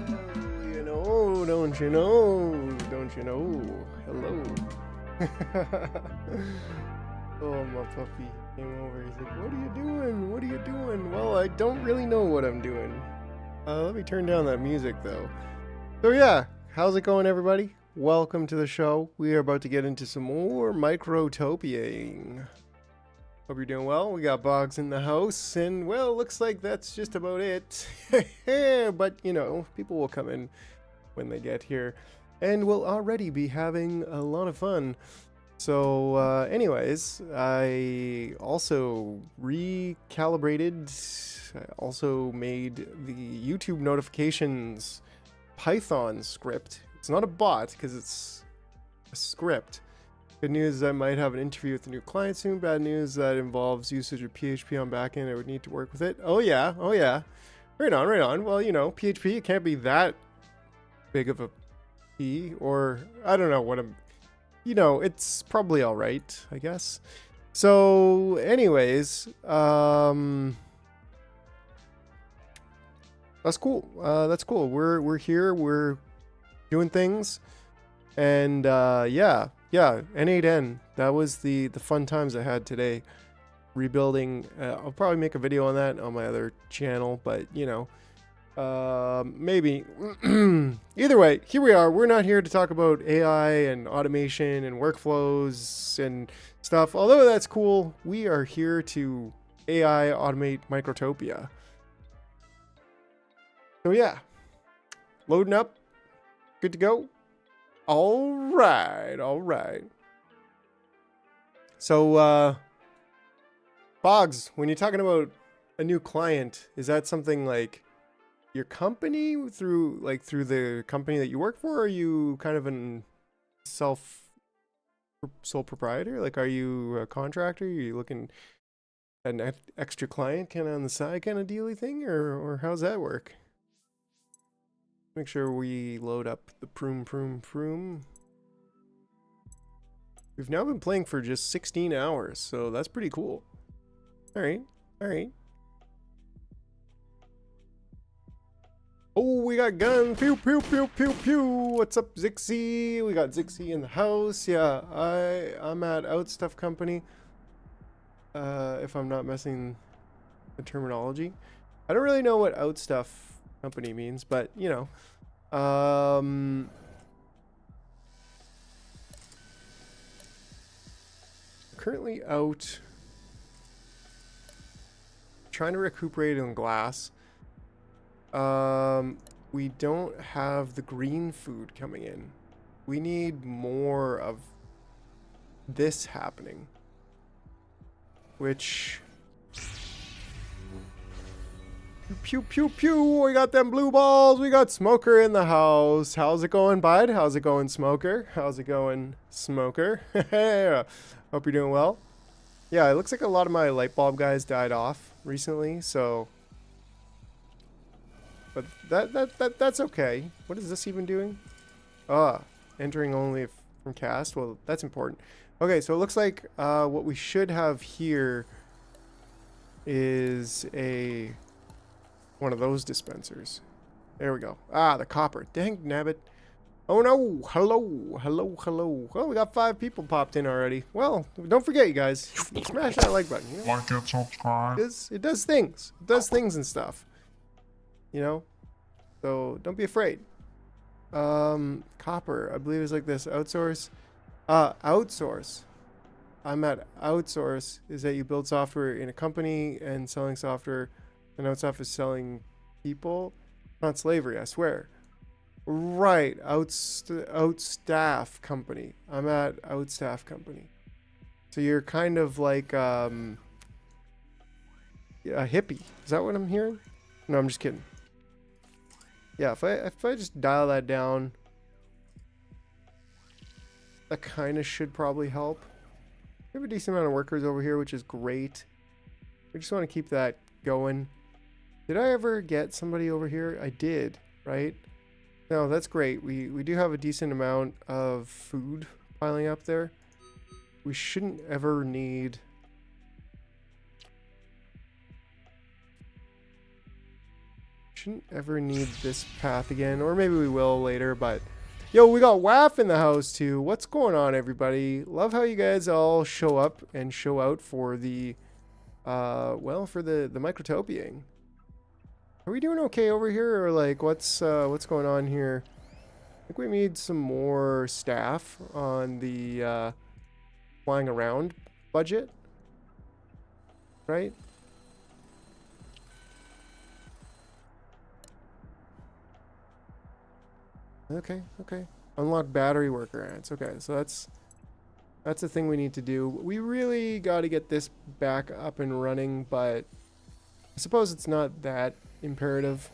You know, don't you know? Don't you know? Hello. Oh, my puppy came over. He's like, "What are you doing? What are you doing?" Well, I don't really know what I'm doing. Let me turn down that music, though. So, yeah, how's it going, everybody? Welcome to the show. We are about to get into some more Microtopiaing. Hope you're doing well. We got Boggs in the house, and well, looks like that's just about it. But, you know, people will come in when they get here, and we'll already be having a lot of fun. So, anyways, I also recalibrated, I also made the YouTube notifications Python script. It's not a bot, because it's a script. Good news, I might have an interview with a new client soon. Bad news, that involves usage of PHP on backend. I would need to work with it. Oh yeah, oh yeah. Right on, right on. Well, you know, PHP, it can't be that big of a P, or I don't know what I'm... You know, it's probably all right, I guess. So, anyways, that's cool. That's cool. We're here. We're doing things, and yeah, N8N. That was the fun times I had today. Rebuilding. I'll probably make a video on that on my other channel, but you know. Maybe. Either way, here we are. We're not here to talk about AI and automation and workflows and stuff. Although that's cool, we are here to AI automate Microtopia. So yeah, loading up. Good to go. All right, all right. So, Boggs, when you're talking about a new client, is that something like your company through the company that you work for? Or are you kind of an sole proprietor? Like, are you a contractor? Are you looking at an extra client kind of on the side kind of dealy thing, or how's that work? Make sure we load up the Proom. We've now been playing for just 16 hours, so that's pretty cool. All right, all right. Oh, we got guns. Pew, pew, pew, pew, pew. What's up, Zixie? We got Zixie in the house. Yeah, I'm at Outstuff Company. If I'm not messing the terminology. I don't really know what Outstuff Company means, but, you know. Currently out trying to recuperate on glass. We don't have the green food coming in. We need more of this happening. Which... Pew, pew, pew! We got them blue balls! We got Smoker in the house! How's it going, bud? How's it going, Smoker? How's it going, Smoker? Hope you're doing well. Yeah, it looks like a lot of my light bulb guys died off recently, so... But that's okay. What is this even doing? Entering only from cast. Well, that's important. Okay, so it looks like what we should have here is one of those dispensers. There we go. Ah, the copper. Dang nabbit. Oh no! Hello, hello, hello. Well, we got 5 people popped in already. Well, don't forget, you guys. Smash that like button. You know? Like and subscribe. It does things. It does things and stuff. You know, so don't be afraid. Copper, I believe is like this. Outsource. Outsource. I'm at outsource is that you build software in a company, and selling software, and outsource is selling people. Not slavery, I swear. Right, outstaff company. I'm at outstaff company. So you're kind of like a hippie. Is that what I'm hearing? No, I'm just kidding. Yeah, if I just dial that down, that kind of should probably help. We have a decent amount of workers over here, which is great. We just want to keep that going. Did I ever get somebody over here? I did, right? No, that's great. We do have a decent amount of food piling up there. We shouldn't ever need... Shouldn't ever need this path again, or maybe we will later, but yo, we got WAF in the house too. What's going on, everybody? Love how you guys all show up and show out for the well, for the microtopiaing. Are we doing okay over here, or like what's going on here? I think we need some more staff on the flying around budget, right? Okay, okay. Unlock battery worker ants. Okay, so that's a thing we need to do. We really got to get this back up and running, but I suppose it's not that imperative.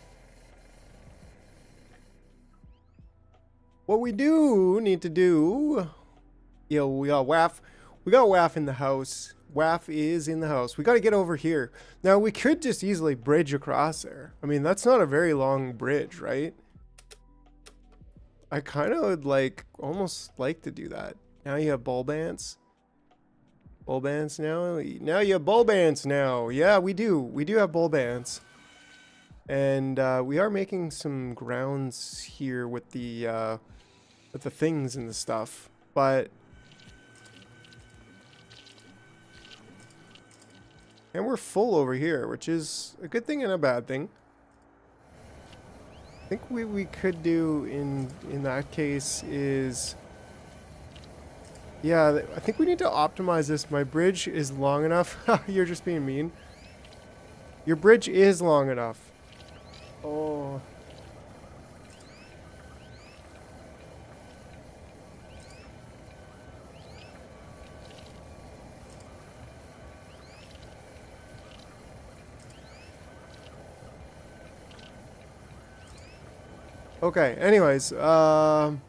What we do need to do, yo, we got WAF. We got WAF in the house. WAF is in the house. We got to get over here. Now, we could just easily bridge across there. I mean, that's not a very long bridge, right? I kind of would almost like to do that. Now you have bulb ants. Bulb ants now. Now you have bulb ants now. Yeah, we do. We do have bulb ants. And we are making some grounds here with the things and the stuff. But and we're full over here, which is a good thing and a bad thing. I think we could do in that case is, yeah, I think we need to optimize this. My bridge is long enough. You're just being mean. Your bridge is long enough. Oh. Okay, anyways, my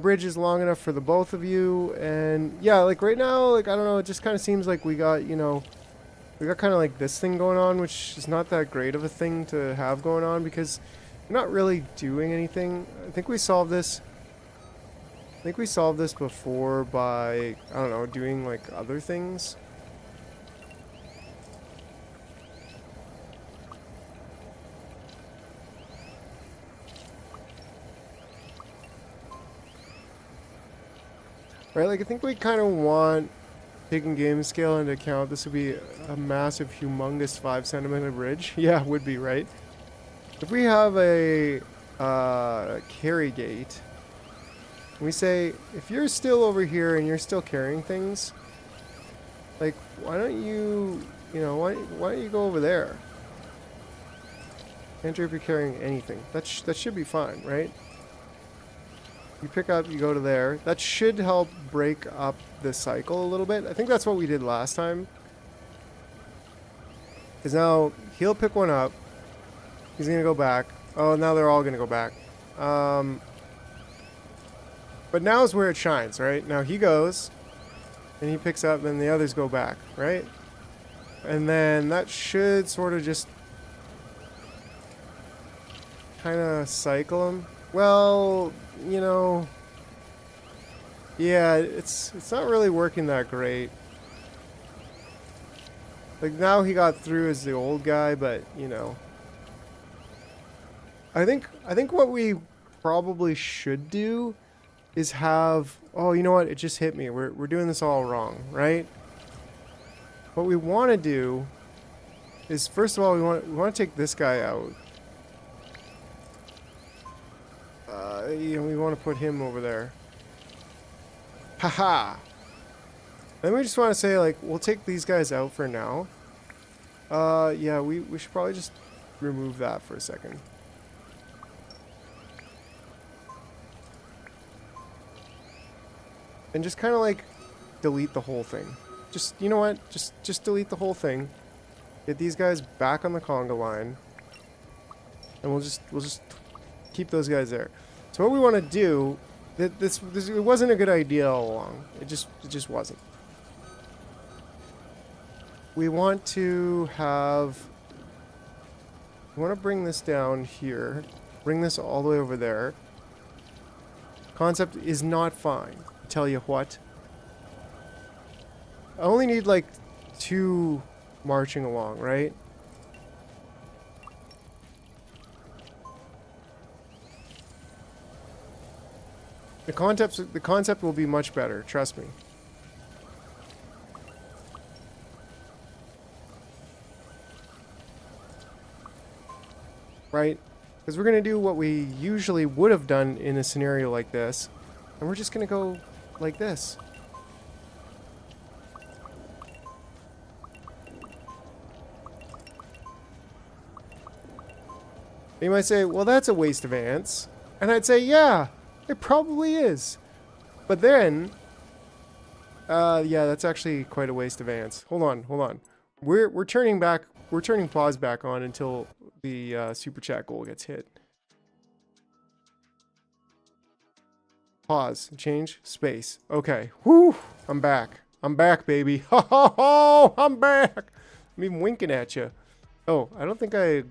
bridge is long enough for the both of you, and yeah, like right now, like, I don't know, it just kind of seems like we got, you know, we got kind of like this thing going on, which is not that great of a thing to have going on, because we're not really doing anything. I think we solved this before by, I don't know, doing like other things. Right, like I think we kind of want, taking game scale into account, this would be a massive, humongous 5-centimeter bridge. Yeah, it would be, right? If we have a carry gate, we say, if you're still over here and you're still carrying things, like, why don't you, you know, why don't you go over there? Enter if you're carrying anything. That should be fine, right? You pick up, you go to there. That should help break up the cycle a little bit. I think that's what we did last time. Because now he'll pick one up. He's going to go back. Oh, now they're all going to go back. But now's where it shines, right? Now he goes, and he picks up, and the others go back, right? And then that should sort of just kind of cycle them. Well, you know, yeah, it's not really working that great. Like now he got through as the old guy, but you know, I think what we probably should do is have, oh, you know what? It just hit me. We're doing this all wrong, right? What we want to do is, first of all, we want to take this guy out. You know, we want to put him over there. Haha. Then we just want to say, like, we'll take these guys out for now. Yeah, we should probably just remove that for a second. And just kind of like delete the whole thing. Just, you know what? Just delete the whole thing. Get these guys back on the conga line. And we'll just keep those guys there. So what we want to do, this it wasn't a good idea all along. It just wasn't. We want to bring this down here, bring this all the way over there. Concept is not fine. I tell you what. I only need like 2 marching along, right? The concept will be much better, trust me. Right? Because we're going to do what we usually would have done in a scenario like this. And we're just going to go like this. You might say, well, that's a waste of ants. And I'd say, yeah, it probably is. But then, yeah, that's actually quite a waste of ants. Hold on. We're turning pause back on until the super chat goal gets hit. Pause, change, space. Okay, whoo, I'm back. I'm back, baby. Ho, ho, ho, I'm back. I'm even winking at you. Oh, I don't think I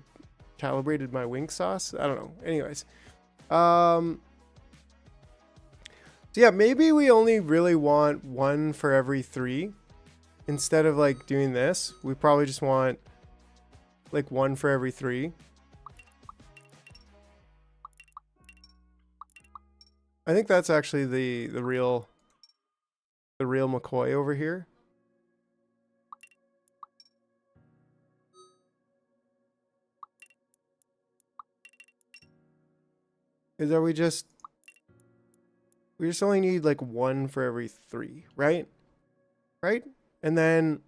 calibrated my wink sauce. I don't know. Anyways, so yeah, maybe we only really want one for every 3 instead of like doing this. We probably just want like one for every 3. I think that's actually the real McCoy over here. Is that we just only need like one for every 3, right? Right? And then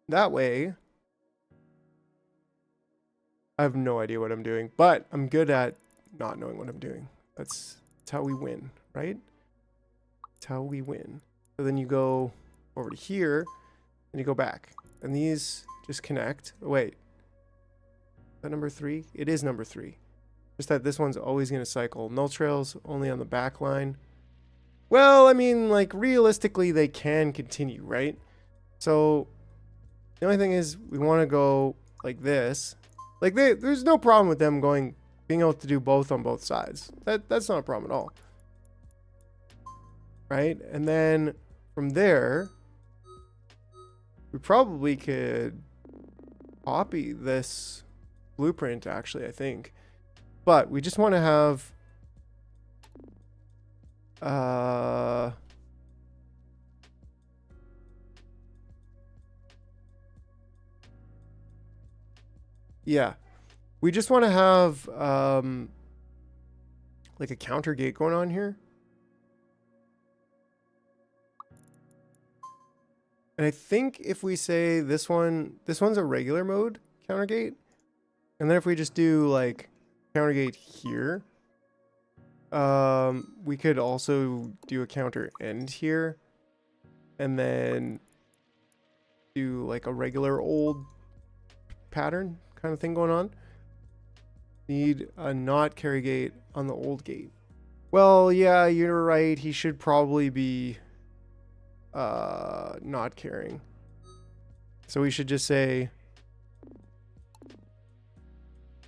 that way, I have no idea what I'm doing, but I'm good at not knowing what I'm doing. That's how we win, right? That's how we win. So then you go over to here and you go back, and these just connect. Oh, wait, is that number 3? It is number 3. Just that this one's always going to cycle. Null trails only on the back line. Well, I mean, like, realistically, they can continue, right? So, the only thing is, we want to go like this. Like, there's no problem with them being able to do both on both sides. That's not a problem at all. Right? And then, from there, we probably could copy this blueprint, actually, I think. But we just want to have yeah, we just want to have like a counter gate going on here. And I think if we say this one's a regular mode counter gate, and then if we just do like counter gate here, we could also do a counter end here, and then do like a regular old pattern kind of thing going on. Need a not carry gate on the old gate. Well, yeah, you're right. He should probably be not carrying. So we should just say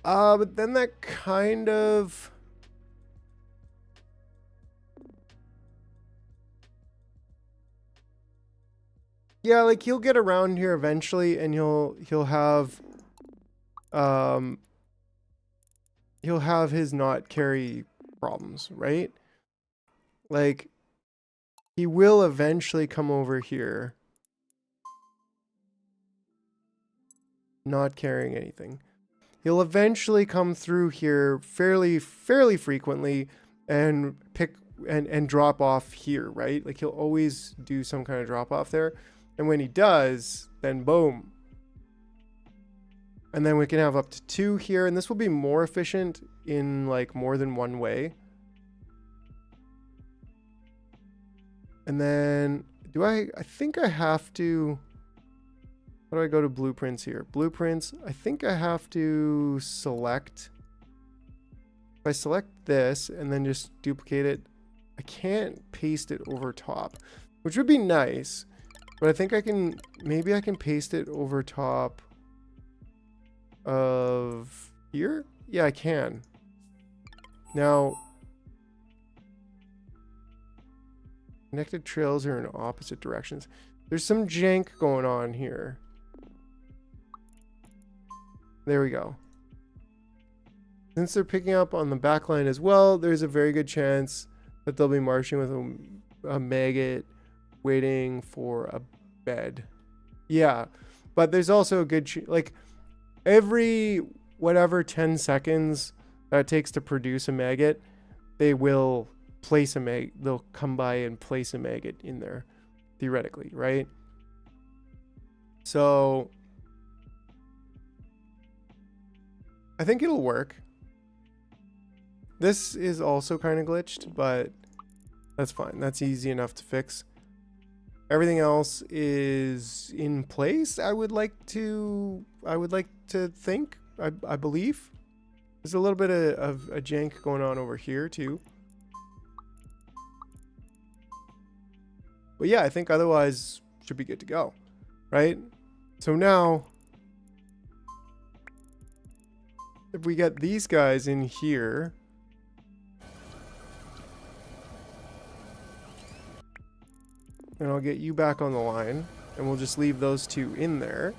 but then that kind of yeah, like he'll get around here eventually, and he'll have his not carry problems, right? Like he will eventually come over here not carrying anything. He'll eventually come through here fairly frequently and pick and drop off here, right? Like he'll always do some kind of drop off there. And when he does, then boom. And then we can have up to 2 here, and this will be more efficient in like more than one way. And then I think I have to, how do I go to blueprints here? Blueprints, I think I have to select, if I select this and then just duplicate it, I can't paste it over top, which would be nice, but I think maybe I can paste it over top of here? Yeah, I can. Now, connected trails are in opposite directions. There's some jank going on here. There we go. Since they're picking up on the back line as well, there's a very good chance that they'll be marching with a maggot waiting for a bed. Yeah, but there's also a good like every whatever 10 seconds that it takes to produce a maggot, they will place a maggot. They'll come by and place a maggot in there, theoretically, right? So I think it'll work. This is also kind of glitched, but that's fine. That's easy enough to fix. Everything else is in place. I would like to think. I believe. There's a little bit of a jank going on over here too. But yeah, I think otherwise should be good to go, right? So now, if we get these guys in here, and I'll get you back on the line, and we'll just leave those two in there.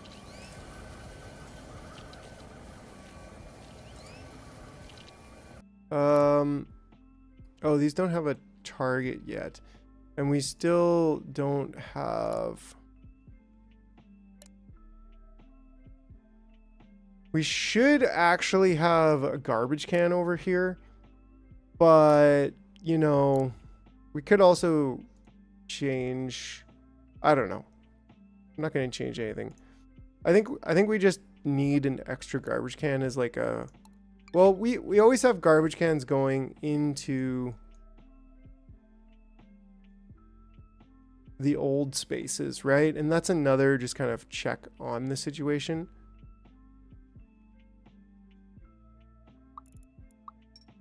Oh, these don't have a target yet. And we still don't have... We should actually have a garbage can over here. But, you know, we could also change... I don't know. I'm not going to change anything. I think we just need an extra garbage can as like a... Well, we always have garbage cans going into the old spaces, right? And that's another just kind of check on the situation.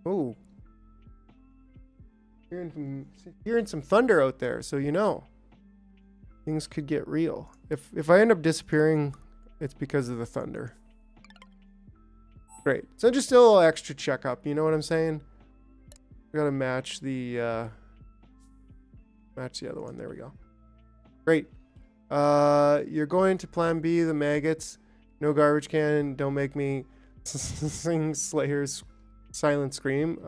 Oh. Hearing some thunder out there, so you know. Things could get real. If I end up disappearing, it's because of the thunder. Great. So just a little extra checkup, you know what I'm saying? We gotta match the other one. There we go. Great. You're going to plan B, the maggots. No garbage can. Don't make me sing Slayer's silent scream.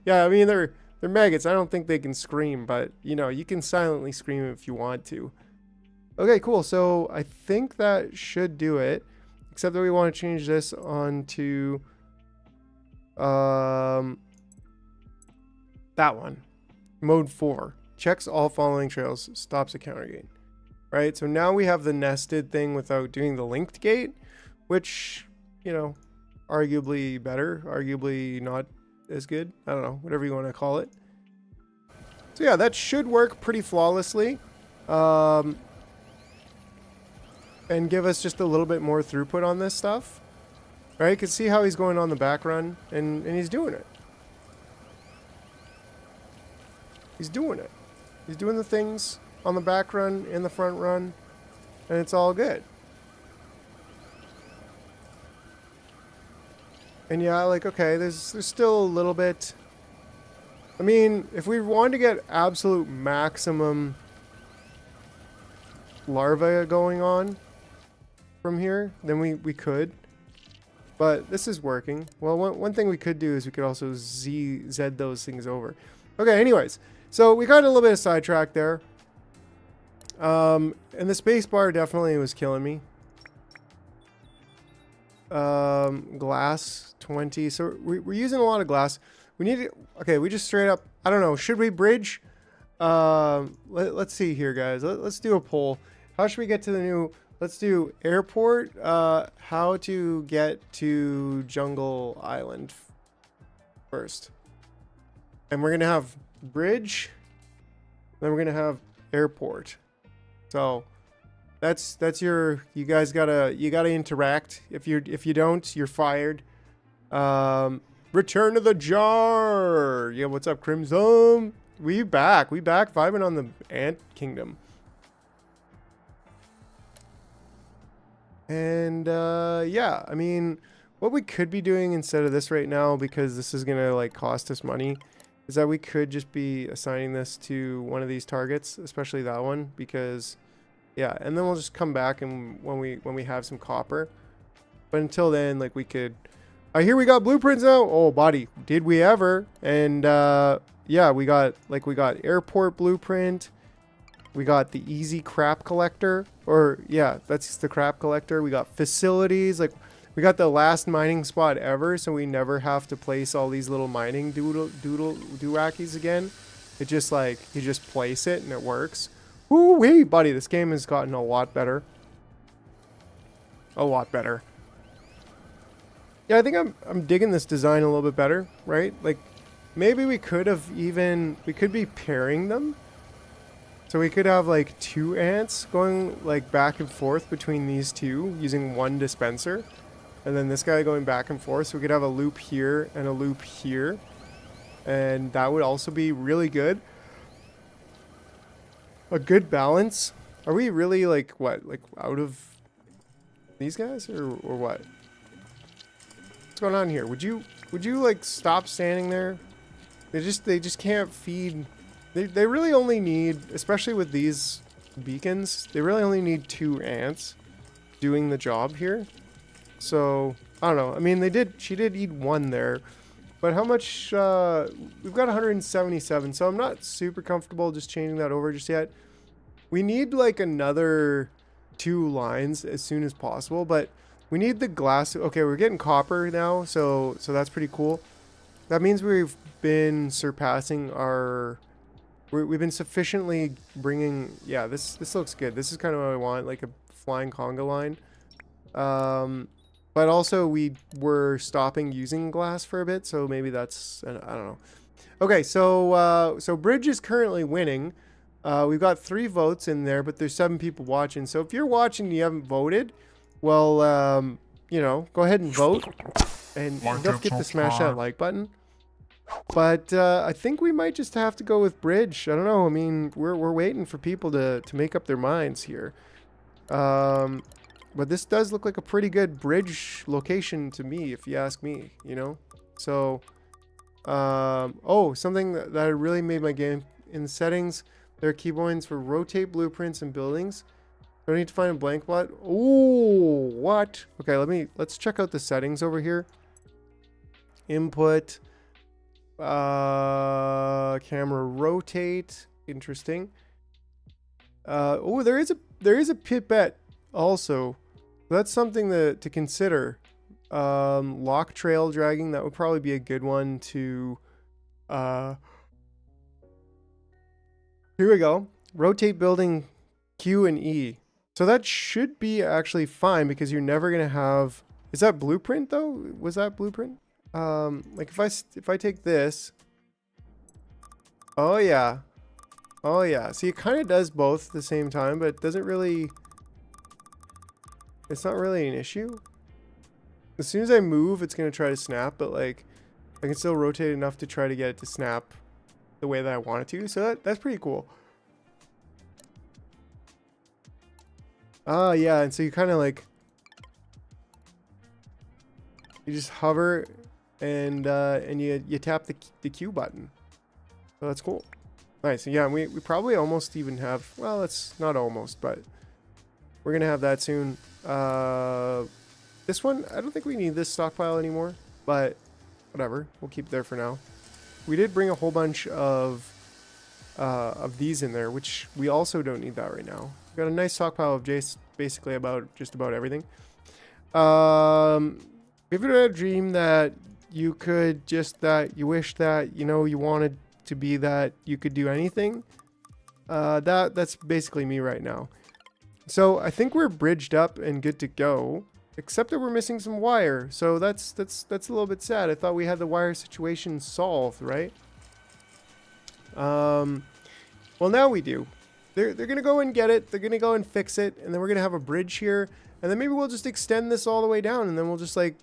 Yeah, I mean they're maggots. I don't think they can scream, but you know, you can silently scream if you want to. Okay, cool. So I think that should do it. Except that we want to change this on to that one. Mode 4. Checks all following trails. Stops a counter gate. Right? So now we have the nested thing without doing the linked gate. Which, you know, arguably better. Arguably not as good. I don't know. Whatever you want to call it. So yeah, that should work pretty flawlessly. And give us just a little bit more throughput on this stuff. Right? You can see how he's going on the back run. And he's doing it. He's doing it. He's doing the things on the back run, in the front run. And it's all good. And yeah, like, okay, there's still a little bit... I mean, if we wanted to get absolute maximum larvae going on from here, then we could, but this is working. Well, one thing we could do is we could also Z those things over. Okay, anyways, so we got a little bit of sidetracked there, and the space bar definitely was killing me. Glass 20, so we're using a lot of glass. We need to, okay, we just straight up, I don't know, should we bridge? Let's see here, guys. Let's do a poll. How should we get to the new... Let's do airport, how to get to Jungle Island first. And we're going to have bridge, then we're going to have airport. So that's your, you guys gotta interact. If you don't, you're fired. Return to the jar. Yeah, what's up, Crimson? We back vibing on the Ant Kingdom. And yeah, I mean, what we could be doing instead of this right now, because this is gonna like cost us money, is that we could just be assigning this to one of these targets, especially that one, because yeah, and then we'll just come back and when we have some copper. But until then, like we could, I hear we got blueprints now. Oh, buddy, did we ever? And yeah, we got airport blueprint. We got the easy crap collector, or yeah, that's the crap collector. We got facilities, like we got the last mining spot ever, so we never have to place all these little mining doohackies again. It just like, you just place it and it works. Ooh wee, buddy, this game has gotten a lot better. A lot better. Yeah, I think I'm digging this design a little bit better, right? Like, maybe we could be pairing them. So we could have like 2 ants going like back and forth between these two using one dispenser. And then this guy going back and forth. So we could have a loop here and a loop here. And that would also be really good. A good balance. Are we really like, what, like out of these guys or what? What's going on here? Would you like stop standing there? They just can't feed. They really only need, especially with these beacons, they really only need 2 ants doing the job here. So, I don't know. I mean, she did eat 1 there. But how much, we've got 177, so I'm not super comfortable just changing that over just yet. We need like another 2 lines as soon as possible, but we need the glass. Okay, we're getting copper now, so that's pretty cool. That means we've been surpassing our... We've been sufficiently bringing... Yeah, this looks good. This is kind of what I want, like a flying conga line. But also we were stopping using glass for a bit, so maybe that's... I don't know. Okay, so Bridge is currently winning. We've got 3 votes in there, but there's 7 people watching. So if you're watching and you haven't voted, well, you know, go ahead and vote. And don't forget to smash that like button. But I think we might just have to go with Bridge. I don't know. I mean, we're waiting for people to make up their minds here. But this does look like a pretty good Bridge location to me, if you ask me, you know? So, oh, something that really made my game. In the settings, there are keypoints for rotate blueprints and buildings. Don't need to find a blank spot. Ooh, what? Okay, let's check out the settings over here. Input. Camera rotate. Interesting. Oh, there is a pipette also. That's something to consider. Lock trail dragging, that would probably be a good one to here we go. Rotate building Q and E. So that should be actually fine because you're never gonna have... Is that blueprint though? Was that blueprint? Like if I take this... Oh yeah. Oh yeah. See, it kind of does both at the same time, but it doesn't really... It's not really an issue. As soon as I move, it's gonna try to snap, but like I can still rotate enough to try to get it to snap the way that I want it to. So that's pretty cool. Ah, yeah, and so you kind of like... You just hover and you tap the Q button. So that's cool. Nice. Yeah, we probably almost even have... Well, it's not almost, but we're going to have that soon. This one, I don't think we need this stockpile anymore, but whatever. We'll keep it there for now. We did bring a whole bunch of these in there, which we also don't need that right now. We've got a nice stockpile of basically just about everything. If you had a dream that you could you wish that, you know, you wanted to be that you could do anything, that's basically me right now. So I think we're bridged up and good to go, except that we're missing some wire. So that's a little bit sad. I thought we had the wire situation solved, right? Well, now we do. They're gonna go and get it. They're gonna go and fix it, and then we're gonna have a bridge here, and then maybe we'll just extend this all the way down, and then we'll just like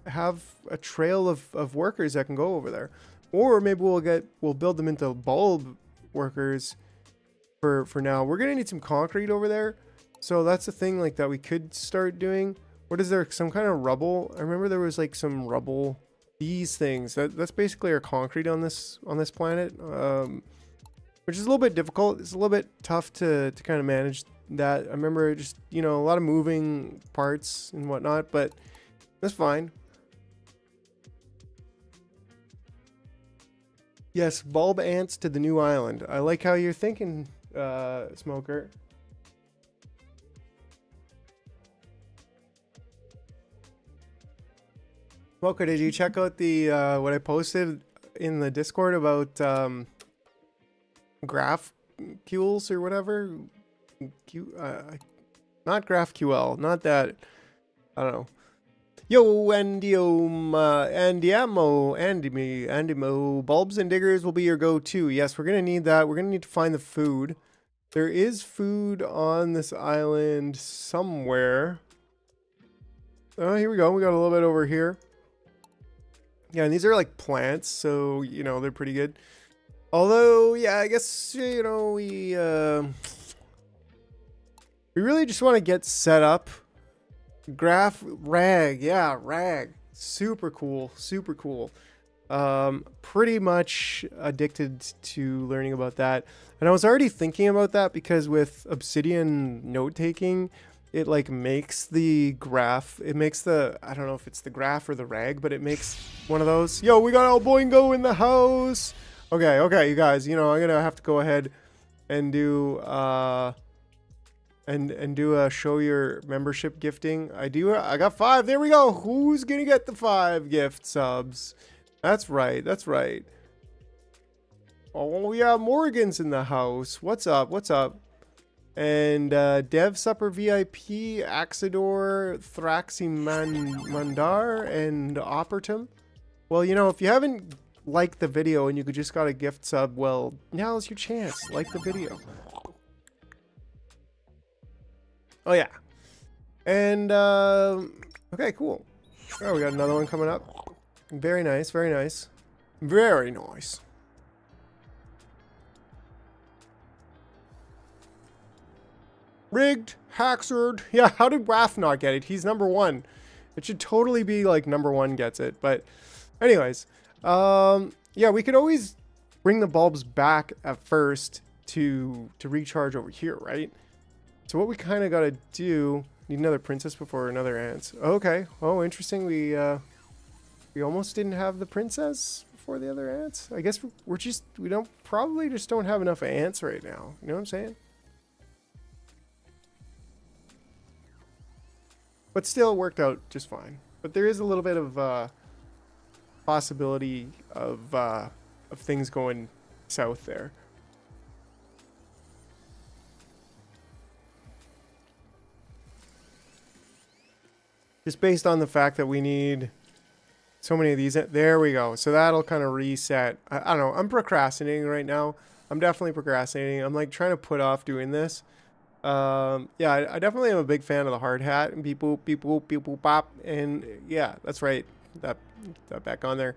have a trail of workers that can go over there. Or maybe we'll build them into bulb workers for now. We're gonna need some concrete over there, so that's the thing like that we could start doing. What is there, some kind of rubble? I remember there was like some rubble. These things, that's basically our concrete on this planet, which is a little bit difficult. It's a little bit tough to kind of manage that. I remember just, you know, a lot of moving parts and whatnot, but that's fine. Yes, bulb ants to the new island. I like how you're thinking, Smoker. Smoker, did you check out the what I posted in the Discord about GraphQLs or whatever? Not GraphQL, not that. I don't know. Yo, Andimo, bulbs and diggers will be your go-to. Yes, we're gonna need that. We're gonna need to find the food. There is food on this island somewhere. Oh, here we go. We got a little bit over here. Yeah, and these are like plants, so, you know, they're pretty good. Although, yeah, I guess, you know, we really just want to get set up. Rag, yeah, rag. Super cool, super cool. Pretty much addicted to learning about that. And I was already thinking about that because with Obsidian note-taking, it like makes the graph, it makes the, I don't know if it's the graph or the rag, but it makes one of those. Yo, we got El Boingo in the house. Okay, you guys, you know, I'm gonna have to go ahead and do and do a show your membership gifting. I got 5. There we go. Who's gonna get the 5 gift subs? That's right, that's right. Oh yeah, Morgan's in the house. What's up? What's up? And Dev Supper VIP, Axidor, Thraximandar, and Oppertum. Well, you know, if you haven't liked the video and you just got a gift sub, well, now's your chance. Like the video. Oh yeah. And okay, cool. Oh, we got another one coming up. Very nice, very nice. Very nice. Rigged, Haxord. Yeah, how did Raph not get it? He's number 1. It should totally be like number 1 gets it. But anyways, yeah, we could always bring the bulbs back at first to recharge over here, right? So what we kind of got to do, need another princess before another ants. Okay. Oh, interesting. We almost didn't have the princess before the other ants. I guess we probably just don't have enough ants right now. You know what I'm saying? But still, it worked out just fine. But there is a little bit of possibility of things going south there. Just based on the fact that we need so many of these. There we go. So that'll kind of reset. I don't know. I'm procrastinating right now. I'm definitely procrastinating. I'm like trying to put off doing this. Yeah, I definitely am a big fan of the hard hat and beep boop, beep boop, beep boop, pop. And yeah, that's right. That back on there.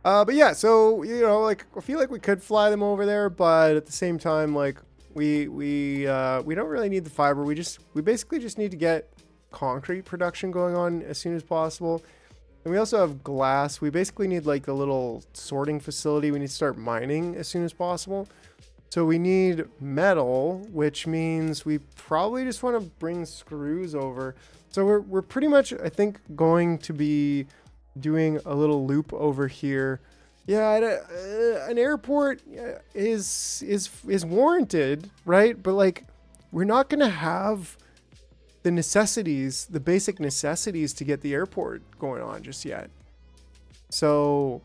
But yeah, so, you know, like, I feel like we could fly them over there, but at the same time, like, we don't really need the fiber. We basically just need to get concrete production going on as soon as possible. And we also have glass. We basically need like the little sorting facility. We need to start mining as soon as possible. So we need metal, which means we probably just want to bring screws over. So we're pretty much, I think, going to be doing a little loop over here. Yeah, an airport is warranted, right? But like, we're not gonna have the necessities, the basic necessities to get the airport going on just yet. So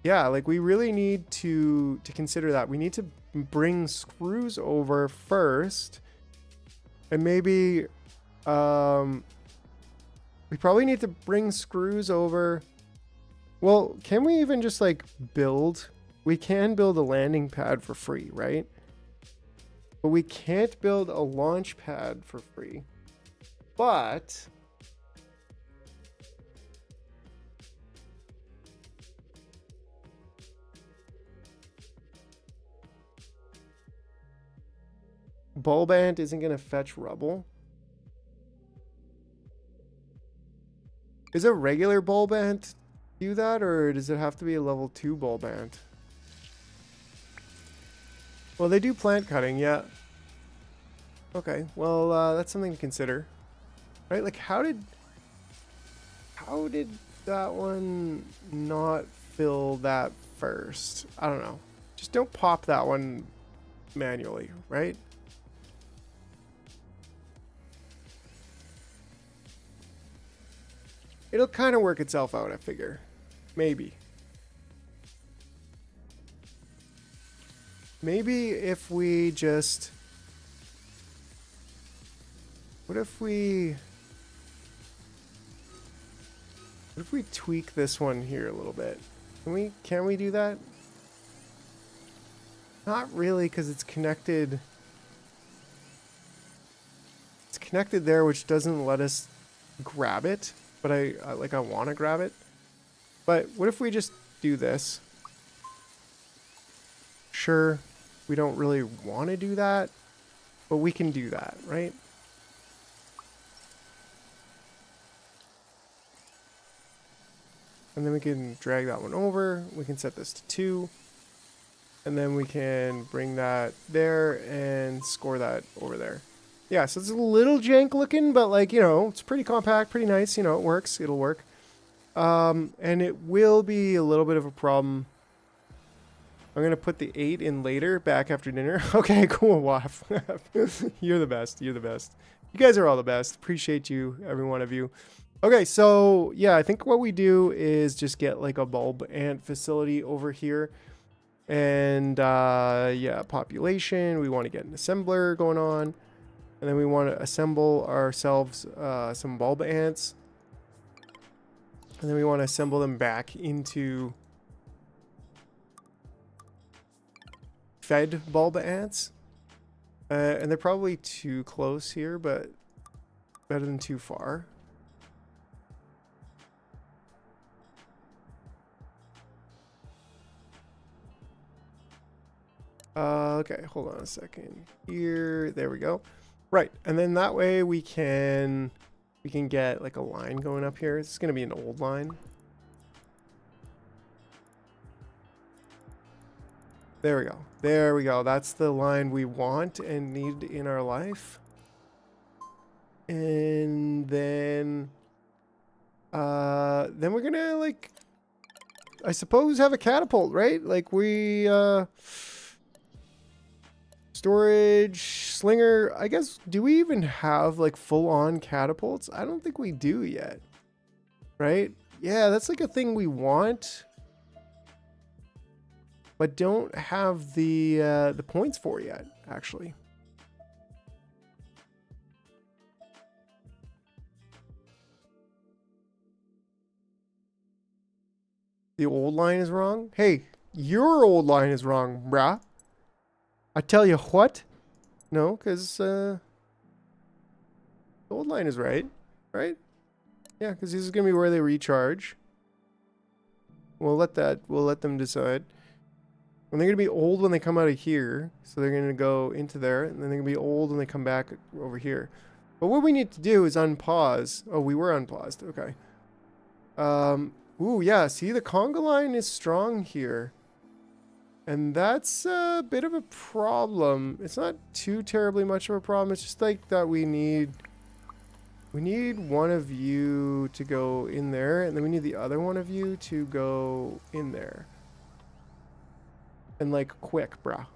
yeah, like we really need to consider that. We need to bring screws over first, and maybe we probably need to bring screws over. Well, can we even just like build? We can build a landing pad for free, right? But we can't build a launch pad for free. But bulb ant isn't going to fetch rubble. Is a regular bulb ant do that, or does it have to be a level 2 bulb ant? Well, they do plant cutting, yeah. Okay, well, that's something to consider. Right, like how did that one not fill that first. I don't know. Just don't pop that one manually, right? It'll kind of work itself out, I figure. Maybe. Maybe if we just... What if we tweak this one here a little bit? Can we do that? Not really, because it's connected. It's connected there, which doesn't let us grab it. But I want to grab it. But what if we just do this? Sure, we don't really want to do that, but we can do that, right? And then we can drag that one over. We can set this to 2. And then we can bring that there and score that over there. Yeah, so it's a little jank looking, but like, you know, it's pretty compact, pretty nice. You know, it works. It'll work. And it will be a little bit of a problem. I'm going to put the 8 in later, back after dinner. Okay, cool, Waff. You're the best. You're the best. You guys are all the best. Appreciate you, every one of you. Okay, so yeah, I think what we do is just get like a bulb ant facility over here. And yeah, population, we want to get an assembler going on. And then we want to assemble ourselves some bulb ants. And then we want to assemble them back into fed bulb ants. And they're probably too close here, but better than too far. Okay, hold on a second here. There we go. Right, and then that way we can get like a line going up here. It's gonna be an old line. There we go. There we go. That's the line we want and need in our life. And then we're gonna, like, I suppose have a catapult, right? Like we storage, slinger, I guess. Do we even have like full-on catapults? I don't think we do yet. Right? Yeah, that's like a thing we want, but don't have the points for yet, actually. The old line is wrong? Hey, your old line is wrong, brah. I tell you what. No, because the old line is right. Right? Yeah, because this is going to be where they recharge. We'll let them decide. And they're going to be old when they come out of here. So they're going to go into there. And then they're going to be old when they come back over here. But what we need to do is unpause. Oh, we were unpaused. Okay. Ooh, yeah. See, the conga line is strong here. And that's a bit of a problem. It's not too terribly much of a problem. It's just like that we need one of you to go in there. And then we need the other one of you to go in there. And like quick, brah.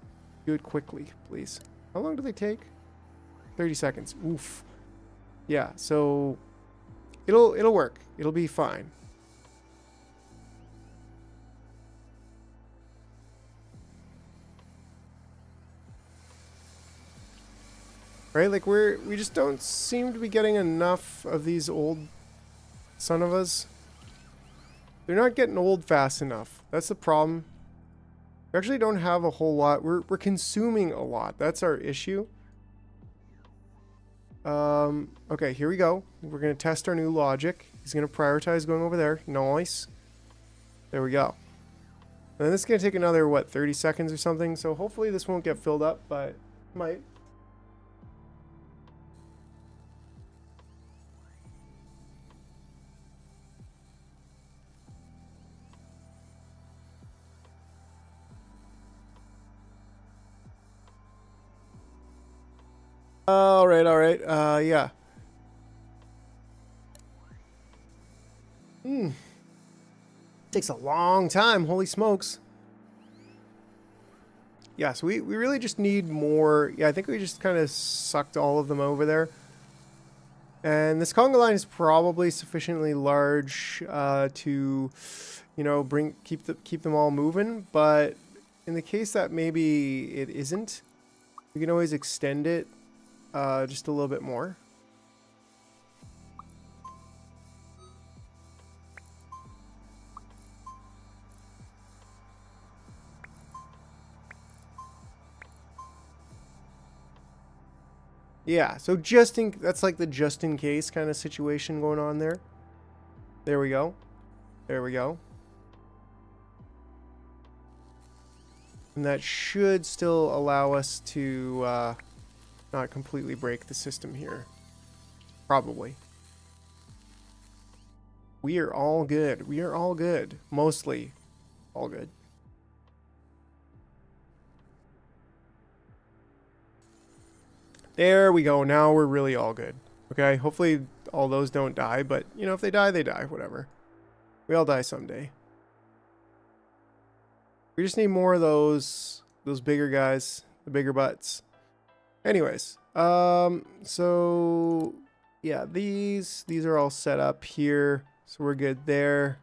Do it quickly, please. How long do they take? 30 seconds. Oof. Yeah, so it'll work. It'll be fine. Right? Like we just don't seem to be getting enough of these old son of us. They're not getting old fast enough. That's the problem. We actually don't have a whole lot. We're consuming a lot. That's our issue. Okay, here we go. We're going to test our new logic. He's going to prioritize going over there. Nice. There we go. And then this is going to take another, what, 30 seconds or something. So hopefully this won't get filled up, but it might. All right. Yeah. Takes a long time. Holy smokes. yeah, so we really just need more. Yeah, I think we just kind of sucked all of them over there. And this conga line is probably sufficiently large to, you know, keep them all moving. But in the case that maybe it isn't, we can always extend it just a little bit more. Yeah, so that's like the just in case kind of situation going on there. There we go. There we go. And that should still allow us to not completely break the system here. Probably. We are all good. We are all good. Mostly all good. There we go. Now we're really all good. Okay, hopefully all those don't die, but, you know, if they die, they die. Whatever. We all die someday. We just need more of those bigger guys, the bigger butts. Anyways, so yeah, these are all set up here, so we're good there.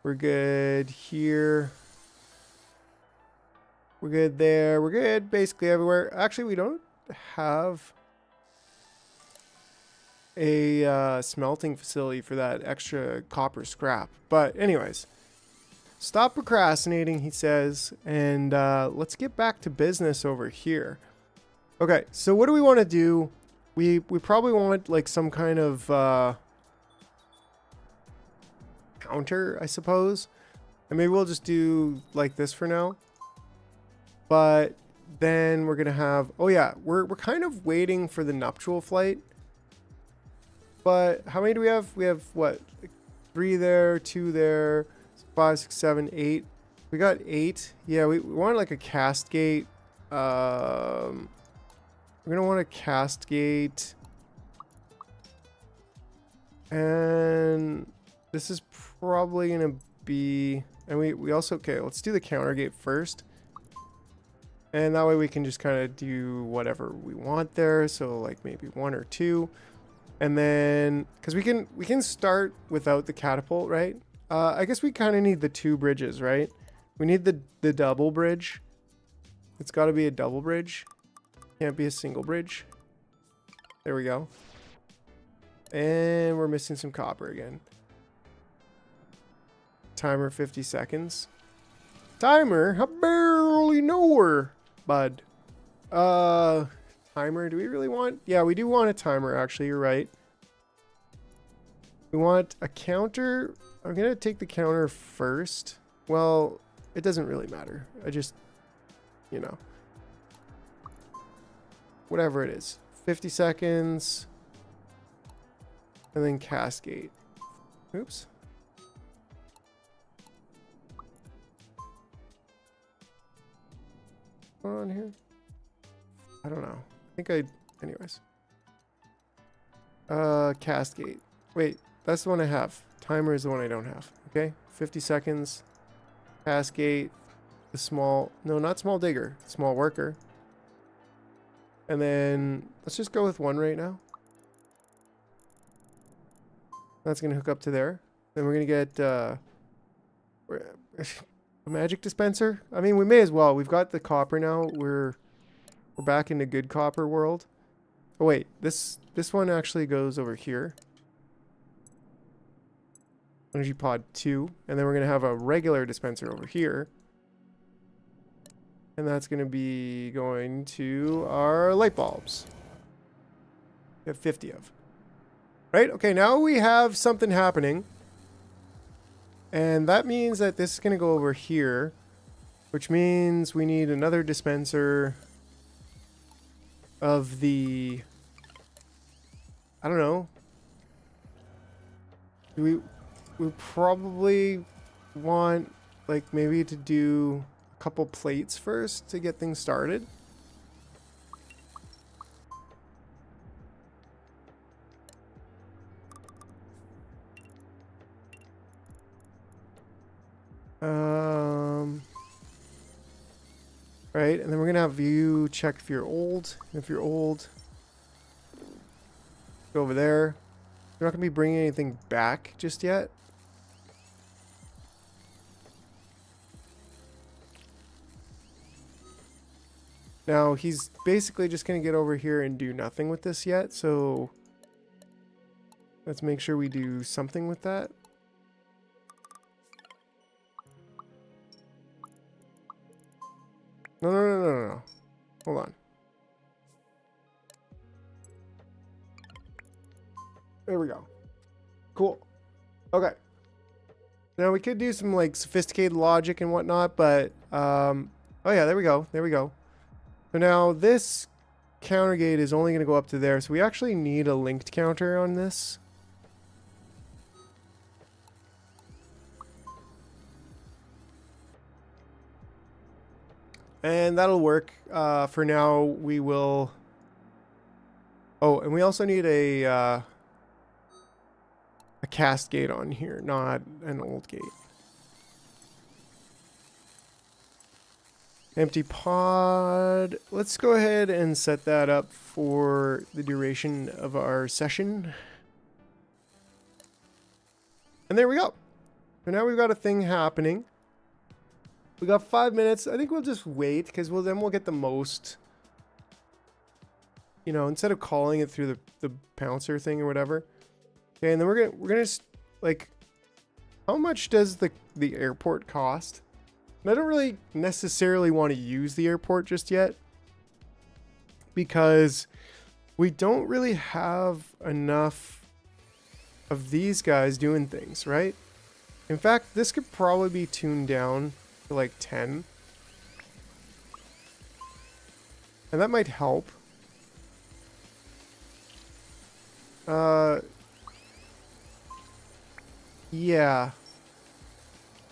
We're good here. We're good there. We're good basically everywhere. Actually, we don't have a smelting facility for that extra copper scrap. But anyways, stop procrastinating, he says, and let's get back to business over here. Okay, so what do we want to do? We probably want like some kind of counter, I suppose. And maybe we'll just do like this for now. But then we're gonna have, oh yeah, we're kind of waiting for the nuptial flight. But how many do we have? We have what? Like 3 there, 2 there, 5, 6, 7, 8. We got 8. Yeah, we want like a cast gate. We're gonna want a cast gate. And this is probably gonna be, and we also, okay, let's do the counter gate first. And that way we can just kind of do whatever we want there. So like maybe 1 or 2. And then, because we can start without the catapult, right? I guess we kind of need the 2 bridges, right? We need the double bridge. It's got to be a double bridge. Can't be a single bridge. There we go. And we're missing some copper again. Timer 50 seconds. Timer? I barely know her, bud. Timer, do we really want? Yeah, we do want a timer, actually, you're right. We want a counter. I'm gonna take the counter first. Well, it doesn't really matter. I just, you know, whatever it is. 50 seconds. And then cascade. Oops. What's going on here? I don't know. I think anyways. Cascade. Wait, that's the one I have. Timer is the one I don't have. Okay, 50 seconds. Cascade. The small, no, not small digger. Small worker. And then let's just go with 1 right now. That's gonna hook up to there. Then we're gonna get a magic dispenser. I mean, we may as well. We've got the copper now. We're back in the good copper world. Oh wait, this one actually goes over here. Energy pod 2, and then we're gonna have a regular dispenser over here. And that's gonna be going to our light bulbs. We have 50 of. Right? Okay, now we have something happening. And that means that this is gonna go over here, which means we need another dispenser of the, I don't know. We probably want like maybe to do a couple plates first to get things started. Right, and then we're gonna have you check if you're old. If you're old, go over there. We're not gonna be bringing anything back just yet. Now he's basically just gonna get over here and do nothing with this yet, so let's make sure we do something with that. No. Hold on. There we go. Cool. Okay. Now we could do some like sophisticated logic and whatnot, but oh yeah, there we go. There we go. So now this counter gate is only going to go up to there, so we actually need a linked counter on this. And that'll work. For now, we will... Oh, and we also need a cast gate on here, not an old gate. Empty pod. Let's go ahead and set that up for the duration of our session. And there we go. So now we've got a thing happening. We got 5 minutes. I think we'll just wait because then we'll get the most, you know, instead of calling it through the pouncer thing or whatever. Okay, and then we're gonna like, how much does the airport cost? And I don't really necessarily want to use the airport just yet because we don't really have enough of these guys doing things, right? In fact, this could probably be tuned down to like 10. And that might help. Yeah.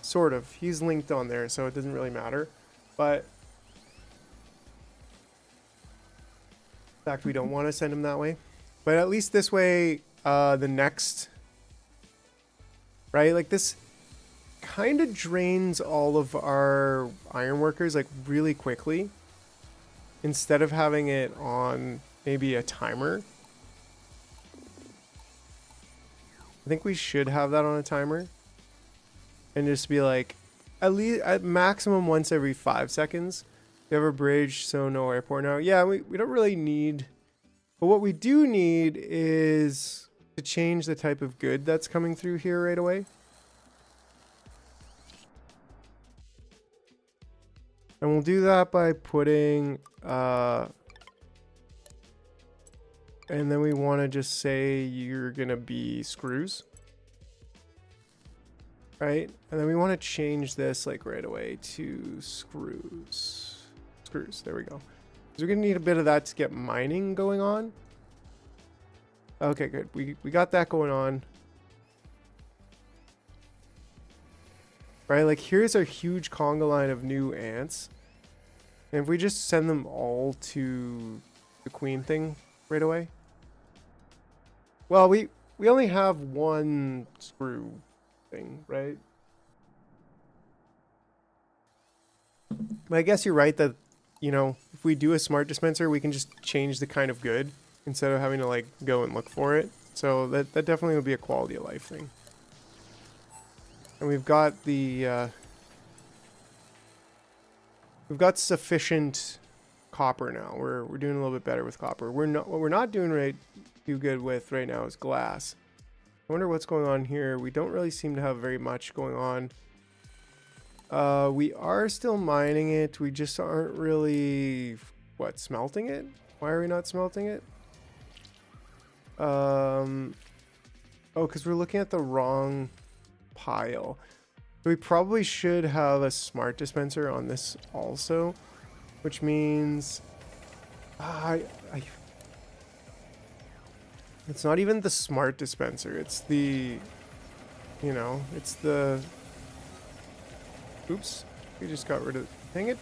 Sort of. He's linked on there, so it doesn't really matter. But in fact, we don't want to send him that way. But at least this way, the next... Right? Like this kind of drains all of our iron workers like really quickly. Instead of having it on maybe a timer. I think we should have that on a timer. And just be like, at least at maximum once every 5 seconds. We have a bridge, so no airport now. Yeah, we don't really need... But what we do need is to change the type of good that's coming through here right away. And we'll do that by putting... and then we want to just say you're going to be screws. Right? And then we want to change this like right away to screws. Screws. There we go. So we're going to need a bit of that to get mining going on. Okay, good. We got that going on. Right? Like here's our huge conga line of new ants. And if we just send them all to the queen thing right away. Well, we only have one screw thing, right? But I guess you're right that, you know, if we do a smart dispenser, we can just change the kind of good instead of having to like go and look for it. So that definitely would be a quality of life thing. And we've got the we've got sufficient copper now. We're doing a little bit better with copper. What we're not doing too good with right now is glass. I wonder what's going on here. We don't really seem to have very much going on. We are still mining it. We just aren't really, smelting it? Why are we not smelting it? Oh, because we're looking at the wrong pile. We probably should have a smart dispenser on this also, which means it's not even the smart dispenser. It's the, you know, it's the... Oops. We just got rid of... Dang it.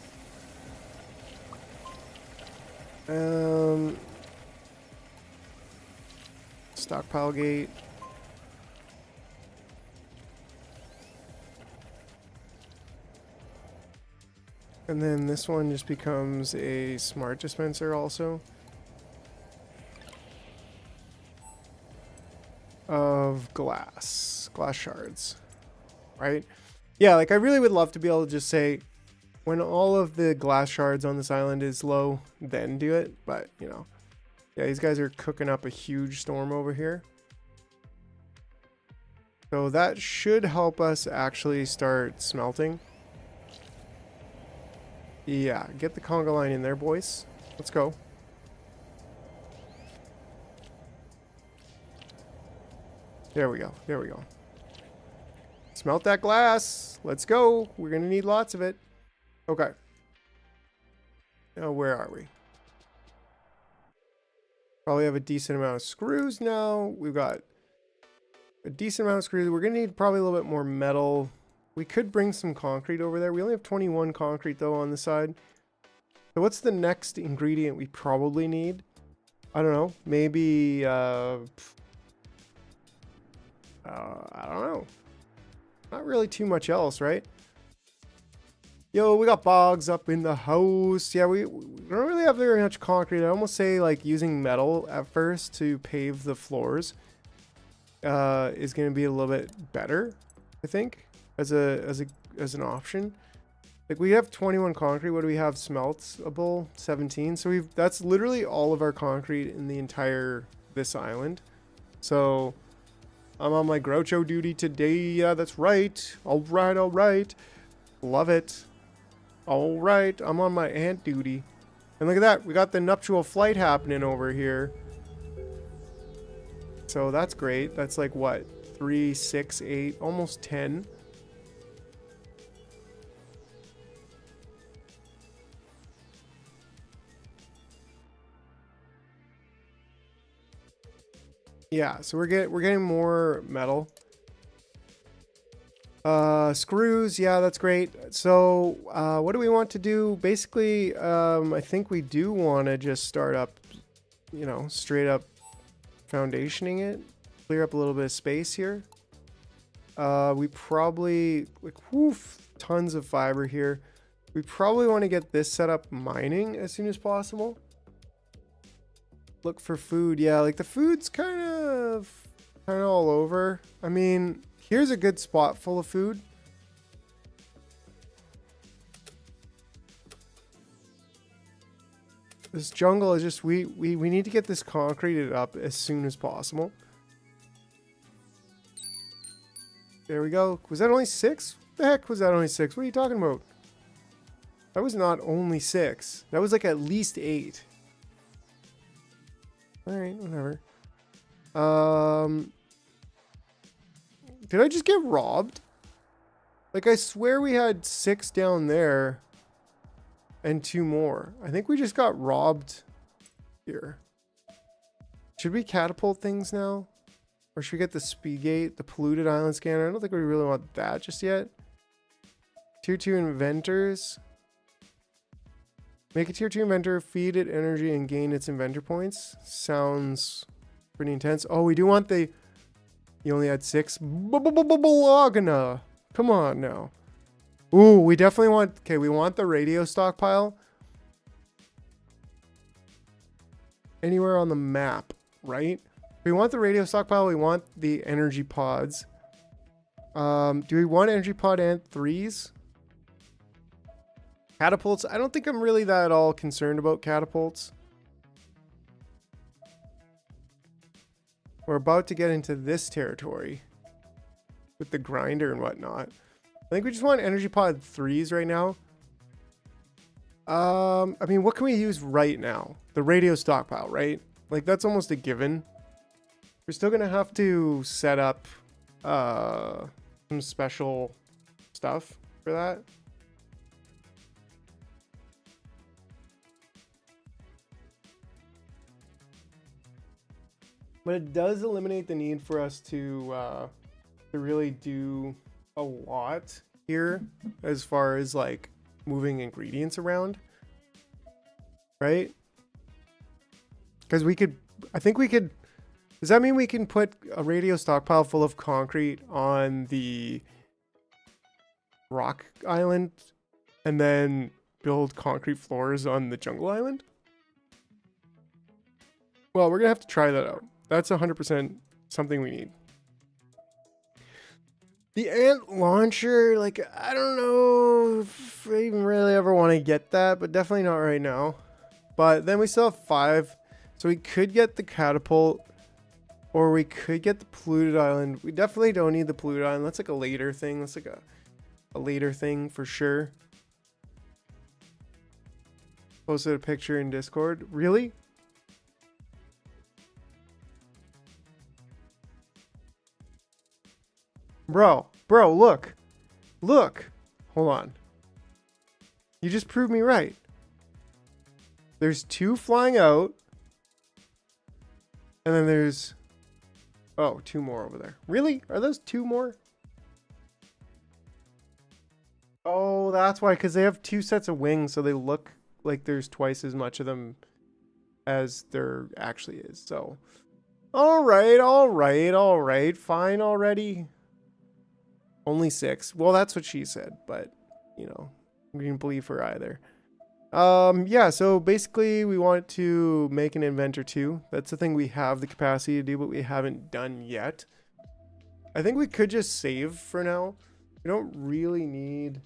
Stockpile gate. And then this one just becomes a smart dispenser also. Of glass shards, right? Yeah, like I really would love to be able to just say when all of the glass shards on this island is low, then do it. But, you know, yeah, these guys are cooking up a huge storm over here. So that should help us actually start smelting. Yeah, get the conga line in there, boys. Let's go. There we go. There we go. Smelt that glass. Let's go. We're going to need lots of it. Okay. Now, where are we? Probably have a decent amount of screws now. We've got a decent amount of screws. We're going to need probably a little bit more metal. We could bring some concrete over there. We only have 21 concrete, though, on the side. So what's the next ingredient we probably need? I don't know. Maybe, I don't know. Not really too much else, right? Yo, we got bogs up in the house. Yeah, we don't really have very much concrete. I almost say like using metal at first to pave the floors is going to be a little bit better, I think, as an option. Like we have 21 concrete. What do we have? Smeltable 17. So that's literally all of our concrete in the entire this island. So I'm on my Groucho duty today. Yeah, that's right. All right, all right. Love it. All right, I'm on my ant duty. And look at that. We got the nuptial flight happening over here. So that's great. That's like what? 3, 6, 8, almost 10. Yeah, so we're getting more metal. Screws, yeah, that's great. So what do we want to do? Basically, I think we do want to just start up, you know, straight up foundationing it. Clear up a little bit of space here. We probably, like, woof, tons of fiber here. We probably want to get this set up mining as soon as possible. Look for food. Yeah, like the food's kind of all over. I mean, here's a good spot full of food. This jungle is just, we need to get this concreted up as soon as possible. There we go. Was that only 6? The heck was that only 6? What are you talking about? That was not only 6. That was like at least 8. Alright, whatever. Did I just get robbed? Like, I swear we had 6 down there and 2 more. I think we just got robbed here. Should we catapult things now? Or should we get the speed gate, the polluted island scanner? I don't think we really want that just yet. Tier 2 inventors. Make a tier 2 inventor, feed it energy, and gain its inventor points. Sounds pretty intense. Oh, we do want the... You only had 6. Bologna. Come on now. Ooh, we definitely want... Okay, we want the radio stockpile. Anywhere on the map, right? We want the radio stockpile. We want the energy pods. Do we want energy pod and 3s? Catapults. I don't think I'm really that all concerned about catapults. We're about to get into this territory with the grinder and whatnot. I think we just want energy pod 3s right now. I mean, what can we use right now? The radio stockpile, right? Like, that's almost a given. We're still gonna have to set up some special stuff for that. But it does eliminate the need for us to really do a lot here as far as like moving ingredients around, right? Because we could, I think we could, does that mean we can put a radio stockpile full of concrete on the rock island and then build concrete floors on the jungle island? Well, we're gonna have to try that out. That's 100% something we need. The ant launcher, like, I don't know if I even really ever want to get that, but definitely not right now. But then we still have 5, so we could get the catapult, or we could get the polluted island. We definitely don't need the polluted island. That's like a later thing. That's like a later thing for sure. Posted a picture in Discord. Really? Bro, look. Look. Hold on. You just proved me right. There's 2 flying out. And then there's... Oh, 2 more over there. Really? Are those 2 more? Oh, that's why. Because they have 2 sets of wings, so they look like there's twice as much of them as there actually is. So, alright. Fine already. Only 6. Well, that's what she said, but, you know, we didn't believe her either. Yeah, so basically we want to make an inventor too. That's the thing we have the capacity to do, but we haven't done yet. I think we could just save for now. We don't really need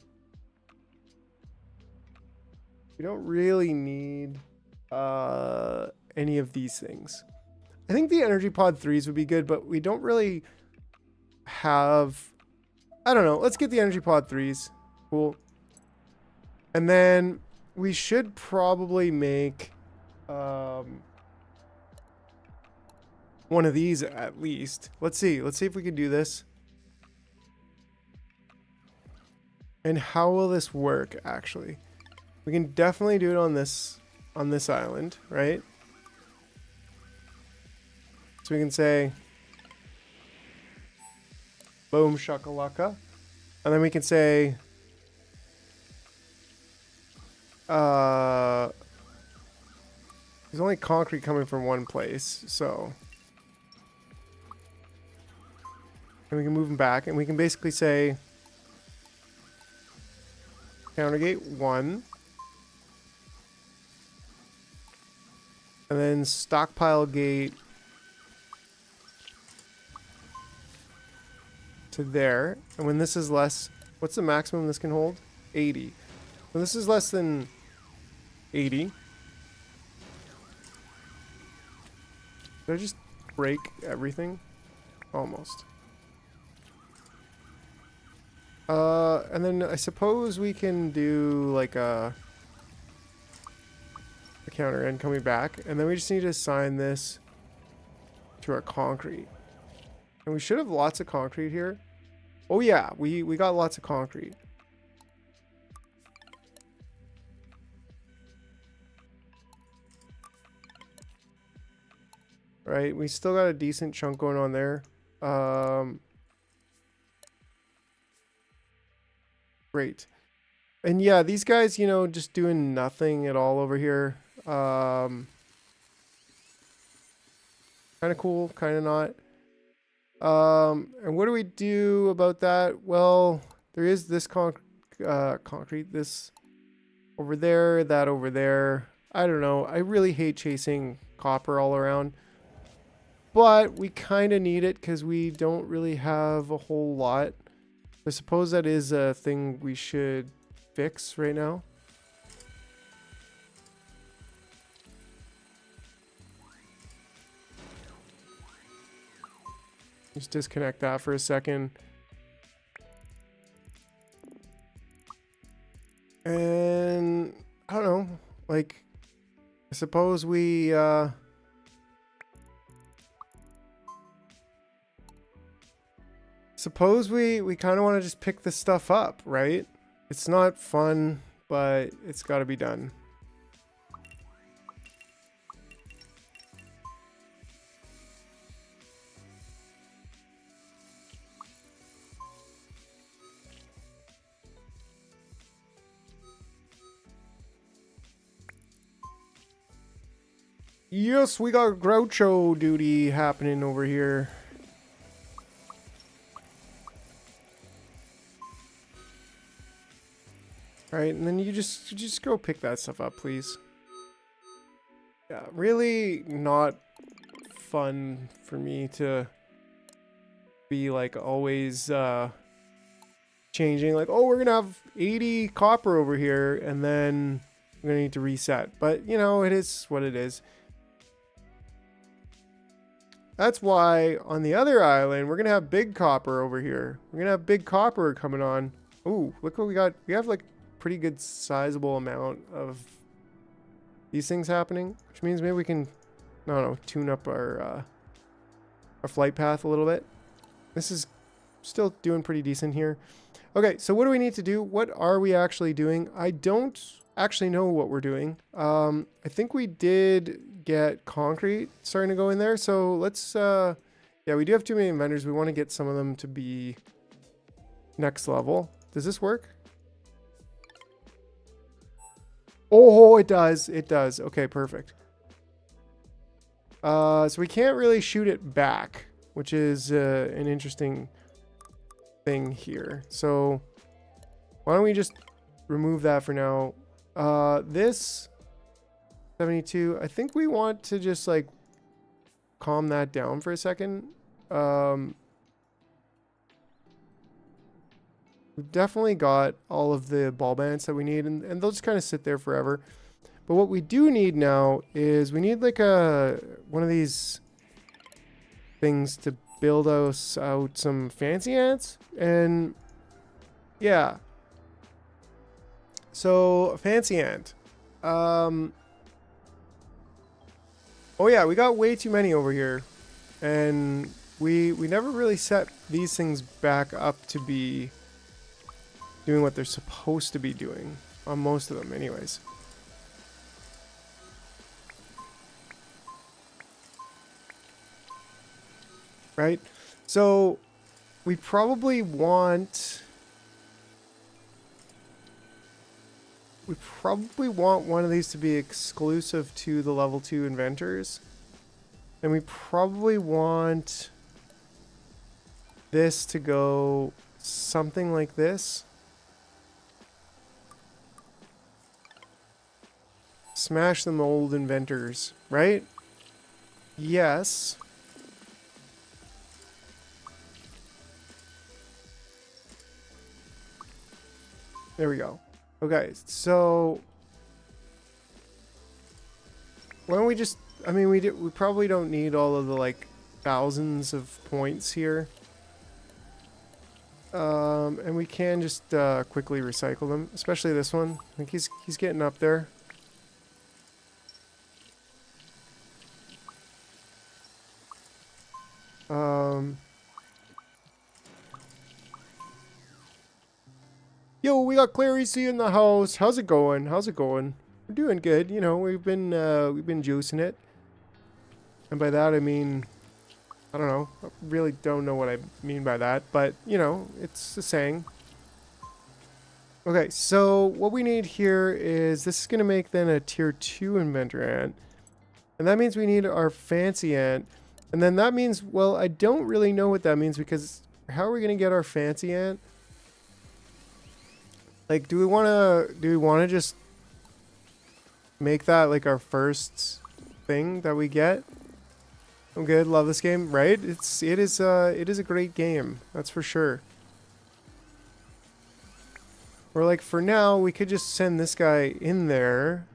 any of these things. I think the energy pod 3s would be good, but we don't really have... I don't know. Let's get the energy pod 3s. Cool. And then we should probably make one of these at least. Let's see. Let's see if we can do this. And how will this work actually? We can definitely do it on this island, right? So we can say boom shakalaka. And then we can say there's only concrete coming from one place, so and we can move them back, and we can basically say counter gate 1, and then stockpile gate to there. And when this is less, what's the maximum this can hold? 80. When this is less than 80, did I just break everything? Almost. And then I suppose we can do like a counter end coming back, and then we just need to assign this to our concrete. And we should have lots of concrete here. Oh yeah, we got lots of concrete. Right, we still got a decent chunk going on there. Great. And yeah, these guys, you know, just doing nothing at all over here. Kind of cool, kind of not. And what do we do about that? Well, there is this concrete, this over there, that over there. I don't know. I really hate chasing copper all around. But we kind of need it because we don't really have a whole lot. I suppose that is a thing we should fix right now. Just disconnect that for a second. And I don't know, like, I suppose we kind of want to just pick this stuff up, right? It's not fun, but it's got to be done. Yes, we got Groucho duty happening over here. Right, and then you just go pick that stuff up, please. Yeah, really not fun for me to be like always changing, like, oh, we're gonna have 80 copper over here and then we're gonna need to reset. But you know, it is what it is. That's why on the other island we're gonna have big copper over here. We're gonna have big copper coming on. Ooh, look what we got. We have like pretty good sizable amount of these things happening, which means maybe we can, I don't know, tune up our flight path a little bit. This is still doing pretty decent here. Okay, so what do we need to do? What are we actually doing? I don't actually know what we're doing. I think we did get concrete starting to go in there. So let's, yeah, we do have too many vendors. We want to get some of them to be next level. Does this work? Oh, it does. It does. Okay, perfect. So we can't really shoot it back, which is an interesting thing here. So why don't we just remove that for now? This 72, I think we want to just like calm that down for a second. We've definitely got all of the ball bandits that we need, and they'll just kind of sit there forever. But what we do need now is we need like one of these things to build us out some fancy ants. And yeah. So fancy ant. Oh yeah, we got way too many over here. And we never really set these things back up to be doing what they're supposed to be doing on most of them anyways. Right? So we probably want one of these to be exclusive to the level 2 inventors. And we probably want this to go something like this. Smash them old inventors, right? Yes. There we go. Okay, so why don't we just, I mean, we probably don't need all of the like thousands of points here. And we can just quickly recycle them, especially this one. I think he's getting up there. Yo, we got Clarice in the house. How's it going? How's it going? We're doing good. You know, we've been juicing it. And by that I mean, I don't know. I really don't know what I mean by that, but you know, it's a saying. Okay, so what we need here is this is going to make then a tier 2 inventor ant. And that means we need our fancy ant. And then that means, well, I don't really know what that means because how are we going to get our fancy ant? Like, do we want to just make that like our first thing that we get? I'm good. Love this game, right? It is a great game. That's for sure. Or like for now, we could just send this guy in there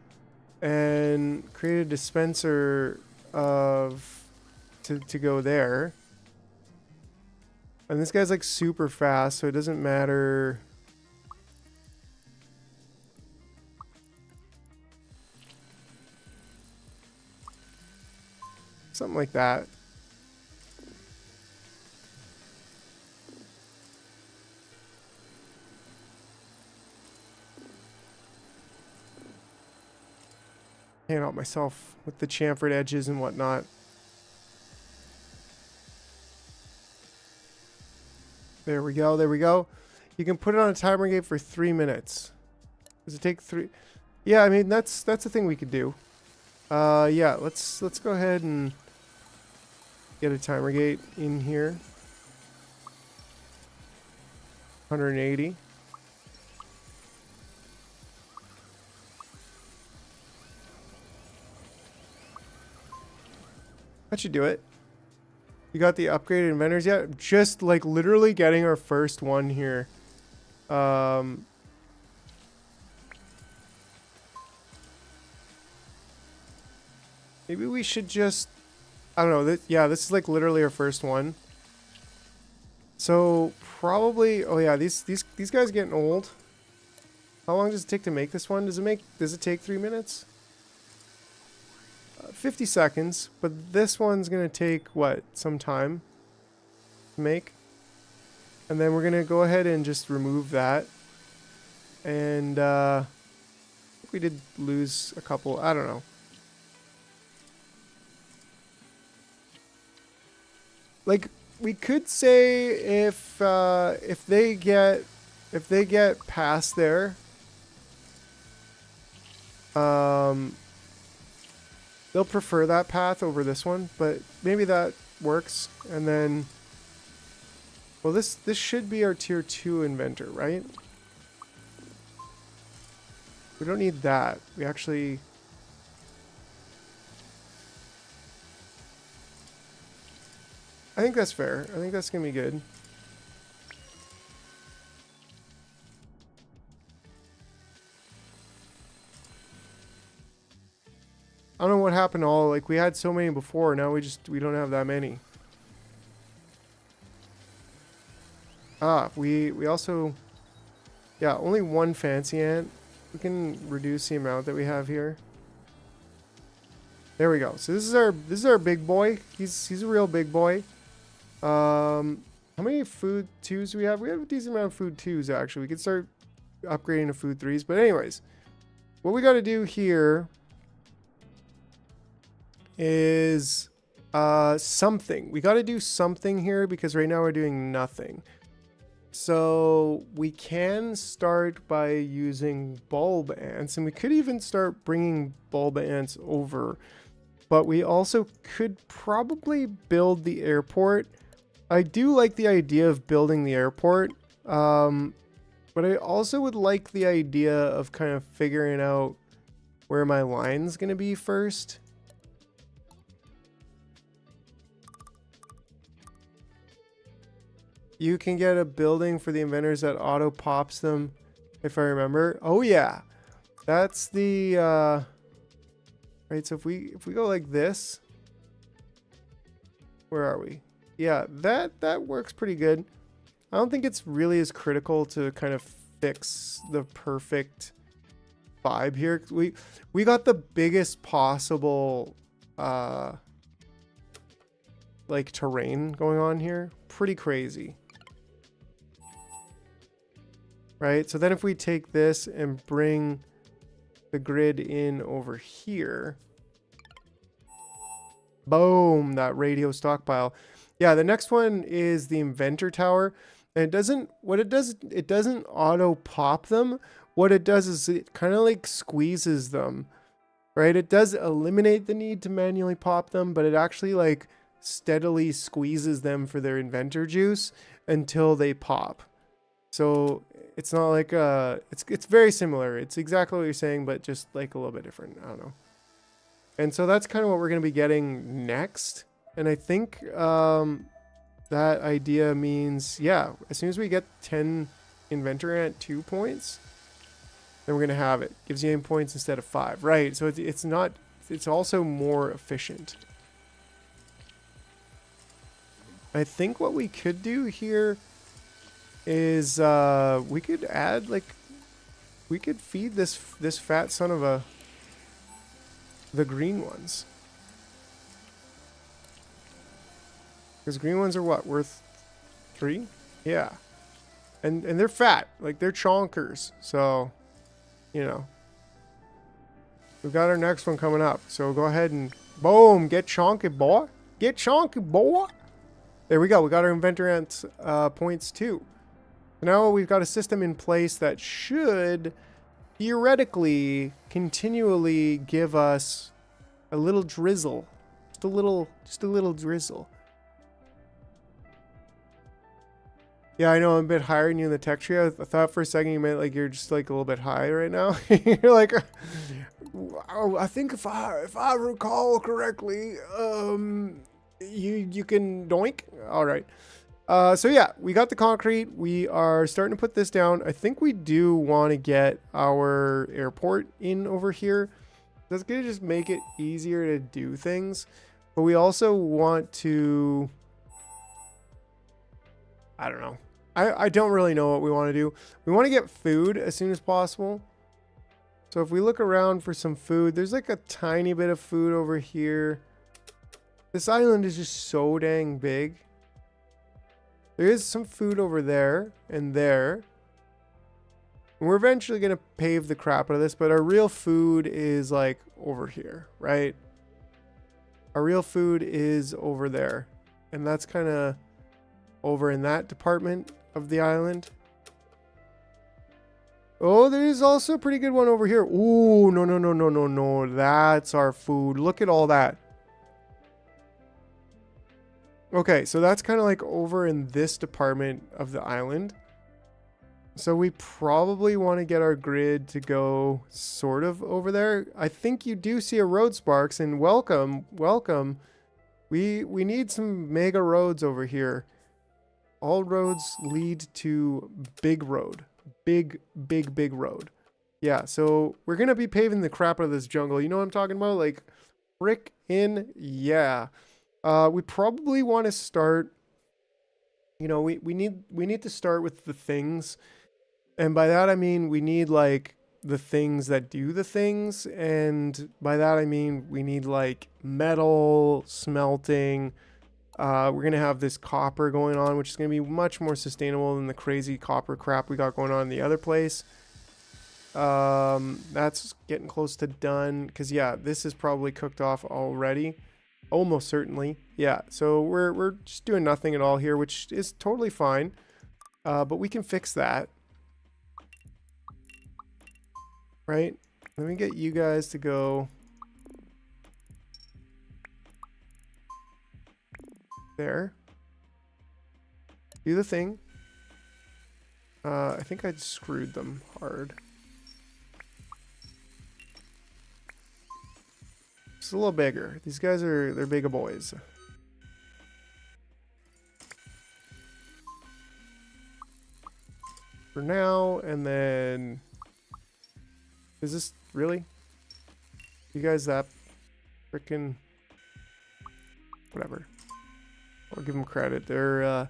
and create a dispenser of to go there. And this guy's like super fast, so it doesn't matter. Something like that. Hand out myself with the chamfered edges and whatnot. There we go. There we go. You can put it on a timer gate for 3 minutes. Does it take 3? Yeah, I mean that's the thing we could do. Yeah, let's go ahead and get a timer gate in here. 180. That should do it. You got the upgraded inventors yet? Just like literally getting our first one here. Maybe we should just, I don't know. Yeah, this is like literally our first one. So probably, oh yeah, these guys are getting old. How long does it take to make this one? Does it take 3 minutes? 50 seconds, but this one's gonna take what, some time to make. And then we're gonna go ahead and just remove that. And I think we did lose a couple, I don't know. Like, we could say if they get past there, they'll prefer that path over this one, but maybe that works. And then, well, this should be our tier 2 inventor, right? We don't need that. We actually, I think that's fair. I think that's gonna be good. I don't know what happened to all, like, we had so many before, now we don't have that many. Ah, we also, yeah, only one fancy ant. We can reduce the amount that we have here. There we go. So this is our big boy. He's a real big boy. How many food 2s do we have? We have a decent amount of food 2s actually. We could start upgrading to food 3s. But anyways, what we got to do here is something. We got to do something here because right now we're doing nothing. So we can start by using bulb ants, and we could even start bringing bulb ants over. But we also could probably build the airport. I do like the idea of building the airport, but I also would like the idea of kind of figuring out where my line's going to be first. You can get a building for the inventors that auto pops them, if I remember. Oh yeah, that's the right. So if we go like this, where are we? Yeah, that works pretty good. I don't think it's really as critical to kind of fix the perfect vibe here. We got the biggest possible like terrain going on here. Pretty crazy. Right? So then if we take this and bring the grid in over here, boom, that radio stockpile. Yeah, the next one is the inventor tower. And it doesn't auto pop them. What it does is it kind of like squeezes them, right? It does eliminate the need to manually pop them, but it actually like steadily squeezes them for their inventor juice until they pop. So it's not like it's very similar. It's exactly what you're saying, but just like a little bit different. I don't know. And so that's kind of what we're going to be getting next. And I think that idea means, yeah, as soon as we get 10 inventor ant 2 points, then we're going to have it. Gives you 8 points instead of 5. Right. So it's also more efficient. I think what we could do here is we could add, like, we could feed this fat son of the green ones. Because green ones are what, worth 3? Yeah. And they're fat, like they're chonkers. So, you know, we've got our next one coming up. So go ahead and boom, get chonky, boy. Get chonky, boy. There we go. We got our inventor ant points too. Now we've got a system in place that should theoretically continually give us a little drizzle. Just a little drizzle. Yeah, I know I'm a bit higher than you in the tech tree. I thought for a second you meant like you're just like a little bit high right now. You're like, I think if I recall correctly, you can doink. All right. So yeah, we got the concrete. We are starting to put this down. I think we do want to get our airport in over here. That's gonna just make it easier to do things. But we also want to, I don't know. I don't really know what we want to do. We want to get food as soon as possible. So if we look around for some food, there's like a tiny bit of food over here. This island is just so dang big. There is some food over there and there. And we're eventually going to pave the crap out of this, but our real food is like over here, right? Our real food is over there. And that's kind of over in that department of the island. Oh, there's also a pretty good one over here. Ooh, no. That's our food. Look at all that. Okay, so that's kind of like over in this department of the island. So we probably want to get our grid to go sort of over there. I think you do see a road, Sparks, and welcome. We need some mega roads over here. All roads lead to big road. Big road. Yeah, so we're going to be paving the crap out of this jungle. You know what I'm talking about? Like, frick in, yeah. We probably want to start, you know, we need to start with the things. And by that, I mean, we need like the things that do the things. And by that, I mean, we need like metal smelting. We're going to have this copper going on, which is going to be much more sustainable than the crazy copper crap we got going on in the other place. That's getting close to done. Because, yeah, this is probably cooked off already. Almost certainly. Yeah, so we're just doing nothing at all here, which is totally fine. But we can fix that. Right? Let me get you guys to go there. Do the thing. I think I'd screwed them hard. Just a little bigger. These guys they're bigger boys. For now, and then is this really? You guys that freaking whatever. I'll give them credit. They're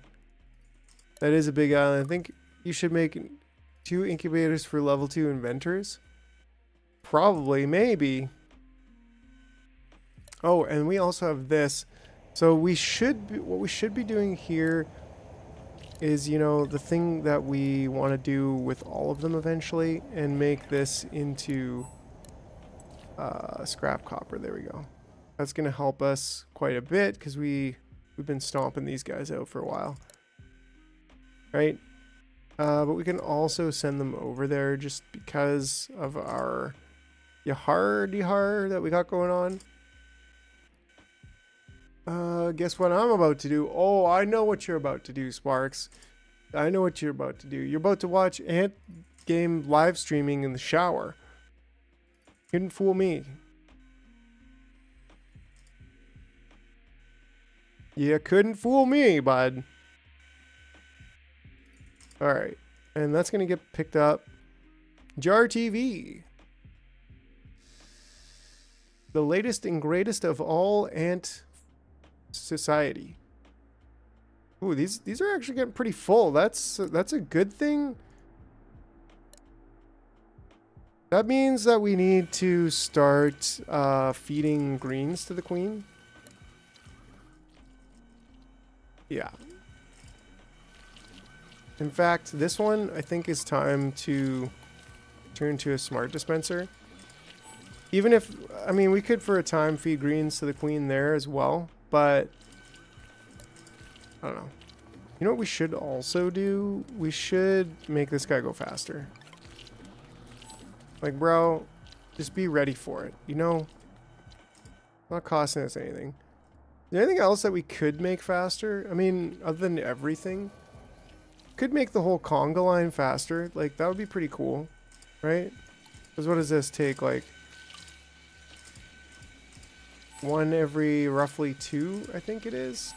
that is a big island. I think you should make 2 incubators for level 2 inventors. Probably, maybe. Oh, and we also have this. So we should be, what we should be doing here is, you know, the thing that we want to do with all of them eventually, and make this into scrap copper. There we go. That's going to help us quite a bit because we've been stomping these guys out for a while. Right? But we can also send them over there just because of our yahar that we got going on. Guess what I'm about to do? Oh, I know what you're about to do, Sparks. I know what you're about to do. You're about to watch Ant Game live streaming in the shower. Couldn't fool me. You couldn't fool me, bud. Alright. And that's going to get picked up. Jar TV. The latest and greatest of all ant society. Ooh, these are actually getting pretty full. That's a good thing. That means that we need to start feeding greens to the queen. Yeah. In fact, this one I think is time to turn to a smart dispenser. Even if, I mean, we could for a time feed greens to the queen there as well, but I don't know. You know what we should also do? We should make this guy go faster. Like, bro, just be ready for it, you know? Not costing us anything. Is there anything else that we could make faster? I mean, other than everything. Could make the whole conga line faster. Like, that would be pretty cool, right? Because what does this take? Like, one every roughly 2, I think it is.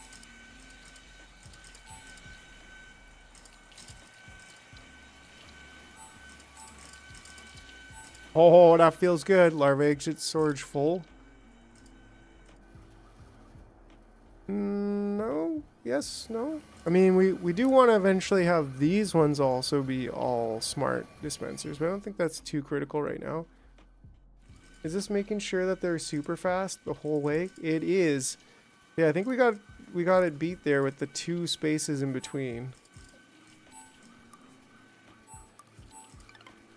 Oh, that feels good. Larva exit storage full. No. Yes. No. I mean, we do want to eventually have these ones also be all smart dispensers, but I don't think that's too critical right now. Is this making sure that they're super fast the whole way? It is. Yeah, I think we got it beat there with the 2 spaces in between.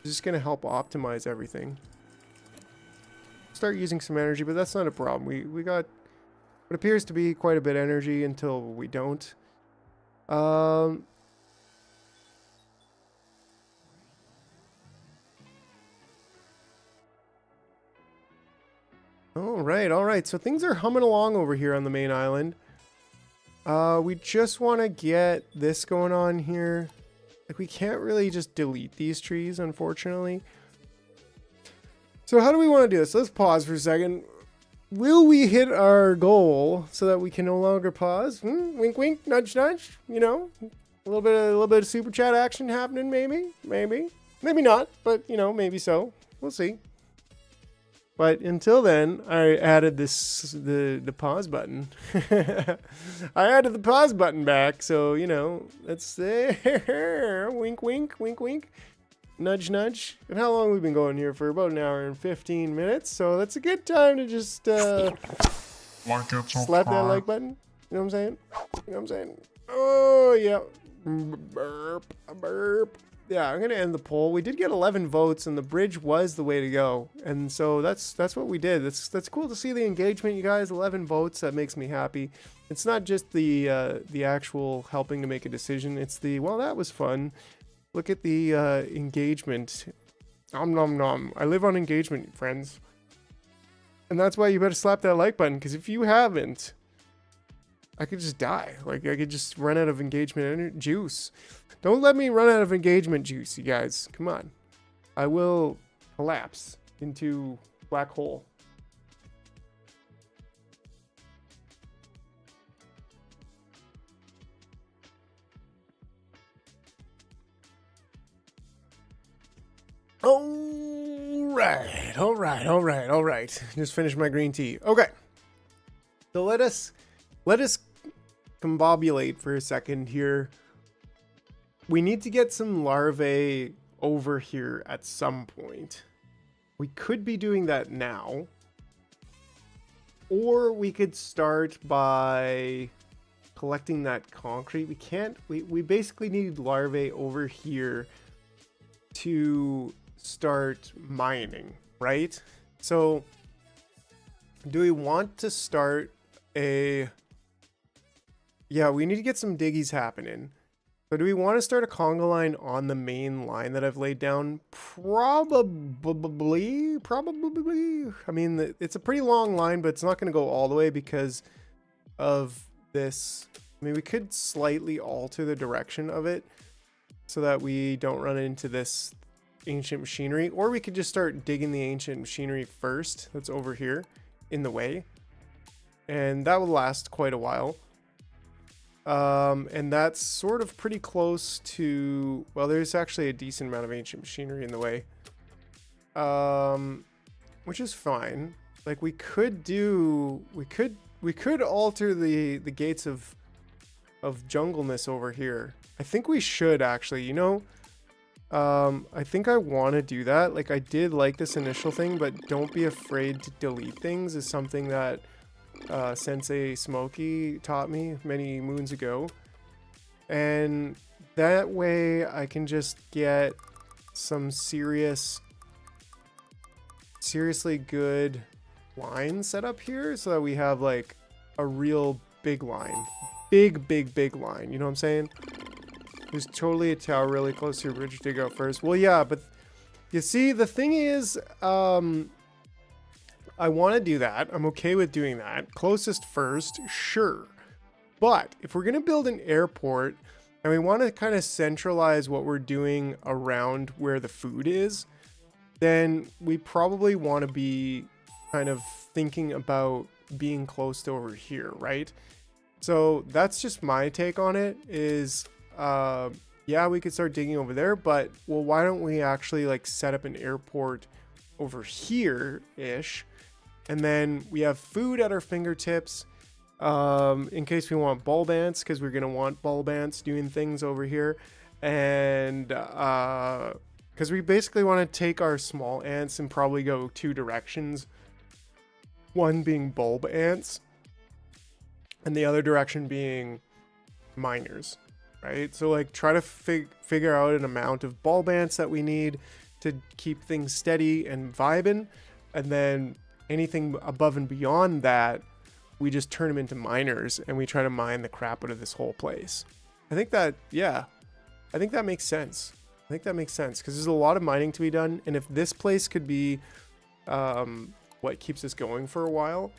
It's just gonna help optimize everything. Start using some energy, but that's not a problem. We got what appears to be quite a bit of energy until we don't. All right. So things are humming along over here on the main island. We just want to get this going on here. Like, we can't really just delete these trees, unfortunately. So how do we want to do this? Let's pause for a second. Will we hit our goal so that we can no longer pause? Wink, wink, nudge, nudge. You know, a little bit of super chat action happening. Maybe not. But you know, maybe so. We'll see. But until then, I added the pause button. I added the pause button back, so you know, let's wink, wink, wink, wink, nudge, nudge. And how long we've been going here for? About an hour and 15 minutes. So that's a good time to just slap that like button. You know what I'm saying? You know what I'm saying? Oh yeah, burp, burp. Yeah, I'm gonna end the poll. We did get 11 votes, and the bridge was the way to go. And so that's what we did. That's cool to see the engagement, you guys. 11 votes. That makes me happy. It's not just the actual helping to make a decision. It's the, well, that was fun. Look at the engagement. Nom nom nom. I live on engagement, friends. And that's why you better slap that like button, because if you haven't, I could just die. Like, I could just run out of engagement juice. Don't let me run out of engagement juice, you guys. Come on. I will collapse into black hole. All right. Just finished my green tea. Okay. So let us combobulate for a second here. We need to get some larvae over here at some point. We could be doing that now. Or we could start by collecting that concrete. We basically need larvae over here to start mining, right? So do we want to start yeah, we need to get some diggies happening. So do we want to start a conga line on the main line that I've laid down? Probably. I mean, it's a pretty long line, but it's not going to go all the way because of this. I mean, we could slightly alter the direction of it so that we don't run into this ancient machinery, or we could just start digging the ancient machinery first that's over here in the way, and that will last quite a while. And that's sort of pretty close to, well, there's actually a decent amount of ancient machinery in the way, which is fine. Like, we could alter the gates of jungleness over here. I think we should actually, you know, I think I want to do that. Like, I did like this initial thing, but don't be afraid to delete things is something that Sensei Smokey taught me many moons ago, and that way I can just get some seriously good line set up here so that we have like a real big line, big line, you know what I'm saying? There's totally a tower really close to your bridge. Dig out first. Well, yeah, but you see, the thing is, I want to do that. I'm okay with doing that. Closest first, sure. But if we're going to build an airport and we want to kind of centralize what we're doing around where the food is, then we probably want to be kind of thinking about being close to over here, right? So that's just my take on it is, yeah, we could start digging over there, but well, why don't we actually like set up an airport over here-ish? And then we have food at our fingertips, in case we want bulb ants, because we're going to want bulb ants doing things over here. And because we basically want to take our small ants and probably go two directions. One being bulb ants, and the other direction being miners, right? So like try to figure out an amount of bulb ants that we need to keep things steady and vibing, and then anything above and beyond that, we just turn them into miners and we try to mine the crap out of this whole place. I think that, yeah, I think that makes sense. I think that makes sense because there's a lot of mining to be done, and if this place could be what keeps us going for a while,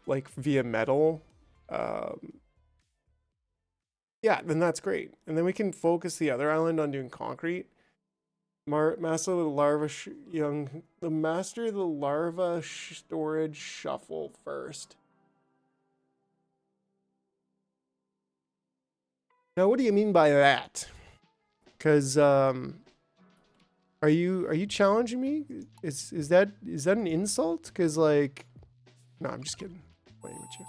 like via metal, yeah, then that's great. And then we can focus the other island on doing concrete. Master the larva storage shuffle first. Now, what do you mean by that? Because are you challenging me? Is that an insult? Because like, no, I'm just kidding. Playing with you.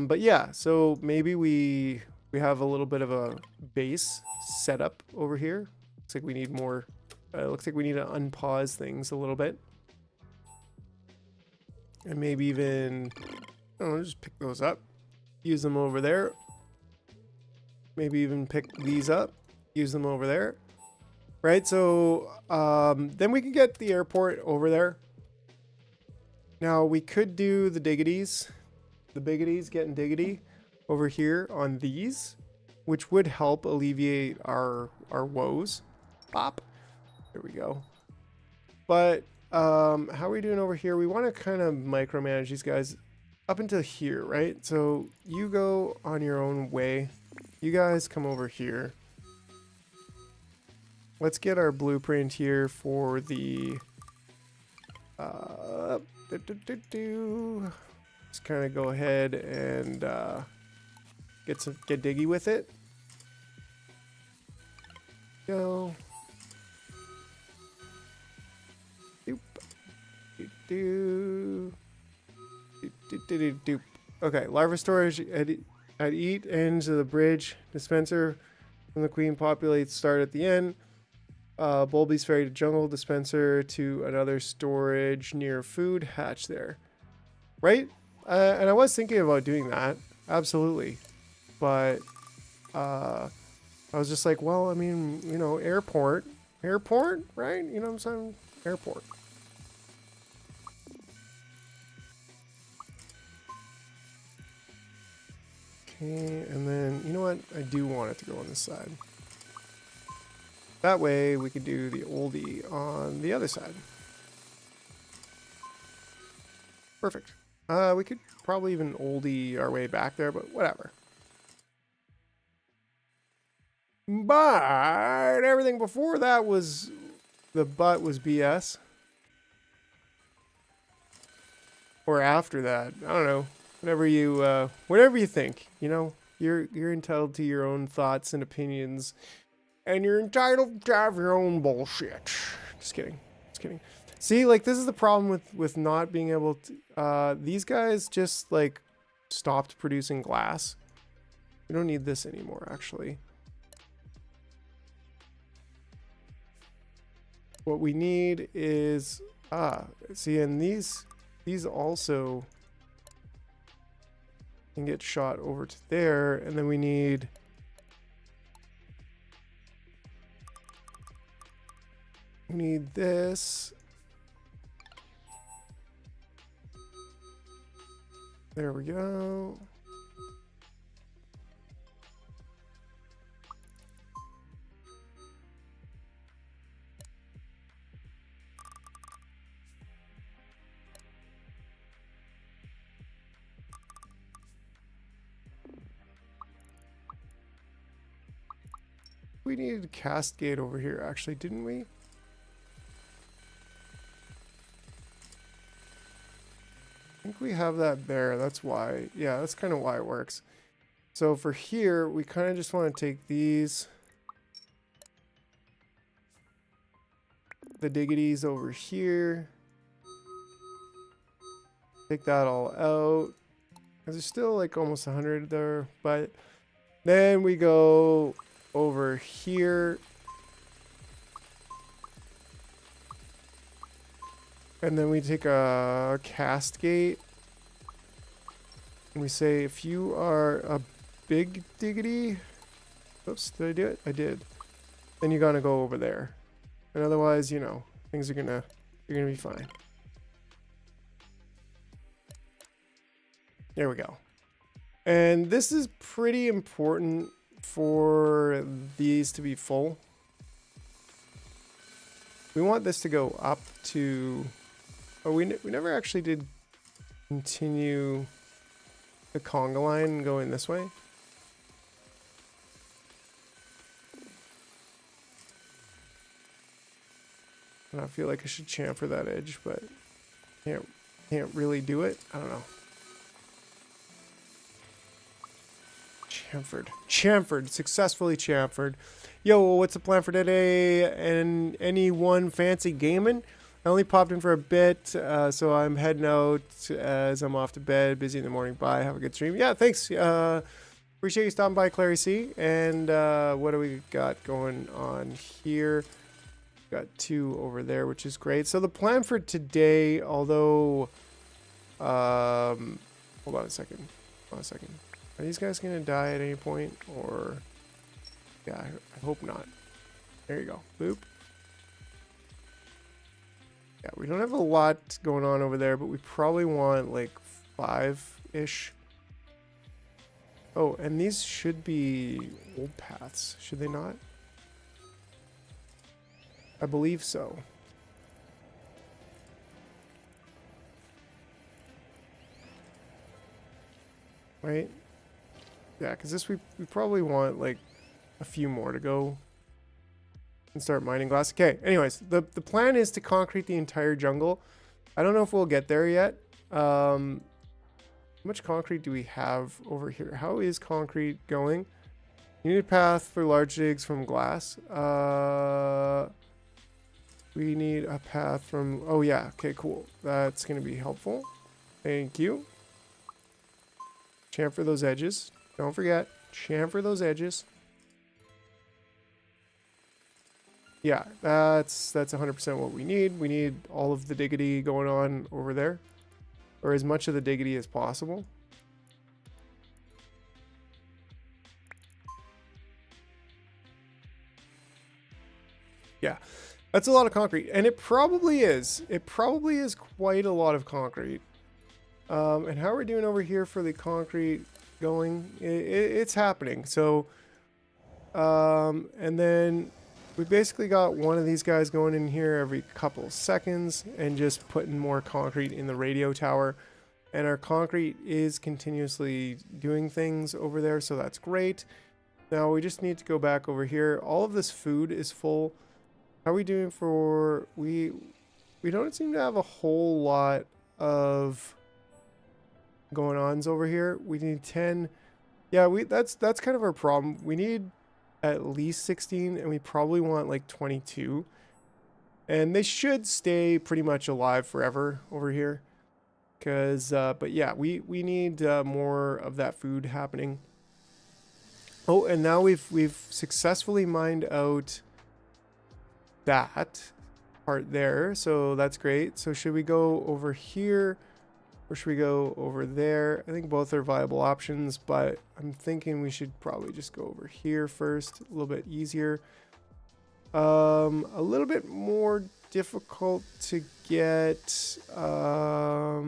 But yeah, so maybe we have a little bit of a base set up over here. Looks like we need more. Looks like we need to unpause things a little bit, and maybe even, I don't know, just pick those up, use them over there. Maybe even pick these up, use them over there. Right, so then we can get the airport over there. Now we could do the diggities, the biggities, getting diggity over here on these, which would help alleviate our woes. Pop, there we go. But how are we doing over here? We want to kind of micromanage these guys up until here, right? So you go on your own way. You guys come over here. Let's get our blueprint here for the just kind of go ahead and get diggy with it. Go. Doop. Doop. Doop. Doop. Okay, larva storage at each ends of the bridge dispenser from the queen populates start at the end. Bulbies ferry to jungle dispenser to another storage near food hatch there, right? And I was thinking about doing that, absolutely, but I was just like, well, I mean, you know, airport, right? You know what I'm saying? Airport. Okay, and then you know what? I do want it to go on this side. That way we could do the oldie on the other side. Perfect. We could probably even oldie our way back there, but whatever. But everything before that was, the butt was BS. Or after that, I don't know. Whatever you think, you know, you're entitled to your own thoughts and opinions. And you're entitled to have your own bullshit. Just kidding. Just kidding. See, like, this is the problem with not being able to... these guys just, like, stopped producing glass. We don't need this anymore, actually. What we need is... see, and these also can get shot over to there. And then we need... We need this. There we go. We needed a cast gate over here, actually, didn't we? we have that there. That's why. Yeah, that's kind of why it works. So for here, we kind of just want to take these, the diggities over here. Take that all out. There's still like almost 100 there, but then we go over here. And then we take a cast gate. And we say, if you are a big diggity. Oops, did I do it? I did. Then you're gonna go over there. And otherwise, you know, things are you're gonna be fine. There we go. And this is pretty important for these to be full. We want this to go up to... Oh, we never actually did continue the conga line going this way. And I feel like I should chamfer that edge, but can't really do it. I don't know. Chamfered, successfully chamfered. Yo, what's the plan for today? And anyone fancy gaming? I only popped in for a bit, so I'm heading out as I'm off to bed. Busy in the morning. Bye. Have a good stream. Yeah, thanks. Appreciate you stopping by, Clary C. And what do we got going on here? Got 2 over there, which is great. So the plan for today, although... hold on a second. Are these guys going to die at any point? Or... Yeah, I hope not. There you go. Boop. Yeah, we don't have a lot going on over there, but we probably want like 5-ish. Oh, and these should be old paths, should they not? I believe so. Right? Yeah, because this we probably want like a few more to go and start mining glass. Okay, anyways, the plan is to concrete the entire jungle. I don't know if we'll get there yet. How much concrete do we have over here? How is concrete going? You need a path for large digs from glass. We need a path from... Oh, yeah. Okay, cool. That's going to be helpful. Thank you. Chamfer those edges. Don't forget. Chamfer those edges. Yeah, that's 100% what we need. We need all of the diggity going on over there. Or as much of the diggity as possible. Yeah, that's a lot of concrete. And it probably is. It probably is quite a lot of concrete. And how are we doing over here for the concrete going? It's happening. So, and then... we basically got one of these guys going in here every couple seconds and just putting more concrete in the radio tower. And our concrete is continuously doing things over there, so that's great. Now we just need to go back over here. All of this food is full. How are we doing for... We don't seem to have a whole lot of going-ons over here. We need 10. Yeah, that's kind of our problem. We need... at least 16, and we probably want like 22, and they should stay pretty much alive forever over here, because but yeah, we need more of that food happening. Oh, and now we've successfully mined out that part there, so that's great. So should we go over here or should we go over there? I think both are viable options, but I'm thinking we should probably just go over here first. A little bit easier. A little bit more difficult to get our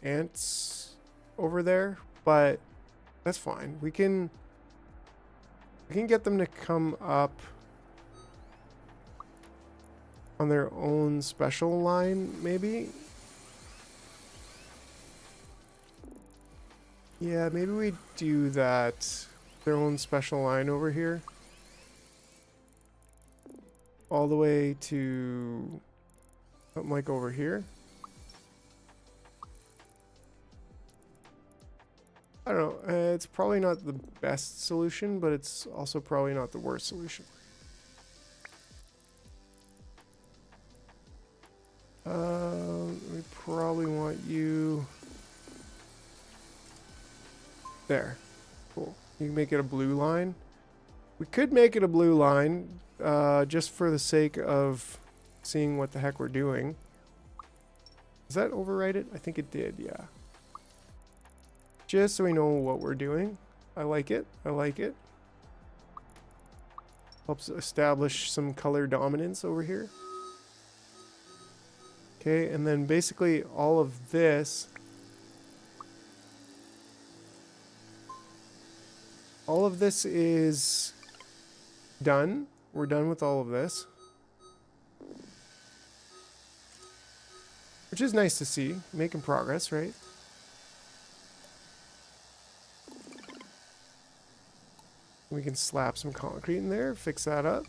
ants over there, but that's fine. We can get them to come up on their own special line, maybe. Yeah, maybe we do that. Their own special line over here. All the way to something like over here. I don't know. It's probably not the best solution, but it's also probably not the worst solution. We probably want you there. Cool. You can make it a blue line. We could make it a blue line, just for the sake of seeing what the heck we're doing. Does that overwrite it? I think it did, yeah. Just so we know what we're doing. I like it. I like it. Helps establish some color dominance over here. Okay, and then basically all of this. All of this is done. We're done with all of this. Which is nice to see. Making progress, right? We can slap some concrete in there, fix that up.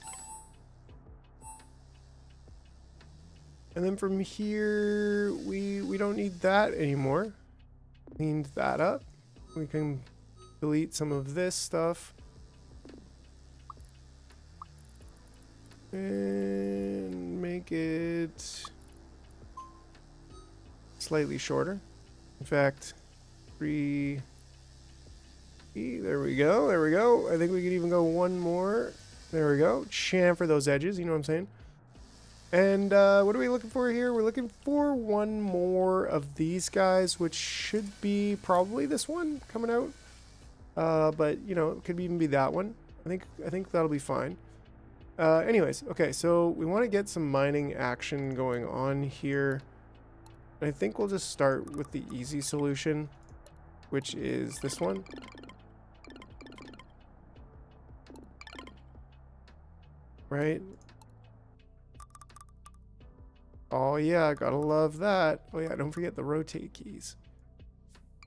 And then from here, we don't need that anymore. Cleaned that up. We can delete some of this stuff. And make it slightly shorter. In fact, there we go, there we go. I think we could even go one more. There we go. Chamfer those edges, you know what I'm saying? And what are we looking for here? We're looking for one more of these guys, which should be probably this one coming out. But you know, it could even be that one. I think that'll be fine. Anyways, okay, so we want to get some mining action going on here. I think we'll just start with the easy solution, which is this one. Right? Oh yeah, gotta love that. Oh yeah, don't forget the rotate keys.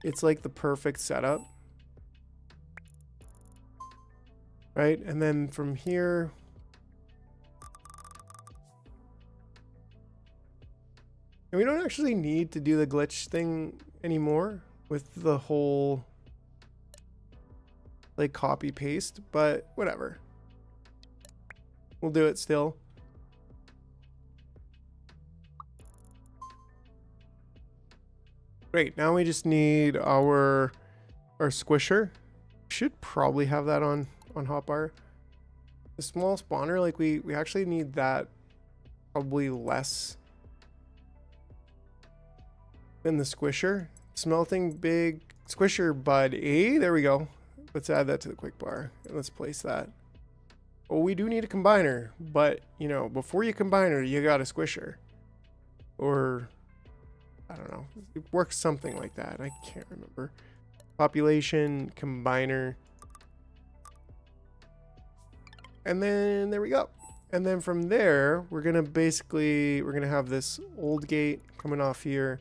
It's like the perfect setup. Right? And then from here, and we don't actually need to do the glitch thing anymore with the whole like copy paste, but whatever. We'll do it still. Great, now we just need our squisher. Should probably have that on hotbar. The small spawner, like we actually need that probably less than the squisher. Smelting big squisher bud. There we go. Let's add that to the quick bar and let's place that. Oh, we do need a combiner, but you know, before you combine her, you got a squisher. Or I don't know. It works something like that. I can't remember. Population, combiner. And then there we go. And then from there, we're gonna have this old gate coming off here.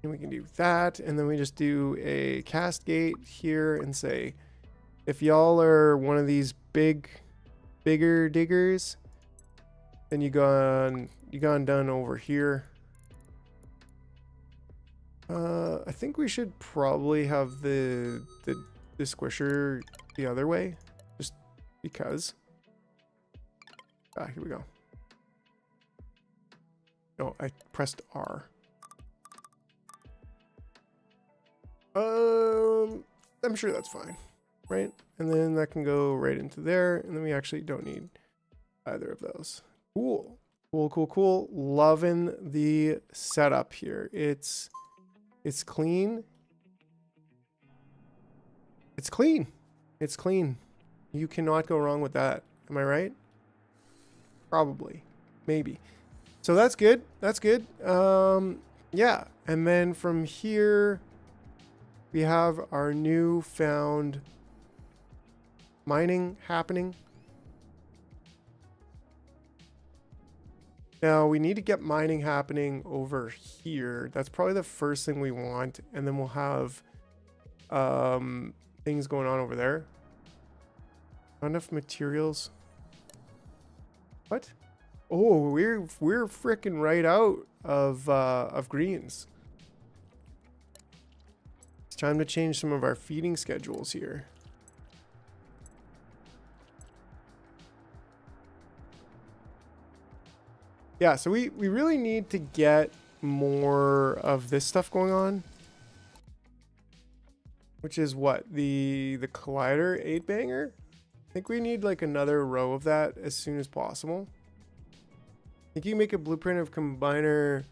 And we can do that, and then we just do a cast gate here and say, if y'all are one of these bigger diggers, then you gone done over here. I think we should probably have the squisher the other way, just because. Here we go. No, I pressed R. I'm sure that's fine, right? And then that can go right into there, and then we actually don't need either of those. Cool. Loving the setup here. It's clean. It's clean. You cannot go wrong with that. Am I right? Probably. Maybe. So that's good. Yeah. And then from here, we have our newfound mining happening. Now we need to get mining happening over here. That's probably the first thing we want. And then we'll have things going on over there. Not enough materials. What? Oh, we're freaking right out of greens. It's time to change some of our feeding schedules here. Yeah, so we really need to get more of this stuff going on. Which is what? The collider 8-banger? I think we need like another row of that as soon as possible. I think you can make a blueprint of combiner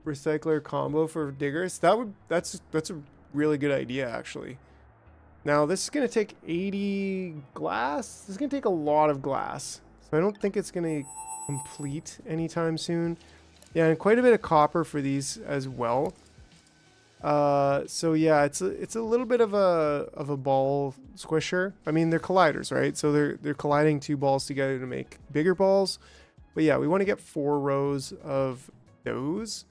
recycler combo for diggers. That's a really good idea actually. Now this is gonna take 80 glass. This is gonna take a lot of glass. So I don't think it's gonna complete anytime soon. Yeah, and quite a bit of copper for these as well. So yeah, it's a little bit of a ball squisher. I mean, they're colliders, right? So they're colliding two balls together to make bigger balls. But yeah, we want to get 4 rows of those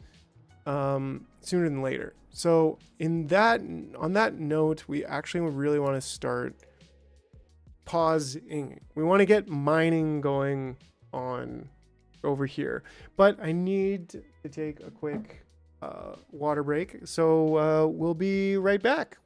sooner than later. So on that note, we actually really want to start pausing. We want to get mining going on over here, but I need to take a quick water break. So we'll be right back.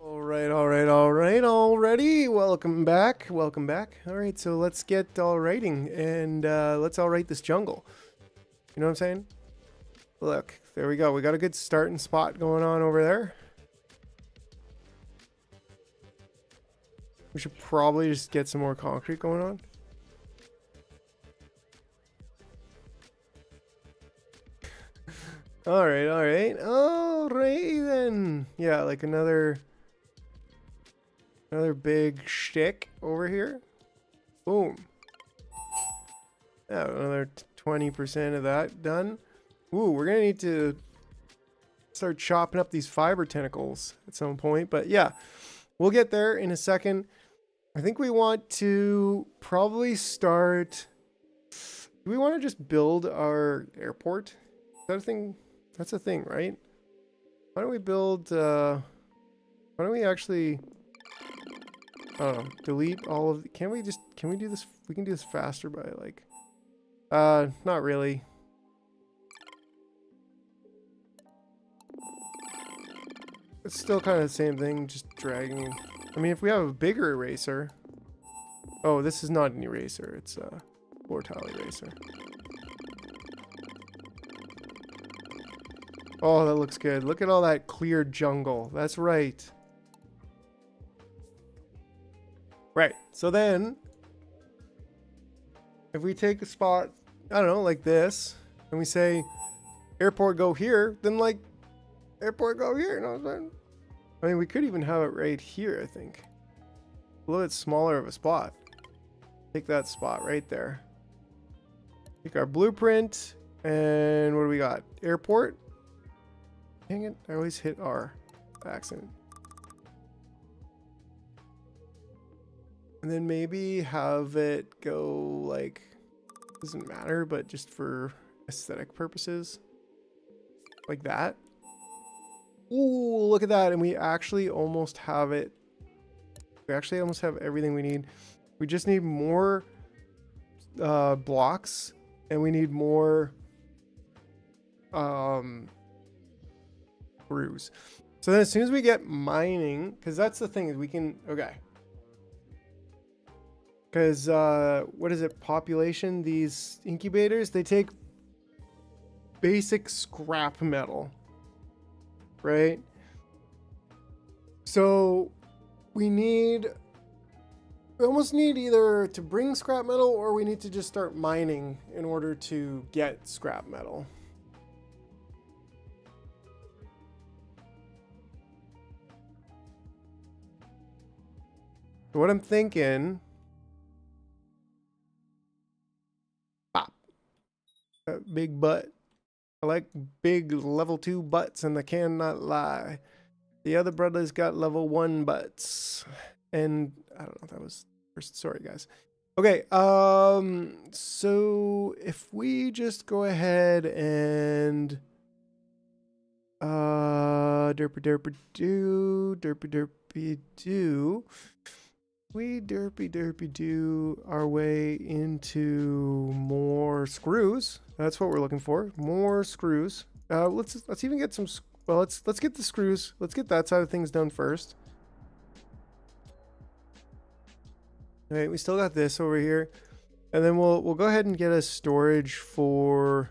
All right, already. Welcome back. All right, so let's get all writing and let's all write this jungle. You know what I'm saying? Look, there we go. We got a good starting spot going on over there. We should probably just get some more concrete going on. All right then. Yeah, like another big shtick over here. Boom. Yeah, another 20% of that done. Ooh, we're gonna need to start chopping up these fiber tentacles at some point, but yeah, we'll get there in a second. I think we want to probably start. Do we want to just build our airport? Is that a thing? That's a thing, right? Why don't we build, why don't we actually, I don't know, delete all of, can we do this, we can do this faster by like, not really. It's still kind of the same thing, just dragging. I mean, if we have a bigger eraser. Oh, this is not an eraser, it's a vortile eraser. Oh, that looks good. Look at all that clear jungle. That's right. Right. So then, if we take a spot, I don't know, like this, and we say, airport go here, then like, airport go here. You know what I'm saying? I mean, we could even have it right here, I think. A little bit smaller of a spot. Take that spot right there. Take our blueprint. And what do we got? Airport? Dang it, I always hit R by accident. And then maybe have it go like, doesn't matter, but just for aesthetic purposes. Like that. Ooh, look at that. And we actually almost have it. We actually almost have everything we need. We just need more blocks, and we need more screws. So then as soon as we get mining, because that's the thing, is we can, okay. Because what is it, population, these incubators, they take basic scrap metal, right? So we almost need either to bring scrap metal, or we need to just start mining in order to get scrap metal. So what I'm thinking, pop, that big butt. I like big level 2 butts, and I cannot lie. The other brothers got level 1 butts. And I don't know if that was first. Sorry, guys. Okay, so if we just go ahead and derpy derpy do, we derpy do our way into more screws. That's what we're looking for. More screws. Let's even get some. Well, let's get the screws. Let's get that side of things done first. All right, we still got this over here, and then we'll go ahead and get a storage for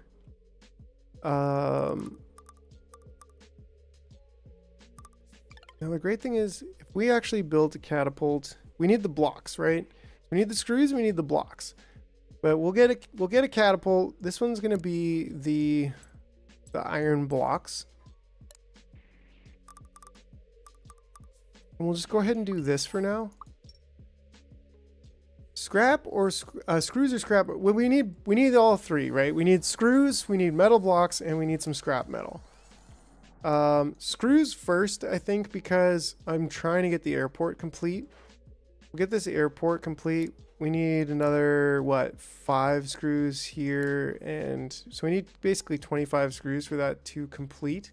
Now the great thing is, if we actually build a catapult, we need the blocks, right? We need the screws, we need the blocks. But we'll get a catapult. This one's gonna be the iron blocks. And we'll just go ahead and do this for now. Scrap or screws or scrap? Well, we need all three, right? We need screws, we need metal blocks, and we need some scrap metal. Screws first, I think, because I'm trying to get the airport complete. We'll get this airport complete. We need another, what, 5 screws here, and so we need basically 25 screws for that to complete.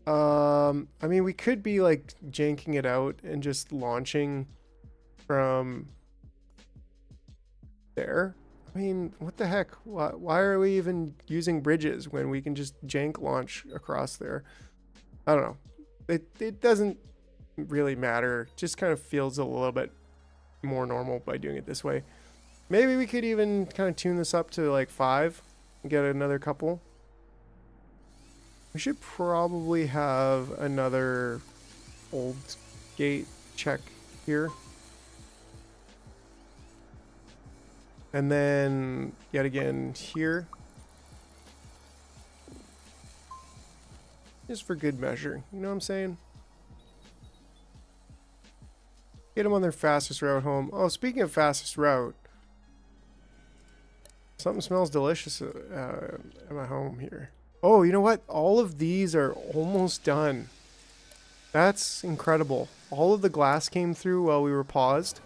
I mean, we could be like janking it out and just launching from there. I mean, what the heck? Why are we even using bridges when we can just jank launch across there? I don't know. It doesn't really matter. Just kind of feels a little bit more normal by doing it this way. Maybe we could even kind of tune this up to like 5 and get another couple. We should probably have another old gate check here. And then yet again here. Just for good measure. You know what I'm saying? Get them on their fastest route home. Oh, speaking of fastest route. Something smells delicious at my home here. Oh, you know what? All of these are almost done. That's incredible. All of the glass came through while we were paused.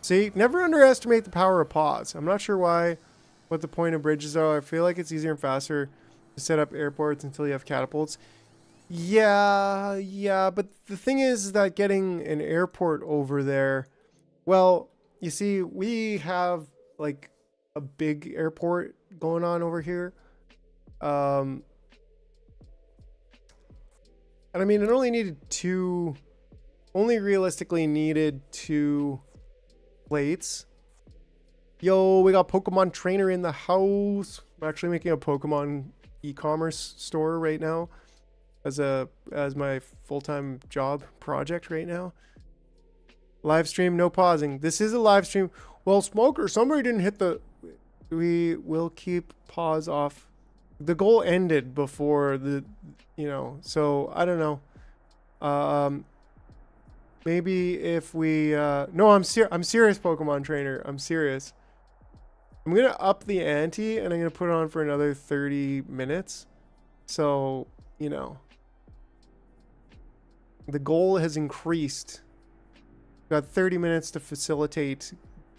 See, never underestimate the power of pause. I'm not sure what the point of bridges are. I feel like it's easier and faster to set up airports until you have catapults. Yeah, but the thing is that getting an airport over there, well, you see, we have like a big airport going on over here. And I mean, it only needed realistically needed 2 plates. Yo, we got Pokemon Trainer in the house. I'm actually making a Pokemon e-commerce store right now as my full-time job project right now. Live stream, no pausing. This is a live stream. Well, Smoker, somebody didn't hit the... We will keep pause off. The goal ended before the, so I don't know. Maybe if we no, I'm serious, Pokemon trainer. I'm serious. I'm gonna up the ante and I'm gonna put it on for another 30 minutes. So, you know, the goal has increased. Got 30 minutes to facilitate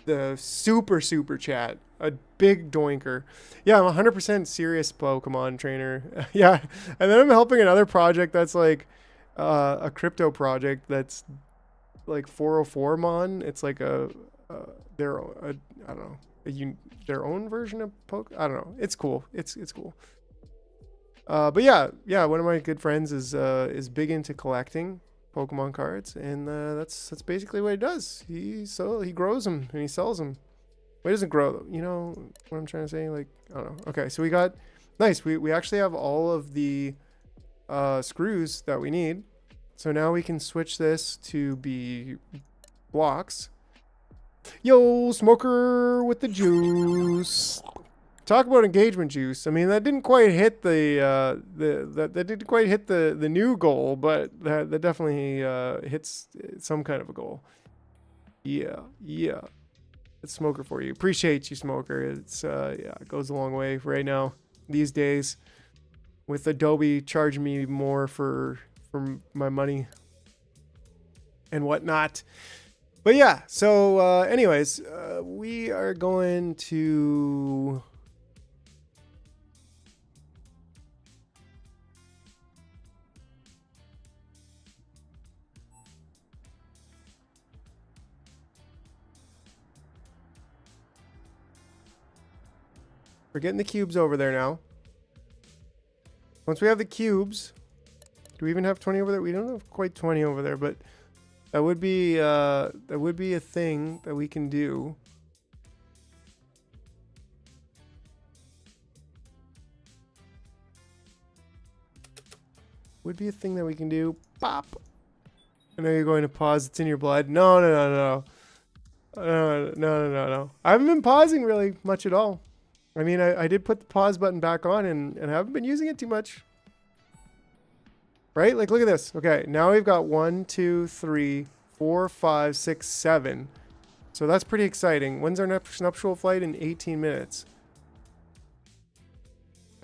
the super chat. A big doinker. Yeah, I'm 100% serious, Pokemon trainer. Yeah, and then I'm helping another project that's like a crypto project that's like 404 mon. It's like I don't know, their own version of I don't know. It's cool. It's cool. But yeah, one of my good friends is big into collecting Pokemon cards, and that's basically what he does. He grows them and he sells them. Well, he doesn't grow them. You know what I'm trying to say? Like, I don't know. Okay, so we got nice. We actually have all of the screws that we need. So now we can switch this to be blocks. Yo, smoker with the juice. Talk about engagement juice. I mean, that didn't quite hit that didn't quite hit the new goal, but that definitely hits some kind of a goal. Yeah. It's smoker for you. Appreciate you, smoker. It's yeah, it goes a long way right now these days with Adobe charging me more for my money and whatnot. But yeah, so anyways, we are going to we're getting the cubes over there now. Once we have the cubes, do we even have 20 over there? We don't have quite 20 over there, but that would be a thing that we can do. Would be a thing that we can do. Pop. I know you're going to pause. It's in your blood. No. I haven't been pausing really much at all. I mean, I did put the pause button back on and haven't been using it too much. Right? Like, look at this. Okay, now we've got 1, 2, 3, 4, 5, 6, 7. So that's pretty exciting. When's our nuptial flight? In 18 minutes.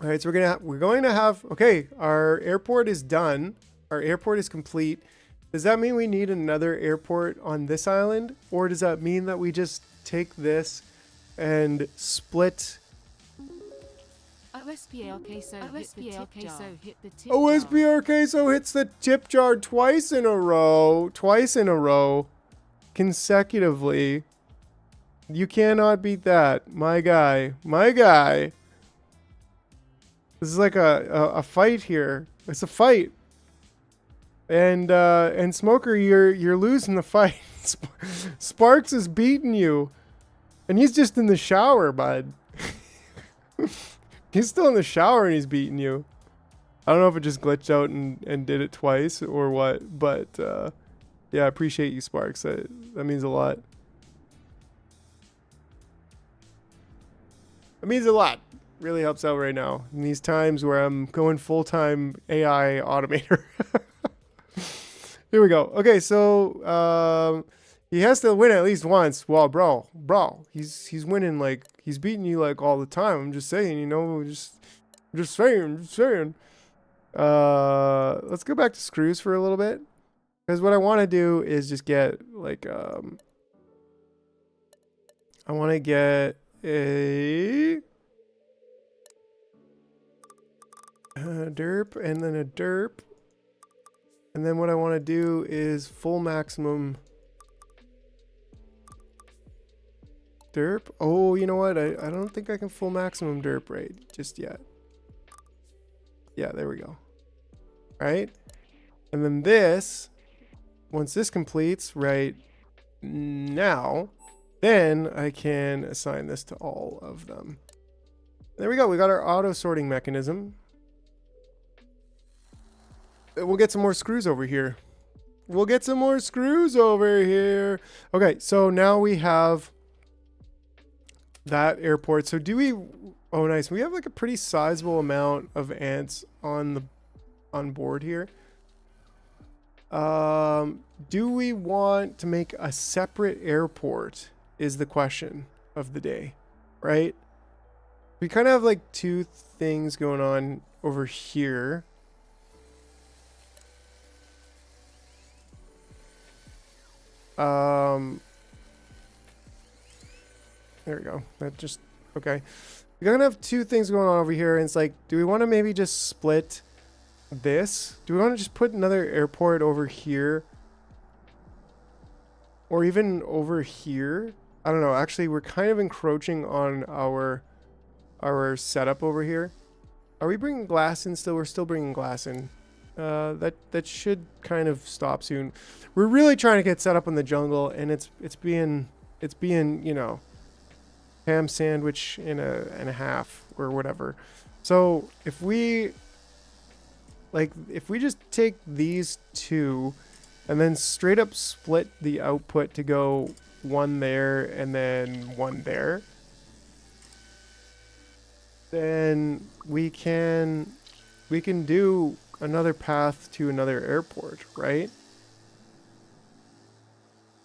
All right, so we're going to have, okay, our airport is done. Our airport is complete. Does that mean we need another airport on this island? Or does that mean that we just take this and split? OSPR queso hit the tip OSPR queso hits the tip jar twice in a row, consecutively. You cannot beat that, my guy. This is like a fight here. It's a fight, and Smoker, you're losing the fight. Sparks is beating you, and he's just in the shower, bud. He's still in the shower and he's beating you. I don't know if it just glitched out and did it twice or what, but yeah, I appreciate you, Sparks. That means a lot. It means a lot. Really helps out right now in these times where I'm going full-time AI automator. Here we go. Okay, so he has to win at least once. Well, bro, he's winning, like, he's beating you like all the time. I'm just saying, you know, just saying. Let's go back to screws for a little bit, because what I want to do is just get like I want to get a derp and then a derp, and then what I want to do is full maximum derp. Oh, you know what? I don't think I can full maximum derp right just yet. Yeah, there we go. All right. And then this, once this completes right now, then I can assign this to all of them. There we go. We got our auto sorting mechanism. We'll get some more screws over here. Okay, so now we have that airport. So do we... Oh, nice. We have like a pretty sizable amount of ants on board here. Do we want to make a separate airport is the question of the day, right? We kind of have like two things going on over here. There we go. That just, okay. We're gonna have two things going on over here, and it's like, do we want to maybe just split this? Do we want to just put another airport over here? Or even over here? I don't know. Actually, we're kind of encroaching on our setup over here. Are we bringing glass in still? We're still bringing glass in. That should kind of stop soon. We're really trying to get set up in the jungle, and it's being, you know, ham sandwich in a half or whatever. So if we just take these two and then straight up split the output to go one there and then one there, then we can do another path to another airport, right?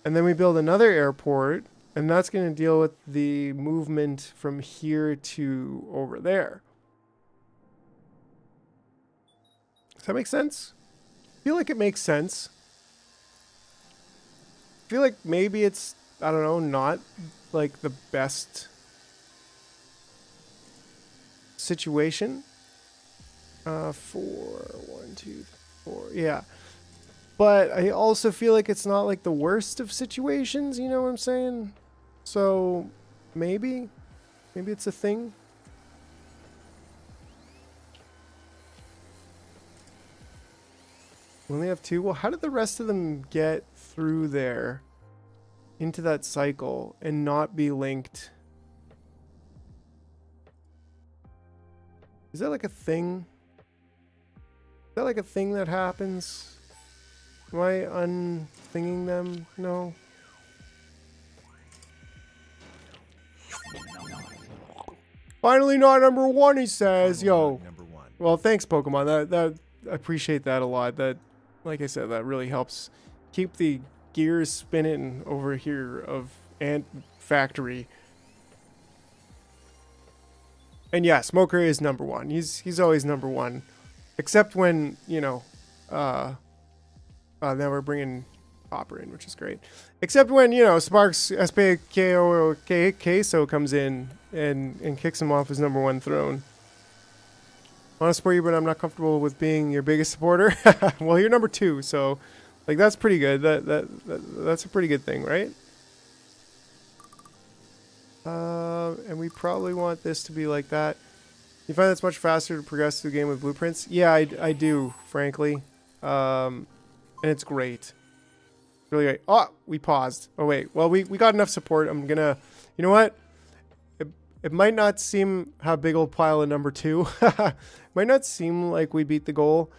And then we build another airport, and that's going to deal with the movement from here to over there. Does that make sense? I feel like it makes sense. I feel like maybe it's, I don't know, not like the best situation. 4, 1, 2, 4, yeah. But I also feel like it's not like the worst of situations, you know what I'm saying? So maybe it's a thing. We only have 2. Well, how did the rest of them get through there into that cycle and not be linked? Is that like a thing? Is that like a thing that happens? Am I unthinking them? No. Finally not number 1, he says. Yo. Well, thanks, Pokemon. That I appreciate that a lot. That, like I said, that really helps keep the gears spinning over here of Ant Factory. And yeah, Smoker is number 1. He's always number 1, except when, you know, now we're bringing Hopper in, which is great. Except when, you know, Sparks SPKO comes in and kicks him off his number 1 throne. I want to support you, but I'm not comfortable with being your biggest supporter. Well, you're number 2, so like that's pretty good. That's a pretty good thing, right? And we probably want this to be like that. You find that's much faster to progress through the game with blueprints? Yeah, I do, frankly. And it's great. Really great. Oh, we paused. Oh, wait. Well, we got enough support. I'm gonna... You know what? It might not seem how big old pile of number 2. Might not seem like we beat the goal.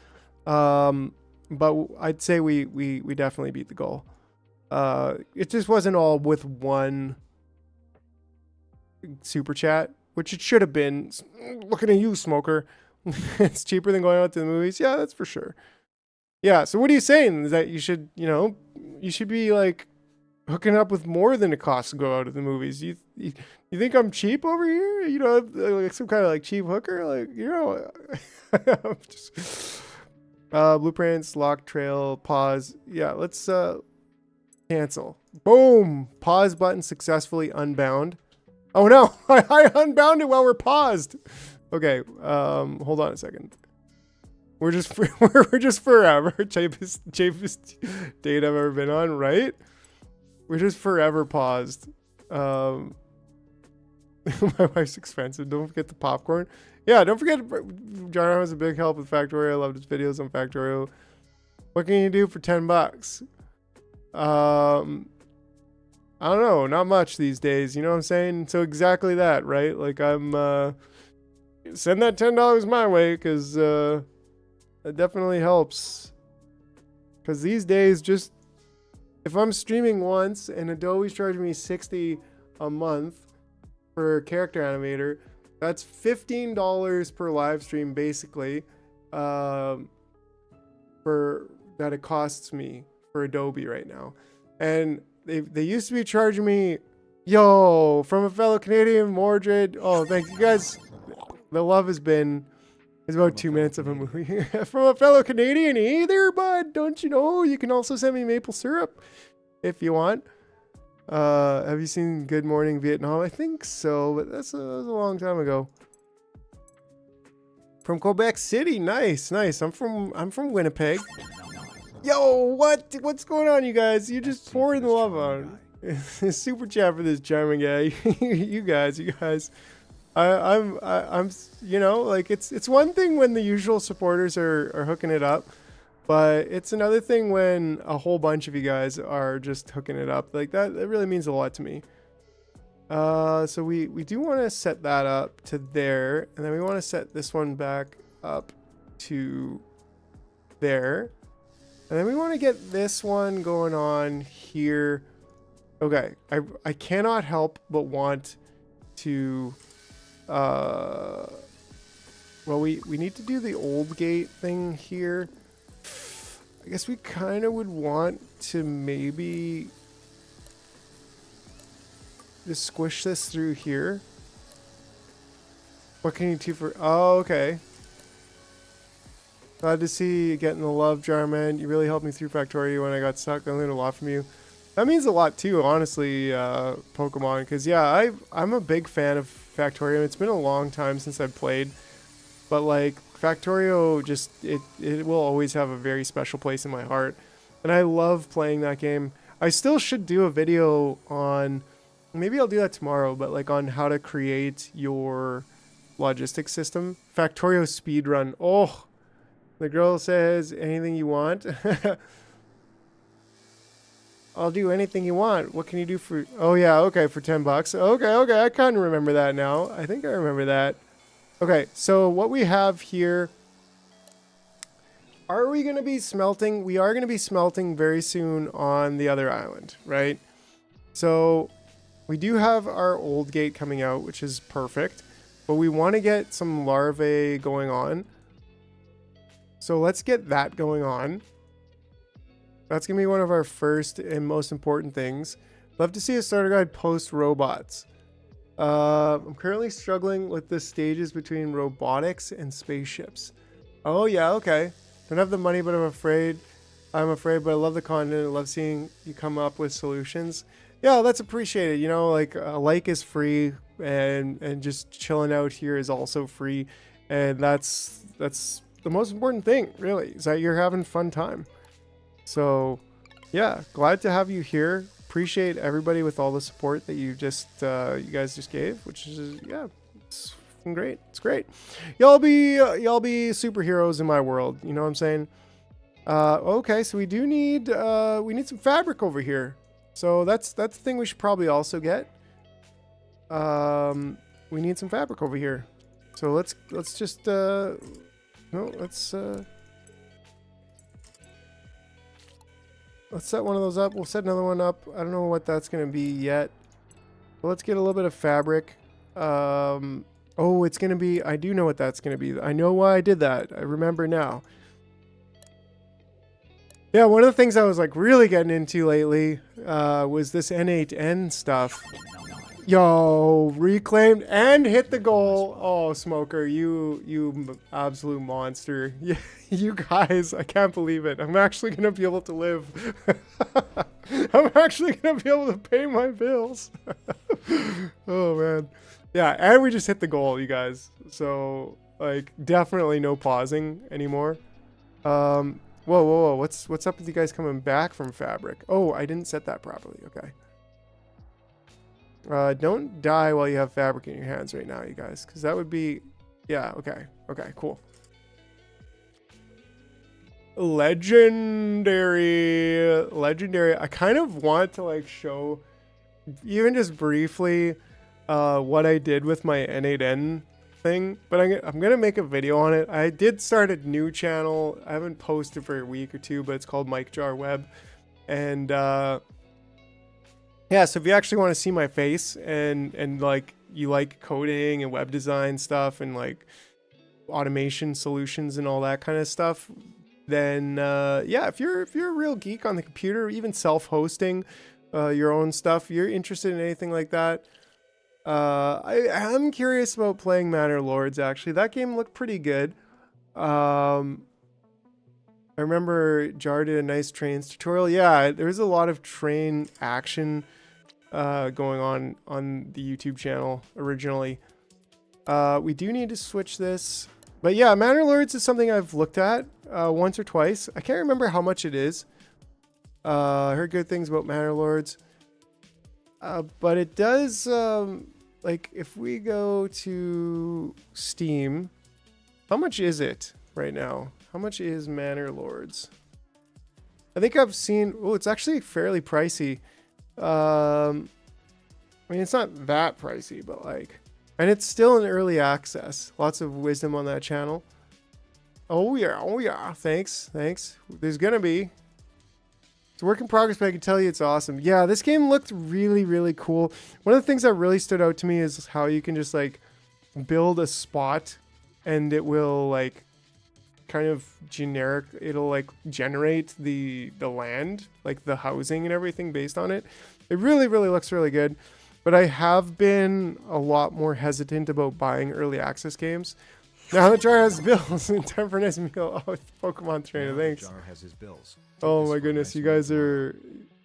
But I'd say we definitely beat the goal. It just wasn't all with one super chat, which it should have been. Looking at you, Smoker. It's cheaper than going out to the movies. Yeah, that's for sure. Yeah, so what are you saying? Is that you should, you know, you should be like hooking up with more than it costs to go out to the movies. You think I'm cheap over here? You know, like some kind of like cheap hooker? Like, you know, just, blueprints, lock trail, pause. Yeah, let's cancel. Boom! Pause button successfully unbound. Oh no, I unbound it while we're paused. Okay, hold on a second. We're just forever cheapest date I've ever been on, right? We're just forever paused. My wife's expensive. Don't forget the popcorn. Yeah, don't forget John was a big help with Factorio. I loved his videos on Factorio. What can you do for $10? I don't know, not much these days, you know what I'm saying? So exactly that, right? Like I'm send that $10 my way, because it definitely helps. Because these days, just if I'm streaming once and Adobe's charging me $60 a month for character animator, that's $15 per live stream basically, for that it costs me for Adobe right now. And they used to be charging me, yo, from a fellow Canadian, Mordred. Oh, thank you guys. The love has been, it's about 2 minutes of a movie. From a fellow Canadian, hey there, bud. Don't you know you can also send me maple syrup if you want. Have you seen Good Morning Vietnam? I think so, but that was a long time ago. From Quebec City, nice. I'm from Winnipeg. Yo, what's going on, you guys? You just pouring the love on. Super chat for this charming guy. you guys. I'm you know, like it's one thing when the usual supporters are hooking it up, but it's another thing when a whole bunch of you guys are just hooking it up. Like that really means a lot to me. So we do want to set that up to there, and then we want to set this one back up to there. And then we want to get this one going on here. Okay, I cannot help but want to well, we need to do the old gate thing here. I guess we kind of would want to maybe just squish this through here. What can you do for... Oh, okay. Glad to see you getting the love, Jarman. You really helped me through Factorio when I got stuck. I learned a lot from you. That means a lot too, honestly, Pokemon. Because, yeah, I'm a big fan of Factorio. It's been a long time since I've played. But, like, Factorio just... It will always have a very special place in my heart. And I love playing that game. I still should do a video on... Maybe I'll do that tomorrow, but, like, on how to create your logistics system. Factorio speedrun. Oh... The girl says, anything you want. I'll do anything you want. What can you do for... Oh, yeah, okay, for 10 bucks. Okay, I kind of remember that now. I think I remember that. Okay, so what we have here... Are we going to be smelting? We are going to be smelting very soon on the other island, right? So we do have our old gate coming out, which is perfect. But we want to get some larvae going on. So let's get that going on. That's going to be one of our first and most important things. Love to see a starter guide post robots. I'm currently struggling with the stages between robotics and spaceships. Oh yeah, okay. Don't have the money, but I'm afraid, but I love the content. I love seeing you come up with solutions. Yeah, that's appreciated. You know, like a like is free, and just chilling out here is also free. And that's the most important thing, really, is that you're having fun time. So yeah, glad to have you here. Appreciate everybody with all the support that you just you guys just gave, which is, yeah, it's great. It's great. Y'all be superheroes in my world, you know what I'm saying? Okay, so we do need some fabric over here. So that's the thing we should probably also get. We need some fabric over here. So let's just let's set one of those up. We'll set another one up. I don't know what that's going to be yet. But let's get a little bit of fabric. Oh, it's going to be... I do know what that's going to be. I know why I did that. I remember now. Yeah, one of the things I was like really getting into lately was this N8N stuff. Yo, reclaimed and hit the goal. Oh, Smoker, you absolute monster. You guys, I can't believe it. I'm actually going to be able to live. I'm actually going to be able to pay my bills. Oh, man. Yeah, and we just hit the goal, you guys. So, like, definitely no pausing anymore. Whoa. What's up with you guys coming back from fabric? Oh, I didn't set that properly. Okay. Don't die while you have fabric in your hands right now, you guys, because that would be... Yeah, okay, cool. Legendary. I kind of want to, like, show, even just briefly, what I did with my N8N thing, but I'm gonna make a video on it. I did start a new channel. I haven't posted for a week or two, but it's called Mike Jar Web, and yeah, so if you actually want to see my face and like you like coding and web design stuff and like automation solutions and all that kind of stuff, then yeah, if you're a real geek on the computer, even self-hosting your own stuff, you're interested in anything like that. I am curious about playing Manor Lords. Actually, that game looked pretty good. I remember Jar did a nice trains tutorial. Yeah, there's a lot of train action going on the YouTube channel originally. We do need to switch this. But yeah, Manor Lords is something I've looked at once or twice. I can't remember how much it is. I heard good things about Manor Lords. But it does, like, if we go to Steam, how much is it right now? How much is Manor Lords? I think I've seen, oh, it's actually fairly pricey. I mean, it's not that pricey, but like, and it's still in early access. Lots of wisdom on that channel. Oh yeah, thanks. There's gonna be. It's a work in progress, but I can tell you it's awesome. Yeah, this game looked really, really cool. One of the things that really stood out to me is how you can just like build a spot and it will like kind of generic, it'll like generate the land, like the housing and everything based on it. It really, really looks really good. But I have been a lot more hesitant about buying early access games. Now that Jar has bills and time for a nice meal. Oh, Pokemon Trainer, thanks. Jar has his bills. Oh my goodness, you guys are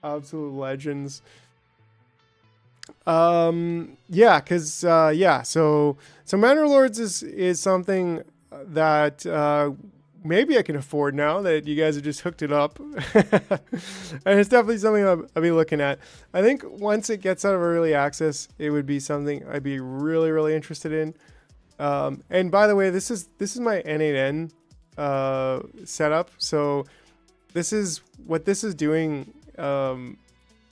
absolute legends. Yeah, cause yeah, so Manor Lords is something that maybe I can afford now that you guys have just hooked it up. And it's definitely something I'll be looking at. I think once it gets out of early access, it would be something I'd be really, really interested in. And by the way, this is my N8N setup. So this is what this is doing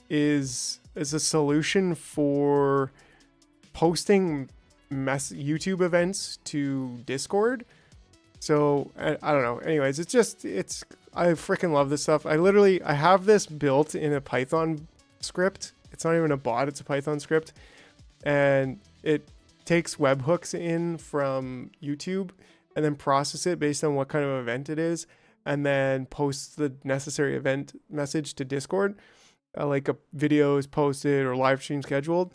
is a solution for posting YouTube events to Discord. So I don't know. Anyways, I freaking love this stuff. I have this built in a Python script. It's not even a bot, it's a Python script. And it takes webhooks in from YouTube and then process it based on what kind of event it is, and then posts the necessary event message to Discord, like a video is posted or live stream scheduled.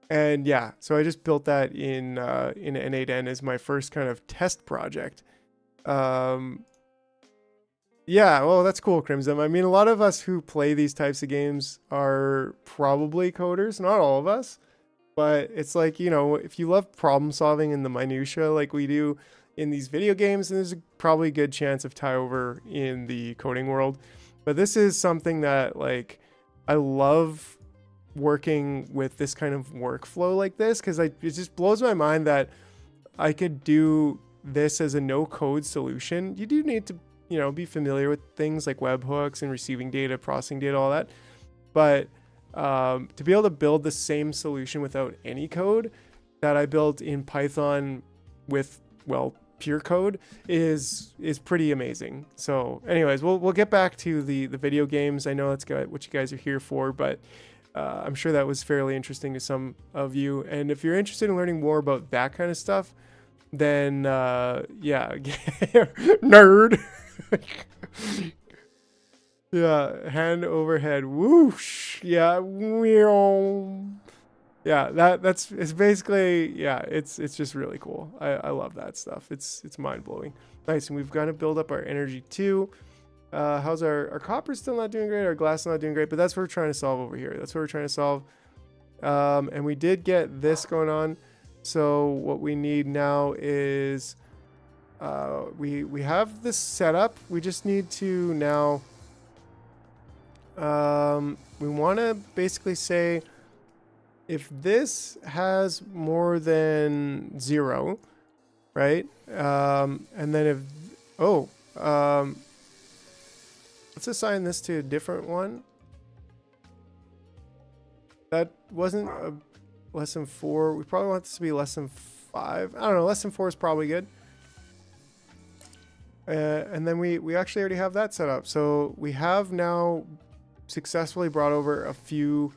And yeah, so I just built that in N8N as my first kind of test project. Yeah, well, that's cool, Crimson. I mean, a lot of us who play these types of games are probably coders, not all of us. But it's like, you know, if you love problem solving in the minutia like we do in these video games, then there's probably a good chance of tie over in the coding world. But this is something that, like, I love working with this kind of workflow like this, because it just blows my mind that I could do this as a no-code solution. You do need to, you know, be familiar with things like webhooks and receiving data, processing data, all that. But to be able to build the same solution without any code that I built in Python with, well, pure code is pretty amazing. So anyways, we'll get back to the video games. I know that's what you guys are here for, but I'm sure that was fairly interesting to some of you. And if you're interested in learning more about that kind of stuff, then yeah, nerd. Yeah, hand overhead, whoosh. Yeah, yeah. It's basically, yeah. It's just really cool. I love that stuff. It's mind blowing. Nice, and we've got to build up our energy too. How's our copper still not doing great? Our glass not doing great, but that's what we're trying to solve over here. That's what we're trying to solve. And we did get this going on. So what we need now is we have this set up. We just need to now. We want to basically say if this has more than 0, right? And then if, let's assign this to a different one. That wasn't a less than 4. We probably want this to be less than 5. I don't know. Less than 4 is probably good. And then we actually already have that set up. So we have now successfully brought over a few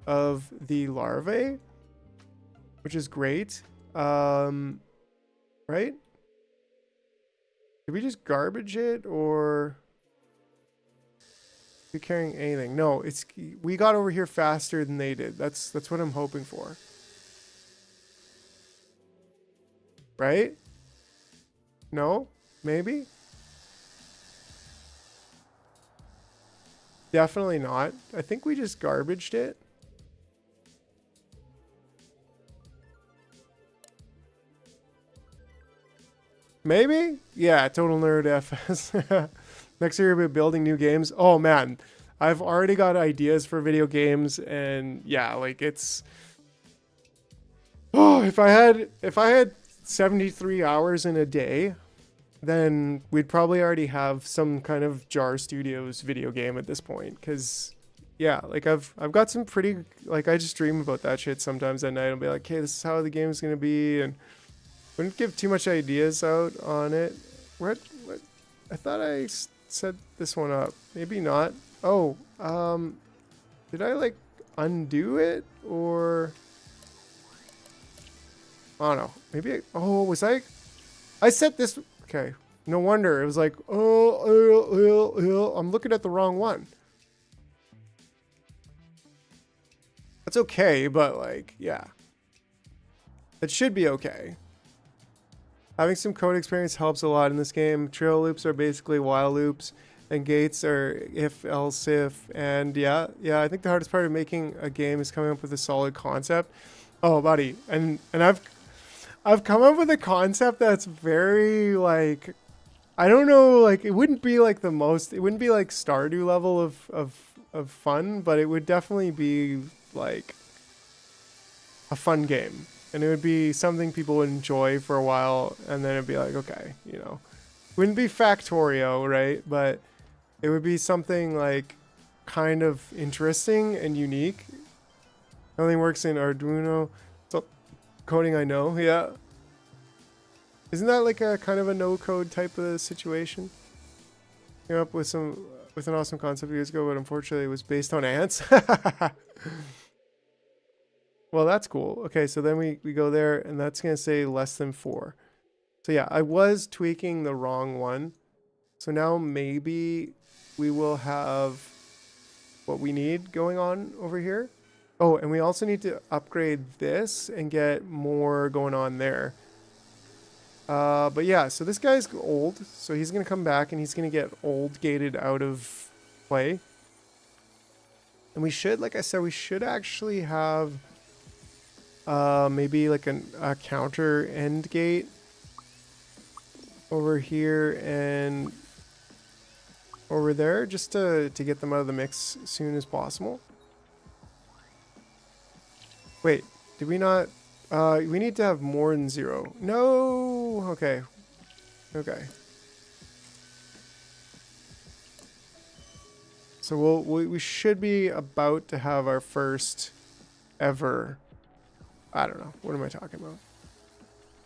of the larvae, which is great. Right? Did we just garbage it, or are we carrying anything? No, it's we got over here faster than they did. That's what I'm hoping for. Right? No? Maybe? Definitely not. I think we just garbaged it. Maybe? Yeah, total nerd FS. Next year we'll be building new games. Oh man, I've already got ideas for video games, and yeah, like it's. Oh, if I had 73 hours in a day, then we'd probably already have some kind of Jar Studios video game at this point. Cause yeah, like I've got some pretty, like I just dream about that shit sometimes at night. I'll be like, hey, this is how the game's gonna be, and wouldn't give too much ideas out on it. What? I thought I set this one up. Maybe not. Oh, did I like undo it, or I don't know. Maybe was I set this. Okay. No wonder. It was like, I'm looking at the wrong one. That's okay, but like, yeah. It should be okay. Having some code experience helps a lot in this game. Trail loops are basically while loops, and gates are if, else, if, and yeah, I think the hardest part of making a game is coming up with a solid concept. Oh, buddy, and I've come up with a concept that's very like, I don't know, like it wouldn't be like the most, it wouldn't be like Stardew level of fun, but it would definitely be like a fun game. And it would be something people would enjoy for a while, and then it'd be like, okay, you know. Wouldn't be Factorio, right? But it would be something like kind of interesting and unique. Only works in Arduino. So coding I know, yeah. Isn't that like a kind of a no-code type of situation? Came up with an awesome concept years ago, but unfortunately it was based on ants. Well, that's cool. Okay, so then we go there, and that's going to say less than 4. So yeah, I was tweaking the wrong one. So now maybe we will have what we need going on over here. Oh, and we also need to upgrade this and get more going on there. But yeah, so this guy's old, so he's going to come back, and he's going to get old gated out of play. And we should, like I said, we should actually have maybe like a counter end gate over here and over there, just to get them out of the mix as soon as possible. Wait, did we not? We need to have more than 0. No. Okay. Okay. So we should be about to have our first ever. I don't know. What am I talking about?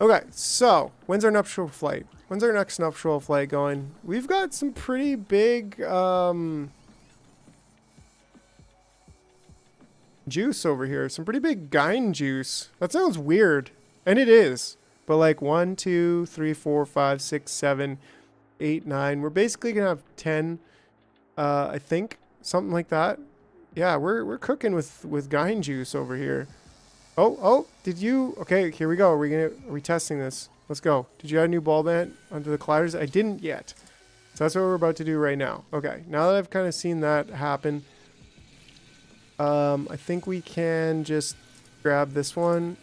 Okay, so when's our nuptial flight? When's our next nuptial flight going? We've got some pretty big juice over here. Some pretty big gyne juice. That sounds weird. And it is. But like 1, 2, 3, 4, 5, 6, 7, 8, 9. We're basically going to have 10, I think. Something like that. Yeah, we're cooking with gyne juice over here. Oh, did you? Okay, here we go. Are we testing this? Let's go. Did you add a new ball band onto the colliders? I didn't yet. So that's what we're about to do right now. Okay, now that I've kind of seen that happen, I think we can just grab this one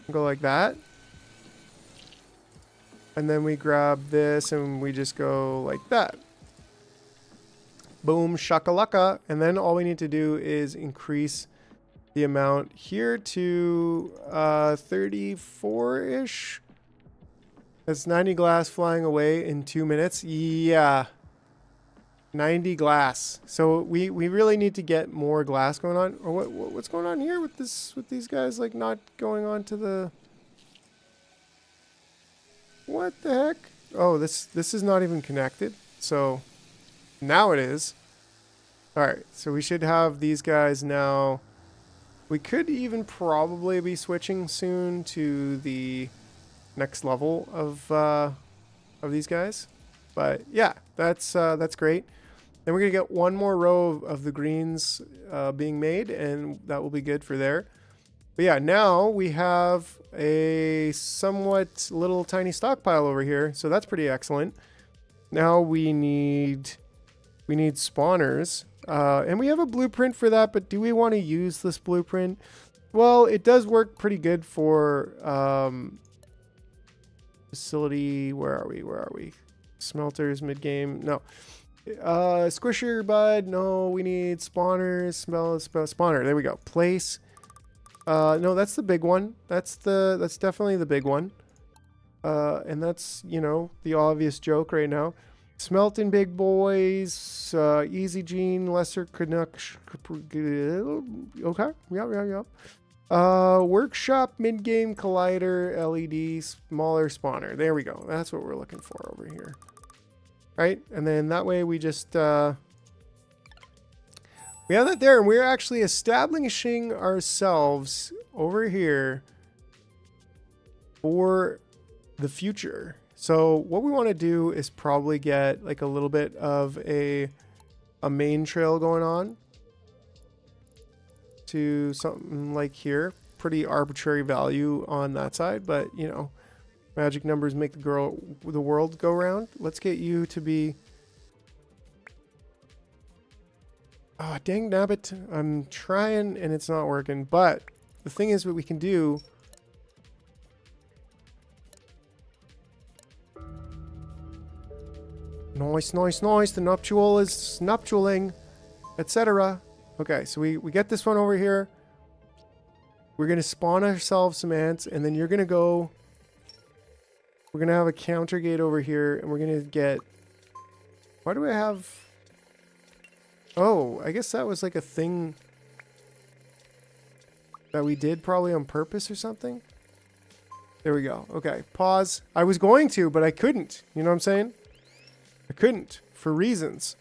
and go like that. And then we grab this and we just go like that. Boom, shakalaka. And then all we need to do is increase the amount here to 34-ish. That's 90 glass flying away in 2 minutes. Yeah. 90 glass. So we really need to get more glass going on. Or what's going on here with these guys like not going on to the... What the heck? Oh, this is not even connected. So now it is. All right. So we should have these guys now. We could even probably be switching soon to the next level of these guys. But yeah, that's great. Then we're gonna get one more row of the greens being made, and that will be good for there. But yeah, now we have a somewhat little tiny stockpile over here, so that's pretty excellent. Now we need spawners, and we have a blueprint for that. But do we want to use this blueprint? Well, it does work pretty good for facility. Where are we? Smelters mid game. No. Squisher bud. No, we need spawners. Spawner. There we go. Place. No, that's the big one. That's definitely the big one. And that's, you know, the obvious joke right now. Smelting big boys, easy gene, lesser connection. Okay, yeah. Workshop, mid-game collider, LED, smaller spawner. There we go. That's what we're looking for over here. Right, and then that way we just we have that there, and we're actually establishing ourselves over here for the future. So what we want to do is probably get like a little bit of a main trail going on to something like here. Pretty arbitrary value on that side, but you know, magic numbers make the world go round. Let's get you to be... Oh, dang nabbit. I'm trying and it's not working, but the thing is what we can do... Nice. The nuptial is nuptialing, etc. Okay, so we get this one over here. We're going to spawn ourselves some ants, and then you're going to go... We're going to have a counter gate over here, and we're going to get... Why do I have... Oh, I guess that was like a thing that we did probably on purpose or something. There we go. Okay, pause. I was going to, but I couldn't. You know what I'm saying? I couldn't for reasons.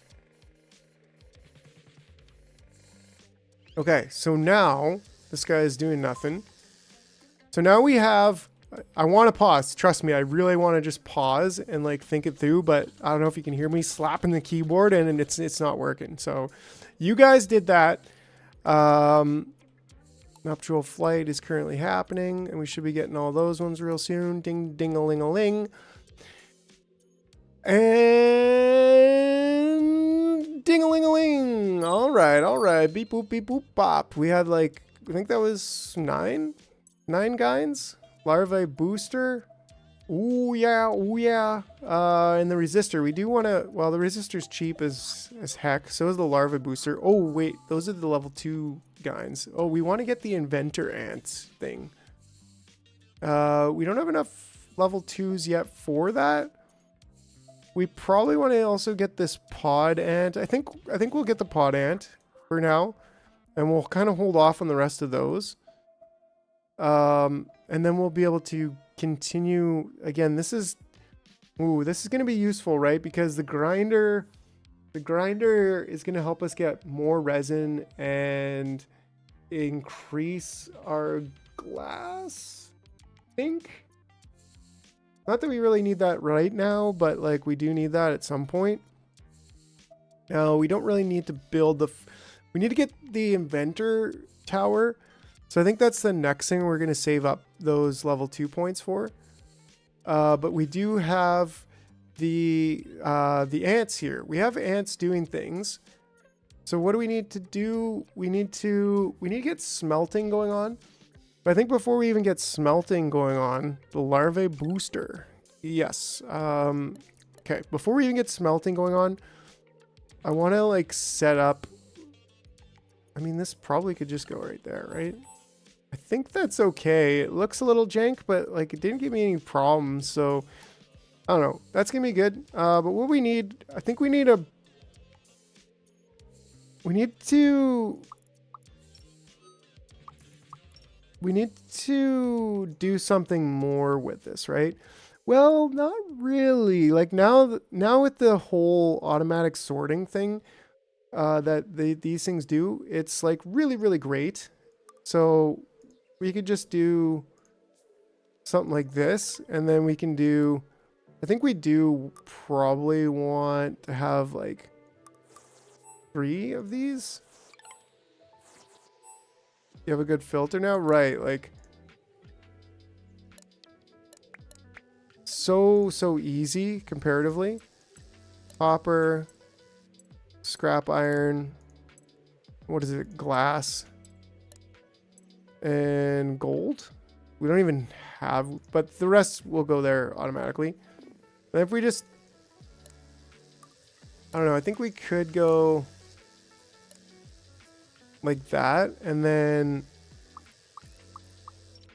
Okay, so now this guy is doing nothing. So now we have... I want to pause. Trust me, I really want to just pause and like think it through, but I don't know if you can hear me slapping the keyboard and it's not working. So you guys did that. Nuptial flight is currently happening, and we should be getting all those ones real soon. Ding, ding-a-ling-a-ling. And ding-a-ling-a-ling. All right. Beep, boop, beep, boop, bop. We had like, I think that was nine guys. Larvae booster. Ooh yeah. And the resistor. We do want to... Well, the resistor's cheap as heck. So is the larvae booster. Oh, wait. Those are the level 2 guys. Oh, we want to get the inventor ants thing. We don't have enough level 2s yet for that. We probably want to also get this pod ant. I think we'll get the pod ant for now. And we'll kind of hold off on the rest of those. And then we'll be able to continue. Again, this is going to be useful, right? Because the grinder is going to help us get more resin and increase our glass, I think. Not that we really need that right now, but like we do need that at some point. Now, we don't really need to build we need to get the inventor tower. So I think that's the next thing we're going to save up those level 2 points for. But we do have the ants here. We have ants doing things. So what do we need to do? We need to get smelting going on. But I think before we even get smelting going on, the larvae booster. Yes. Okay. Before we even get smelting going on, I want to like set up. I mean, this probably could just go right there, right? I think that's okay. It looks a little jank, but like it didn't give me any problems. So I don't know. That's going to be good. But what we need, I think we need to do something more with this, right? Well, not really. Like now with the whole automatic sorting thing that these things do, it's like really, really great. So we could just do something like this, and then we can do I think we do probably want to have like 3 of these. You have a good filter now? Right, like so easy comparatively. Copper, scrap iron, what is it? Glass and gold. We don't even have, but the rest will go there automatically. And if we just, I don't know, I think we could go like that and then,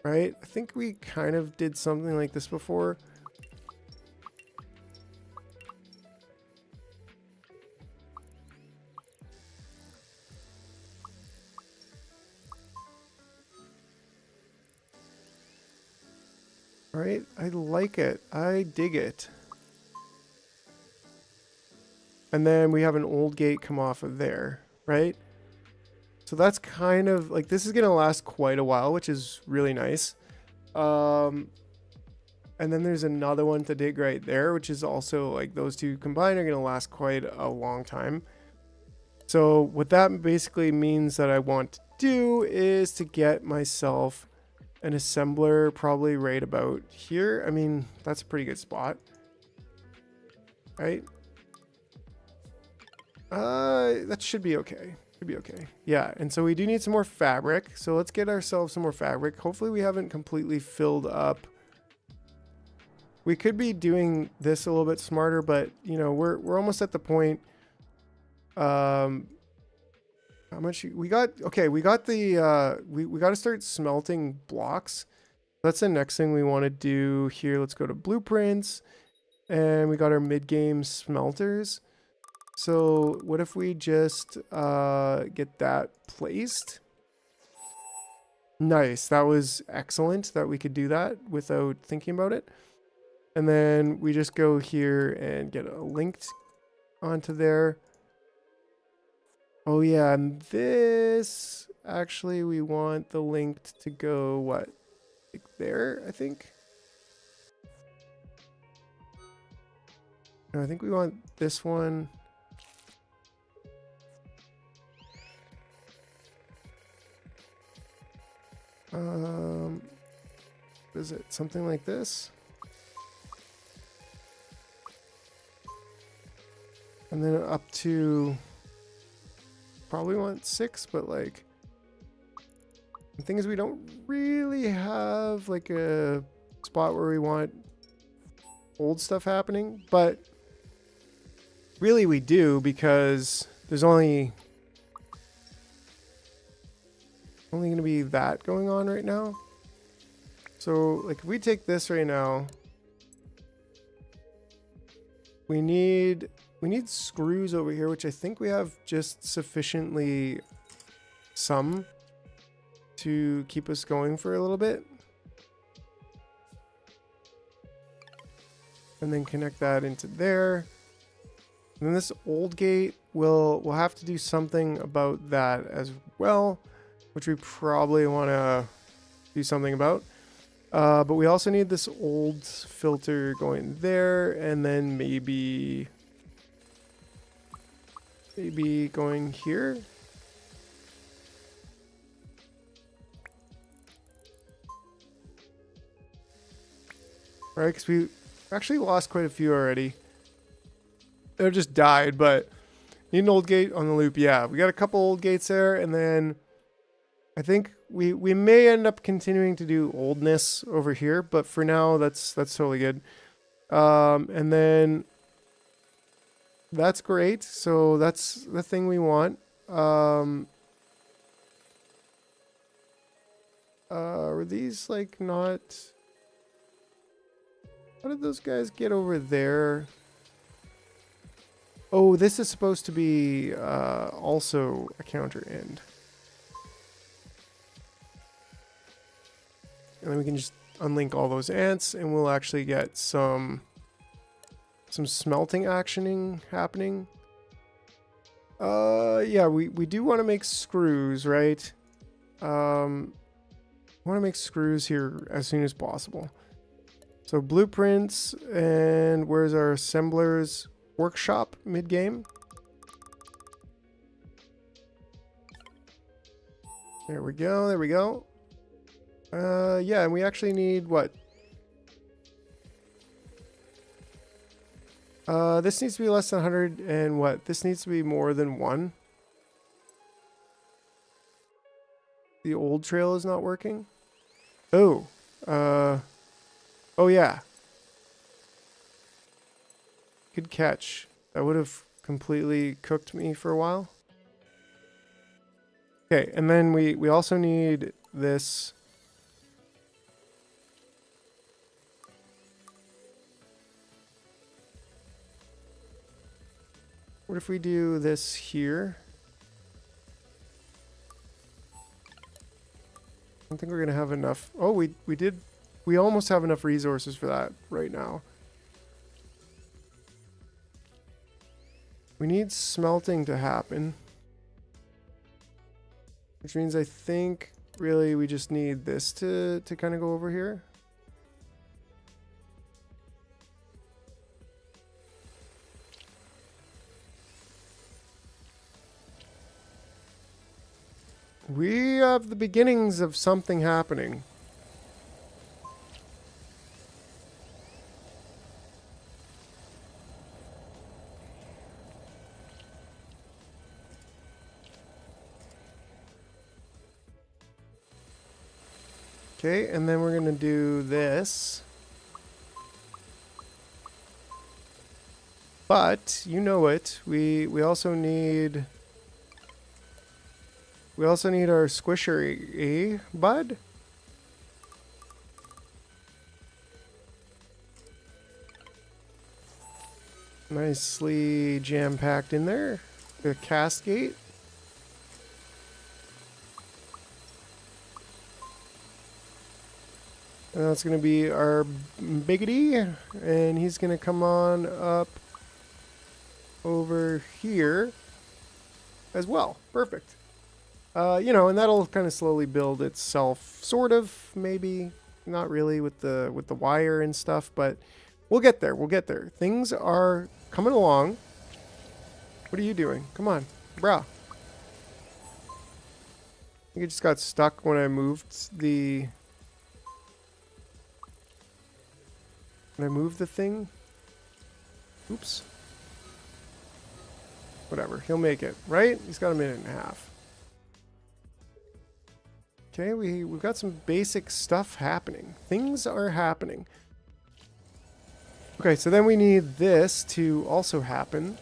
right? I think we kind of did something like this before. All right, I like it. I dig it. And then we have an old gate come off of there, right? So that's kind of like, this is going to last quite a while, which is really nice. And then there's another one to dig right there, which is also like those two combined are going to last quite a long time. So what that basically means that I want to do is to get myself an assembler probably right about here. I mean, that's a pretty good spot, right? That should be okay. Should be okay. Yeah, and so we do need some more fabric. So let's get ourselves some more fabric. Hopefully we haven't completely filled up. We could be doing this a little bit smarter, but you know, we're almost at the point. How much we got? Okay, we got the we got to start smelting blocks. That's the next thing we want to do here. Let's go to blueprints, and we got our mid-game smelters. So what if we just get that placed? Nice, that was excellent that we could do that without thinking about it. And then we just go here and get a linked onto there. Oh yeah, and this, actually we want the linked to go, what, like there, I think? No, I think we want this one. Is it something like this? And then up to, probably want 6, but like, the thing is we don't really have like a spot where we want old stuff happening, but really we do, because there's only going to be that going on right now. So like if we take this right now, we need screws over here, which I think we have just sufficiently some to keep us going for a little bit. And then connect that into there. And then this old gate, we'll have to do something about that as well, which we probably want to do something about. But we also need this old filter going there, and then maybe going here. Right, because we actually lost quite a few already. They just died, but need an old gate on the loop. Yeah, we got a couple old gates there, and then I think we may end up continuing to do oldness over here, but for now that's totally good. And then that's great. So that's the thing we want. Were these like not? How did those guys get over there? Oh, this is supposed to be also a counter end. And then we can just unlink all those ants, and we'll actually get some smelting actioning happening. Yeah, we do want to make screws, right? Want to make screws here as soon as possible. So blueprints, and where's our assemblers workshop mid-game? There we go, there we go. Yeah, and we actually need what? This needs to be less than 100, and what? This needs to be more than 1. The old trail is not working. Oh, oh yeah. Good catch. That would have completely cooked me for a while. Okay, and then we also need this. What if we do this here? I don't think we're gonna have enough. Oh, we almost have enough resources for that right now. We need smelting to happen, which means I think really we just need this to kind of go over here. We have the beginnings of something happening. Okay, and then we're going to do this. But, you know it, we also need our squisher bud. Nicely jam-packed in there. The cascade. And that's going to be our biggity, and he's going to come on up over here as well. Perfect. You know, and that'll kind of slowly build itself, sort of, maybe not really with the wire and stuff, but we'll get there. We'll get there. Things are coming along. What are you doing? Come on, brah. I think it just got stuck when I moved the thing. Oops. Whatever. He'll make it, right? He's got a minute and a half. Okay, we've got some basic stuff happening. Things are happening. Okay, so then we need this to also happen.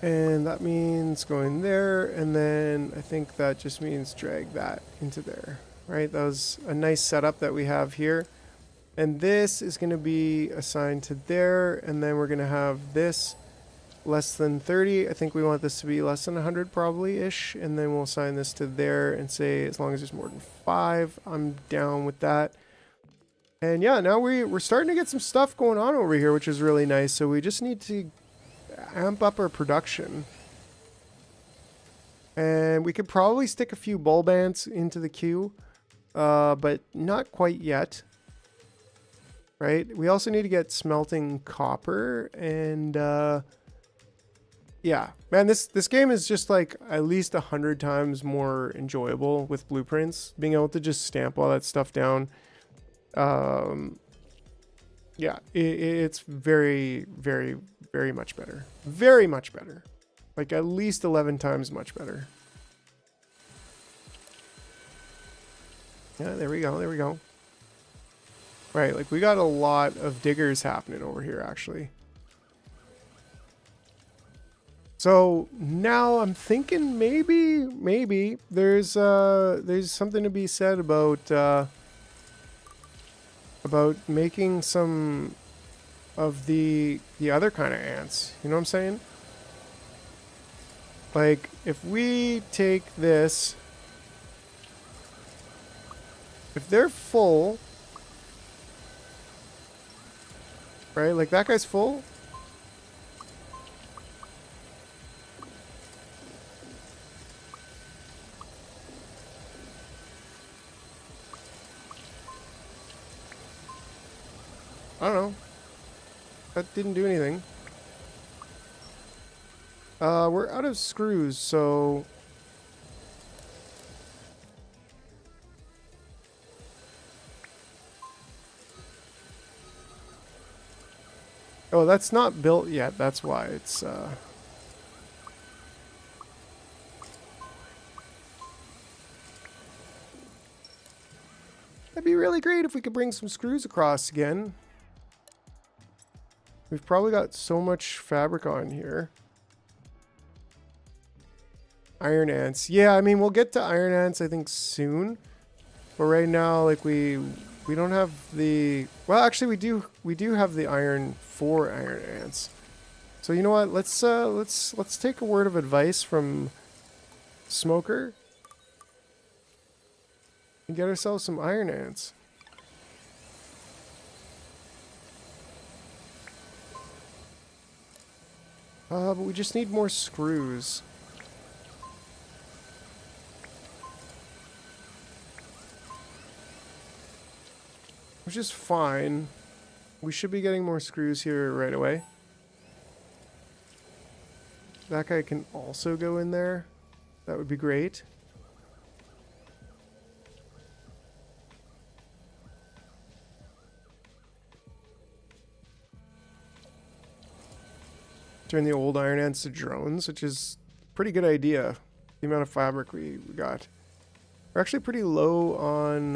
And that means going there, and then I think that just means drag that into there. Right? That was a nice setup that we have here. And this is going to be assigned to there, and then we're going to have this less than 30. I think we want this to be less than 100 probably-ish, and then we'll assign this to there and say as long as there's more than 5, I'm down with that. And yeah, now we're starting to get some stuff going on over here, which is really nice. So we just need to amp up our production. And we could probably stick a few bulb ants into the queue, but not quite yet. Right? We also need to get smelting copper, and yeah, man, this game is just like at least 100 times more enjoyable with blueprints. Being able to just stamp all that stuff down. Yeah, it's very, very, very much better. Very much better. Like at least 11 times much better. Yeah, there we go. There we go. Right, like we got a lot of diggers happening over here actually. So now I'm thinking maybe there's something to be said about making some of the other kind of ants. You know what I'm saying? Like if we take this, if they're full, right? Like that guy's full. I don't know. That didn't do anything. We're out of screws, so... Oh, that's not built yet. That's why it's, That'd be really great if we could bring some screws across again. We've probably got so much fabric on here. Iron ants. Yeah, I mean, we'll get to iron ants, I think, soon. But right now, like, we don't have the... Well, actually, we do have the iron for iron ants. So, you know what? Let's take a word of advice from Smoker and get ourselves some iron ants. But we just need more screws. Which is fine. We should be getting more screws here right away. That guy can also go in there. That would be great. Turn the old iron ants to drones, which is a pretty good idea. The amount of fabric we got. We're actually pretty low on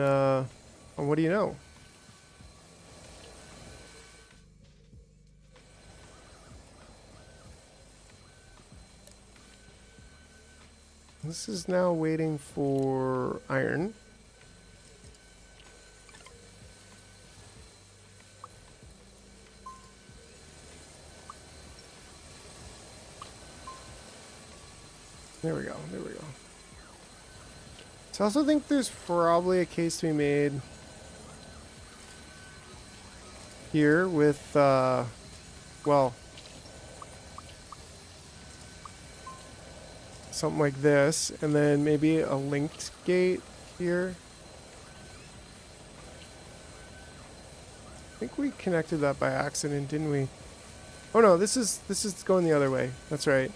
what do you know? This is now waiting for iron. There we go, there we go. So I also think there's probably a case to be made here with, well, something like this, and then maybe a linked gate here. I think we connected that by accident, didn't we? Oh no, this is going the other way. That's right.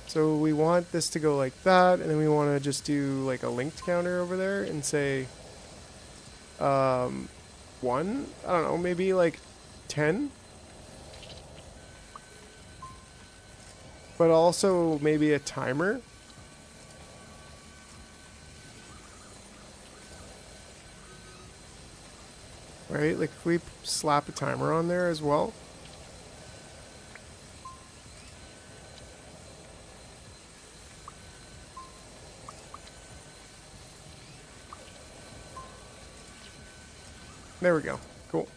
So we want this to go like that, and then we want to just do like a linked counter over there and say 1. I don't know, maybe like 10. But also maybe a timer. Right? Like if we slap a timer on there as well. There we go. Cool.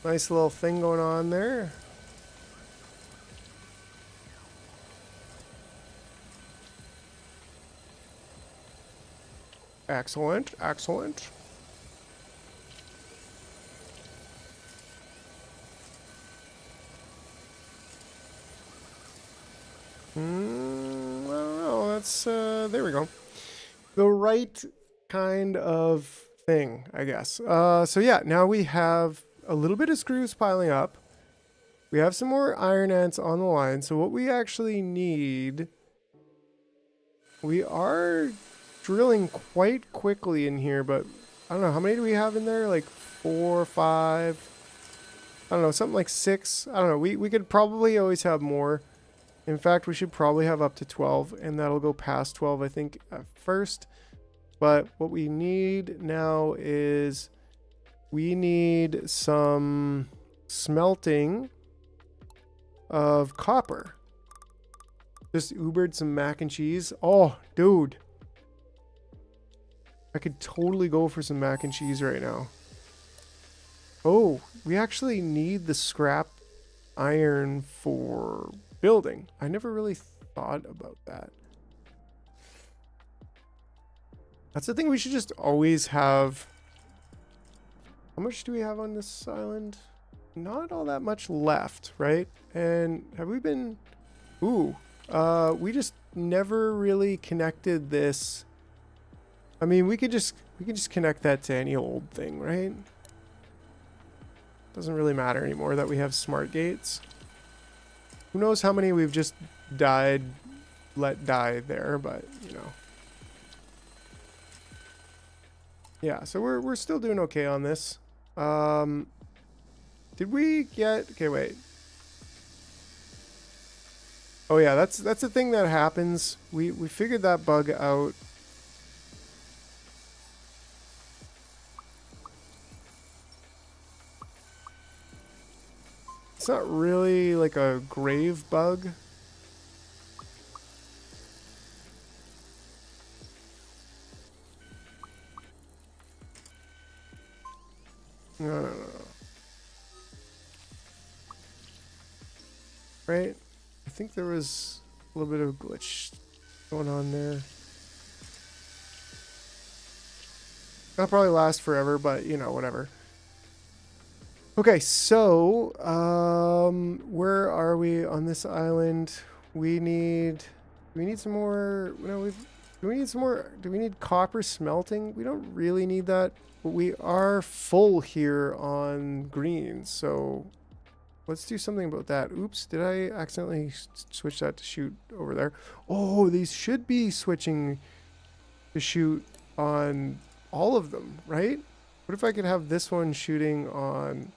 Nice little thing going on there. Excellent, excellent. I don't know, that's, there we go. The right kind of thing, I guess. So yeah, now we have a little bit of screws piling up. We have some more iron ants on the line. So what we actually need, we are drilling quite quickly in here, but I don't know, how many do we have in there? Like 4 or 5? I don't know, something like 6. I don't know, we could probably always have more. In fact, we should probably have up to 12, and that'll go past 12, I think, at first. But what we need now is we need some smelting of copper. Just Ubered some mac and cheese. Oh, dude. I could totally go for some mac and cheese right now. Oh, we actually need the scrap iron for building. I never really thought about that. That's the thing, we should just always have... How much do we have on this island? Not all that much left, right? And have we been... Ooh. We just never really connected this. I mean, we could just connect that to any old thing, right? Doesn't really matter anymore that we have smart gates. Who knows how many we've just let die there, but you know. Yeah, so we're still doing okay on this. Did we get... Okay, wait. Oh yeah, that's the thing that happens. We figured that bug out. It's not really like a grave bug. No. Right? I think there was a little bit of a glitch going on there. That'll probably last forever, but you know, whatever. Okay, so where are we on this island? We need some more. No, do we need copper smelting? We don't really need that, but we are full here on greens, so let's do something about that. Oops, did I accidentally switch that to shoot over there? Oh, these should be switching to shoot on all of them, right? What if I could have this one shooting on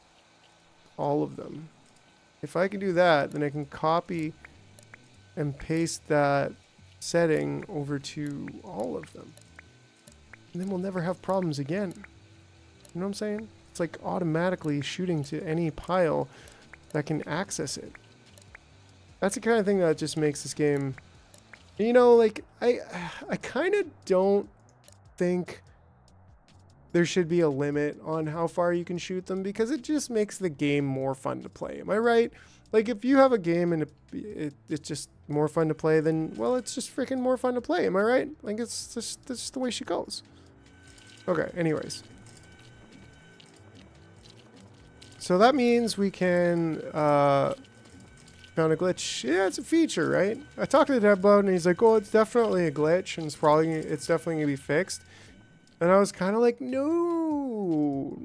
all of them? If I can do that, then I can copy and paste that setting over to all of them. And then we'll never have problems again. You know what I'm saying? It's like automatically shooting to any pile that can access it. That's the kind of thing that just makes this game, you know, like I kind of don't think there should be a limit on how far you can shoot them, because it just makes the game more fun to play. Am I right? Like if you have a game and it's just more fun to play, then well, it's just freaking more fun to play. Am I right? Like that's just the way she goes. Okay, anyways. So that means we can found a glitch. Yeah, it's a feature, right? I talked to the dev about it and he's like, oh, it's definitely a glitch and it's definitely gonna be fixed. And I was kind of like, no,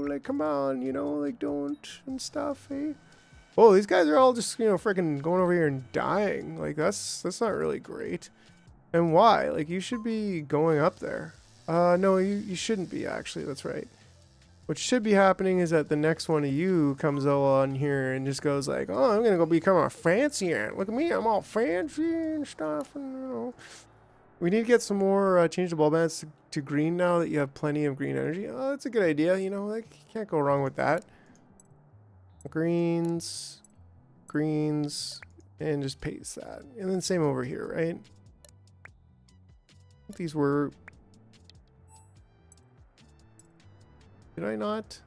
like, come on, you know, like, don't, and stuff, eh? Oh, these guys are all just, you know, freaking going over here and dying. Like, that's not really great. And why? Like, you should be going up there. No, you shouldn't be, actually, that's right. What should be happening is that the next one of you comes on here and just goes like, oh, I'm gonna go become a fancy ant. Look at me, I'm all fancy and stuff, and, you know. We need to get some more, change the bulb bands to green now that you have plenty of green energy. Oh, that's a good idea. You know, like, you can't go wrong with that. Greens, and just paste that. And then same over here, right? These were... Did I not?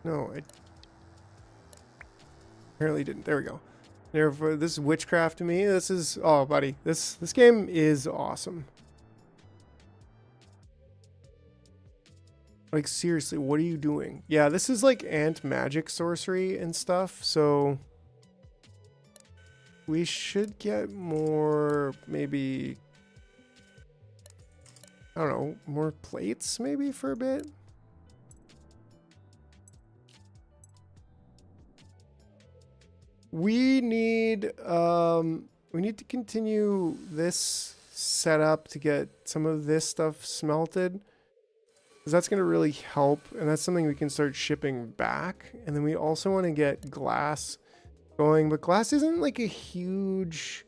No, I apparently didn't. There we go. Therefore, this is witchcraft to me. This is, oh, buddy, this game is awesome. Like, seriously, what are you doing? Yeah, this is like ant magic sorcery and stuff, so we should get more, maybe, I don't know, more plates maybe for a bit. We need to continue this setup to get some of this stuff smelted, because that's going to really help, and that's something we can start shipping back. And then we also want to get glass going, but glass isn't like a huge...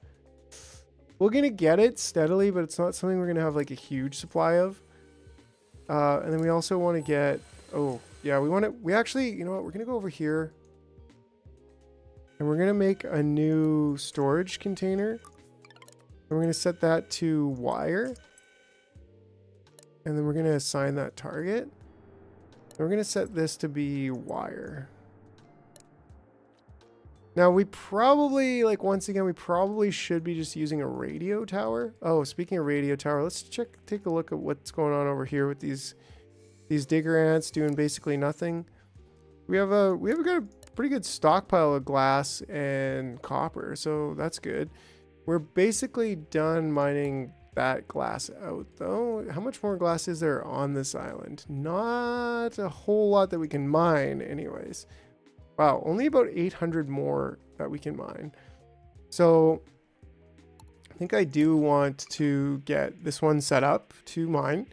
We're going to get it steadily, but it's not something we're going to have like a huge supply of. And then we also want to get... Oh, yeah, we actually, you know what, we're going to go over here. And we're going to make a new storage container. And we're going to set that to wire. And then we're going to assign that target. And we're going to set this to be wire. Now we probably, like, once again, we probably should be just using a radio tower. Oh, speaking of radio tower, let's take a look at what's going on over here with these digger ants doing basically nothing. We have got a pretty good stockpile of glass and copper, so that's good. We're basically done mining that glass out though. How much more glass is there on this island? Not a whole lot that we can mine anyways. Wow, only about 800 more that we can mine. So I think I do want to get this one set up to mine.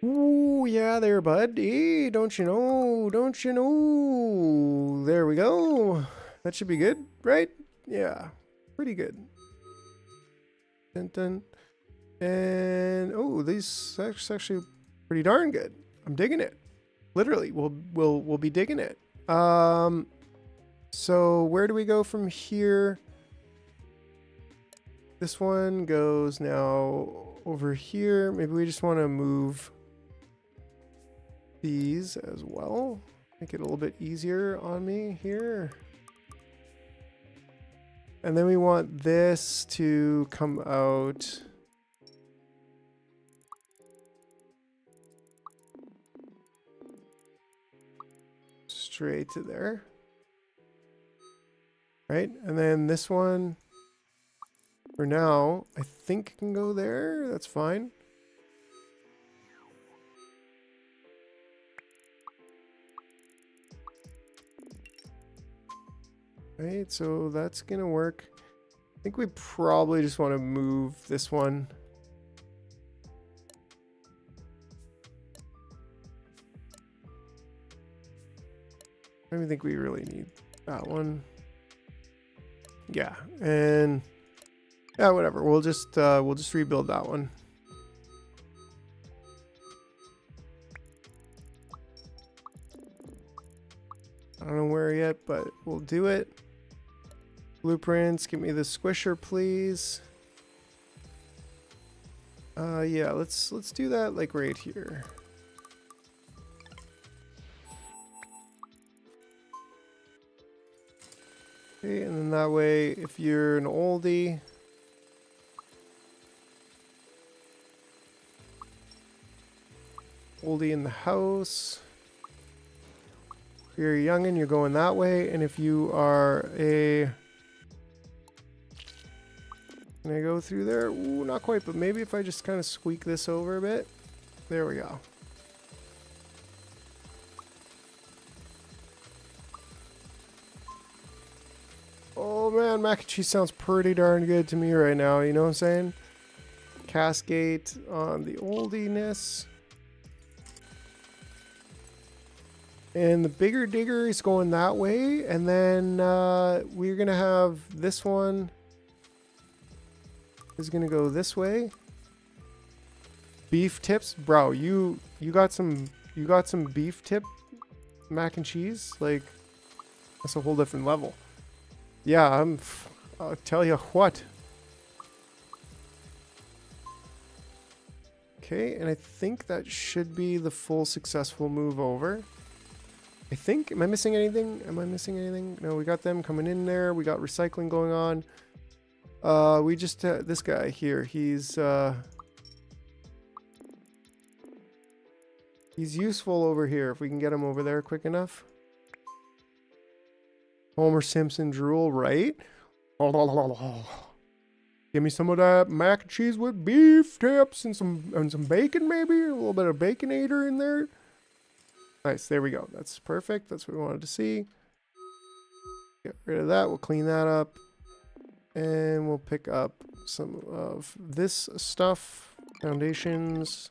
Ooh, yeah there, bud. Hey, don't you know? Don't you know? There we go. That should be good, right? Yeah, pretty good. Dun, dun. And oh, these actually pretty darn good. I'm digging it. Literally, we'll be digging it. So where do we go from here? This one goes now over here. Maybe we just want to move these as well. Make it a little bit easier on me here. And then we want this to come out straight to there. Right? And then this one, for now, I think can go there. That's fine. Right, so that's gonna work. I think we probably just want to move this one. I don't think we really need that one. Yeah, and yeah, whatever. We'll just rebuild that one. I don't know where yet, but we'll do it. Blueprints, give me the squisher, please. Yeah, let's do that like right here. Okay, and then that way, if you're an oldie, in the house, if you're a youngin', you're going that way, and if you are a... Can I go through there? Ooh, not quite, but maybe if I just kind of squeak this over a bit. There we go. Oh man, mac and cheese sounds pretty darn good to me right now, you know what I'm saying? Cascade on the oldiness. And the bigger digger is going that way, and then we're gonna have this one is gonna go this way. Beef tips, bro. You got some beef tip mac and cheese. Like, that's a whole different level. Yeah, I'll tell you what. Okay, and I think that should be the full successful move over. I think. Am I missing anything? Am I missing anything? No, we got them coming in there. We got recycling going on. We just this guy here. He's useful over here if we can get him over there quick enough. Homer Simpson drool, right? Give me some of that mac and cheese with beef tips and some bacon, maybe a little bit of baconator in there. Nice, there we go. That's perfect. That's what we wanted to see. Get rid of that. We'll clean that up. And we'll pick up some of this stuff. Foundations.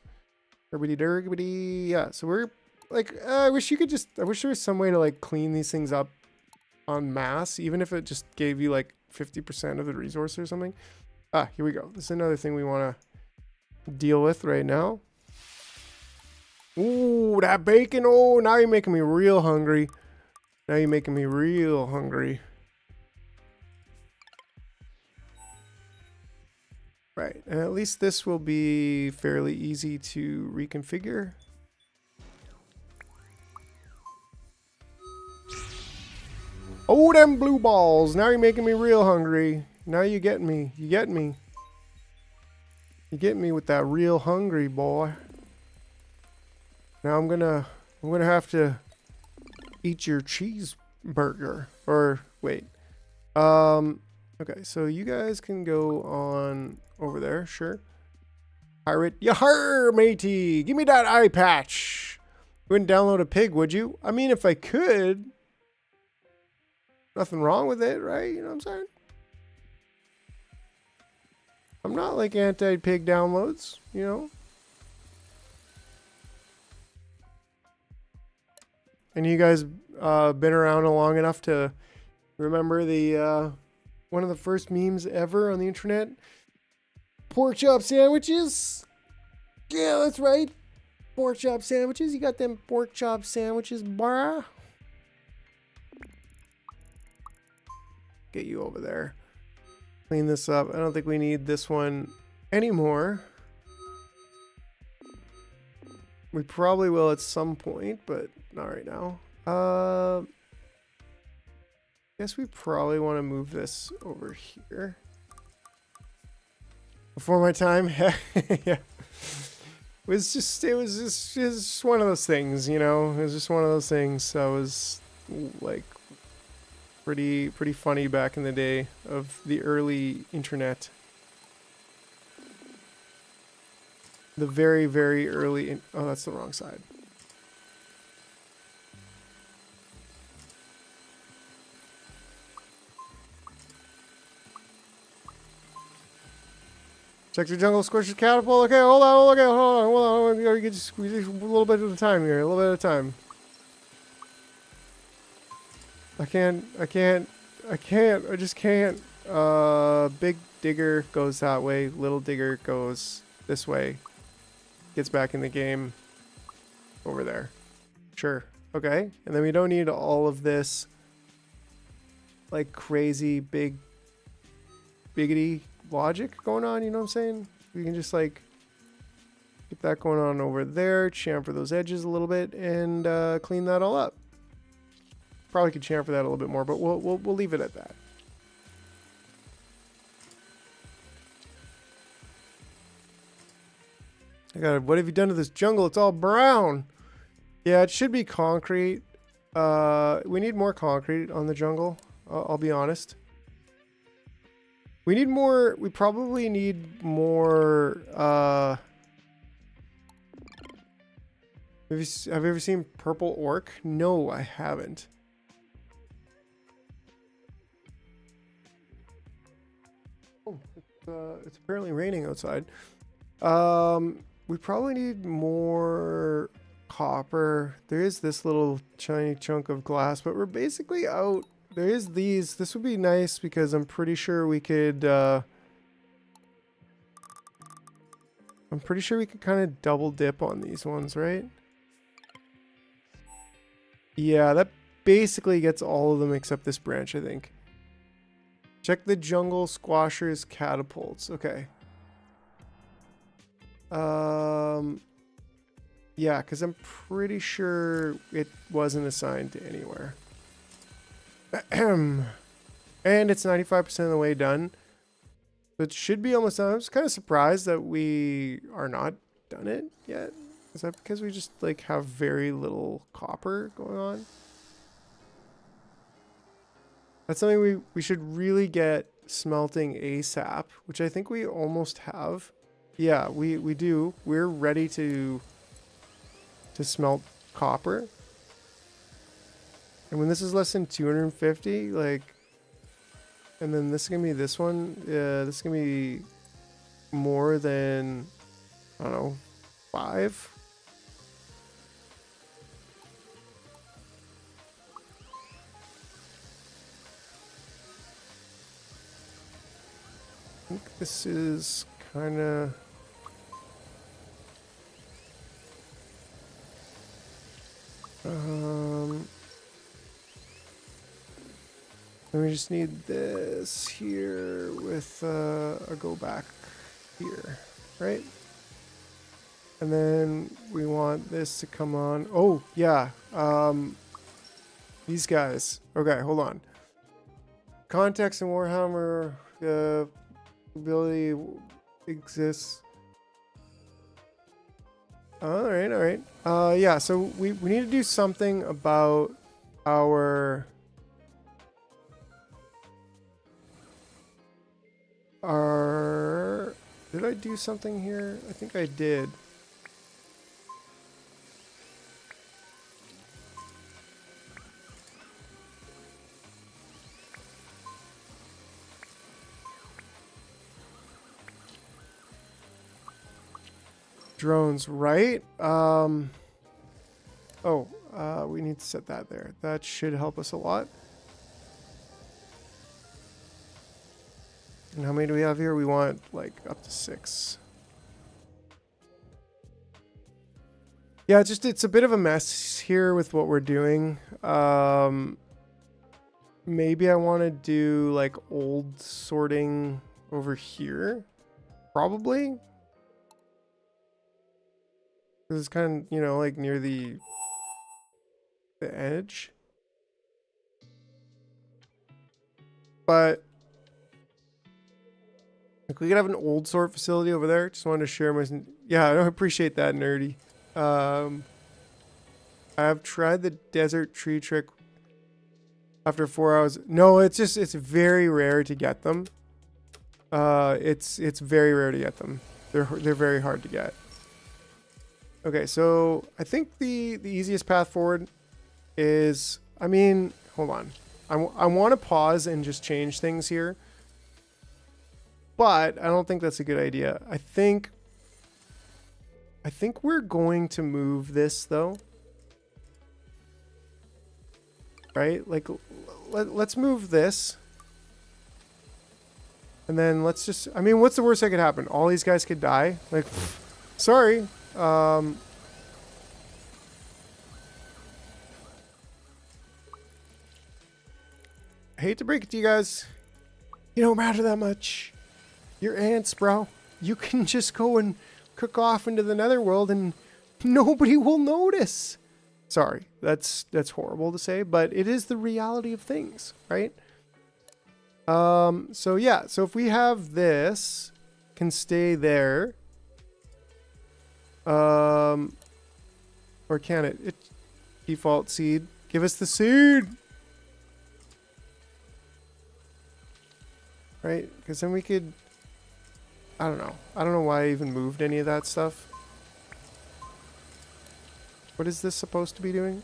Herbity dergity. Yeah, so we're like, I wish there was some way to like clean these things up en masse, even if it just gave you like 50% of the resource or something. Ah, here we go. This is another thing we want to deal with right now. Ooh, that bacon. Oh, now you're making me real hungry. Now you're making me real hungry. Right, and at least this will be fairly easy to reconfigure. Oh, them blue balls. Now you're making me real hungry. Now you get me. You get me. You get me with that real hungry, boy. Now I'm gonna have to eat your cheeseburger. Or wait. Okay, so you guys can go on over there, sure. Pirate, yahar, matey! Give me that eye patch! You wouldn't download a pig, would you? I mean, if I could. Nothing wrong with it, right? You know what I'm saying? I'm not like anti-pig downloads, you know? And you guys been around long enough to remember the one of the first memes ever on the internet? Pork chop sandwiches? Yeah, that's right. Pork chop sandwiches. You got them pork chop sandwiches, brah. Get you over there. Clean this up. I don't think we need this one anymore. We probably will at some point, but not right now. Guess we probably want to move this over here. Before my time. Yeah. It was just one of those things, you know. It was just one of those things that was like pretty funny back in the day of the early internet. The very, very early oh, that's the wrong side. Check the jungle, squish the catapult. Okay, hold on. We get just a little bit at a time here. A little bit at a time. I just can't. Big digger goes that way. Little digger goes this way. Gets back in the game. Over there. Sure. Okay. And then we don't need all of this like crazy biggity logic going on, you know what I'm saying? We can just like get that going on over there, chamfer those edges a little bit, and clean that all up. Probably could chamfer that a little bit more, but we'll leave it at that. I got it. What have you done to this jungle? It's all brown. Yeah, it should be concrete. We need more concrete on the jungle. I'll be honest. We need more. We probably need more. Have you ever seen purple orc? No, I haven't. Oh, it's apparently raining outside. We probably need more copper. There is this little tiny chunk of glass, but we're basically out. There is these. This would be nice because I'm pretty sure we could kind of double dip on these ones, right? Yeah, that basically gets all of them except this branch, I think. Check the jungle squashers catapults. Okay. Yeah, because I'm pretty sure it wasn't assigned to anywhere. And it's 95% of the way done. So it should be almost done. I'm just kind of surprised that we are not done it yet. Is that because we just like have very little copper going on? That's something we should really get smelting ASAP, which I think we almost have. Yeah, we do. We're ready to smelt copper. And when this is less than 250, like, and then this is gonna be this one. This is gonna be more than, I don't know, 5. I think this is kind of. And we just need this here with a go back here, right? And then we want this to come on. Oh, yeah. These guys. Okay, hold on. Context in Warhammer ability exists. All right. Yeah, so we need to do something about our Did I do something here? I think I did. Drones, right? We need to set that there. That should help us a lot. And how many do we have here? We want like up to 6. Yeah, it's a bit of a mess here with what we're doing. Maybe I want to do like old sorting over here. Probably. This is kind of, you know, like near the edge. But like we could have an old sort facility over there. Just wanted to share my... Yeah, I appreciate that, nerdy. I've tried the desert tree trick after 4 hours. No, it's very rare to get them. It's very rare to get them. They're very hard to get. Okay, so I think the easiest path forward is, I mean, hold on. I want to pause and just change things here. But I don't think that's a good idea. I think we're going to move this though. Right? Like let's move this. And then let's just, I mean, what's the worst that could happen? All these guys could die. Like, sorry. I hate to break it to you guys. You don't matter that much. You're ants, bro. You can just go and cook off into the netherworld and nobody will notice. Sorry, that's horrible to say, but it is the reality of things, right? So yeah, so if we have this, can stay there. Or can it? It default seed. Give us the seed. Right? Because then we could, I don't know. I don't know why I even moved any of that stuff. What is this supposed to be doing?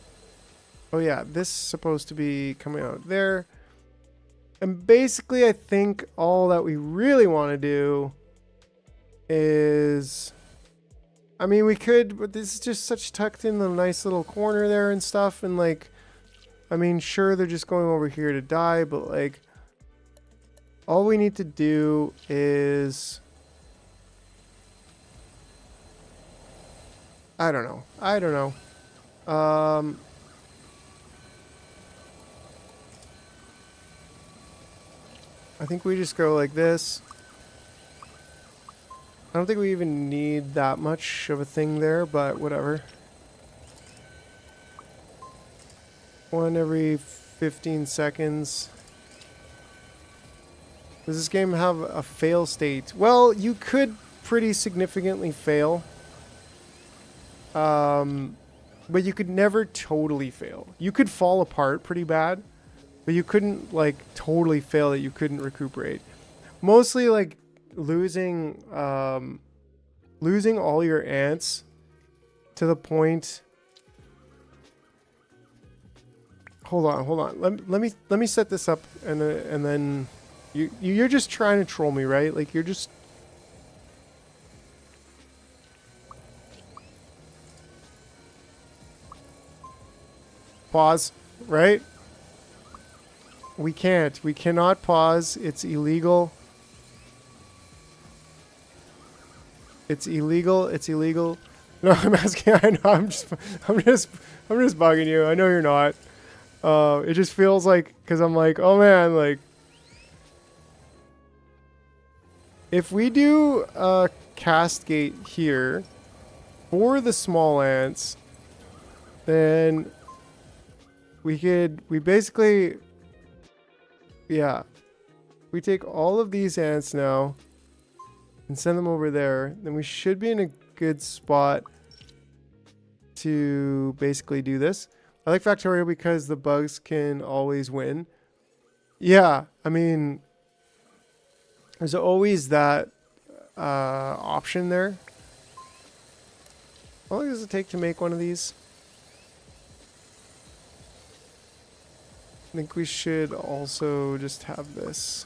Oh yeah, this is supposed to be coming out there. And basically I think all that we really want to do is, I mean, we could, but this is just such tucked in the nice little corner there and stuff. And like, I mean, sure, they're just going over here to die, but like, all we need to do is, I don't know. I think we just go like this. I don't think we even need that much of a thing there, but whatever. 1 every 15 seconds. Does this game have a fail state? Well, you could pretty significantly fail. But you could never totally fail. You could fall apart pretty bad, but you couldn't like totally fail that you couldn't recuperate. Mostly like losing all your ants to the point. Hold on. Let me set this up and then you're just trying to troll me, right? Like you're just. Pause, right? We cannot pause. It's illegal. It's illegal. No, I'm asking. I know. I'm just bugging you. I know you're not. It just feels like, because I'm like, oh man, like, if we do a cast gate here for the small ants, then we basically, yeah, we take all of these ants now and send them over there, then we should be in a good spot to basically do this. I like Factorio because the bugs can always win. Yeah, I mean, there's always that option there. How long does it take to make one of these? I think we should also just have this.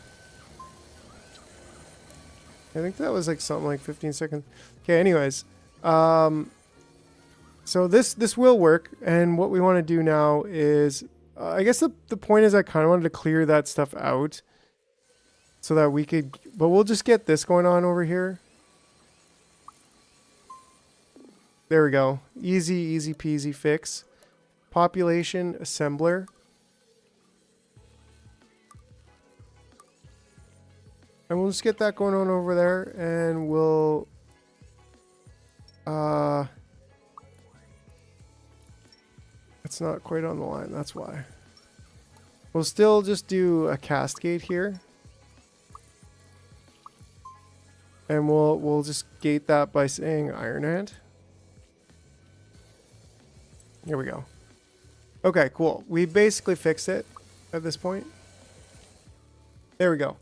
I think that was like something like 15 seconds. Okay, anyways. So this will work, and what we want to do now is, I guess the point is I kind of wanted to clear that stuff out so that we could, but we'll just get this going on over here. There we go. Easy peasy fix. Population assembler. And we'll just get that going on over there, and we'll it's not quite on the line, that's why. We'll still just do a cast gate here. And we'll just gate that by saying iron ant. Here we go. Okay, cool. We basically fixed it at this point. There we go.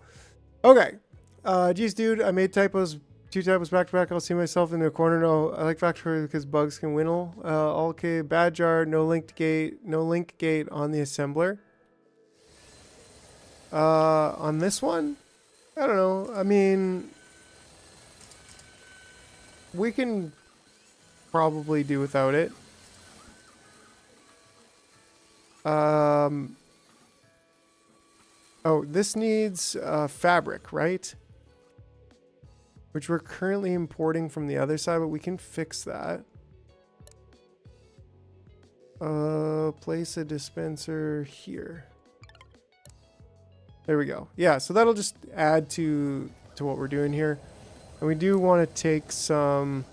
Okay. Geez, dude, I made typos. 2 typos back to back. I'll see myself in the corner. No, I like factory because bugs can winnow. Okay, bad jar. No linked gate. No link gate on the assembler. On this one, I don't know. I mean, we can probably do without it. Oh, this needs fabric, right? Which we're currently importing from the other side, but we can fix that. Place a dispenser here. There we go. Yeah, so that'll just add to what we're doing here. And we do want to take some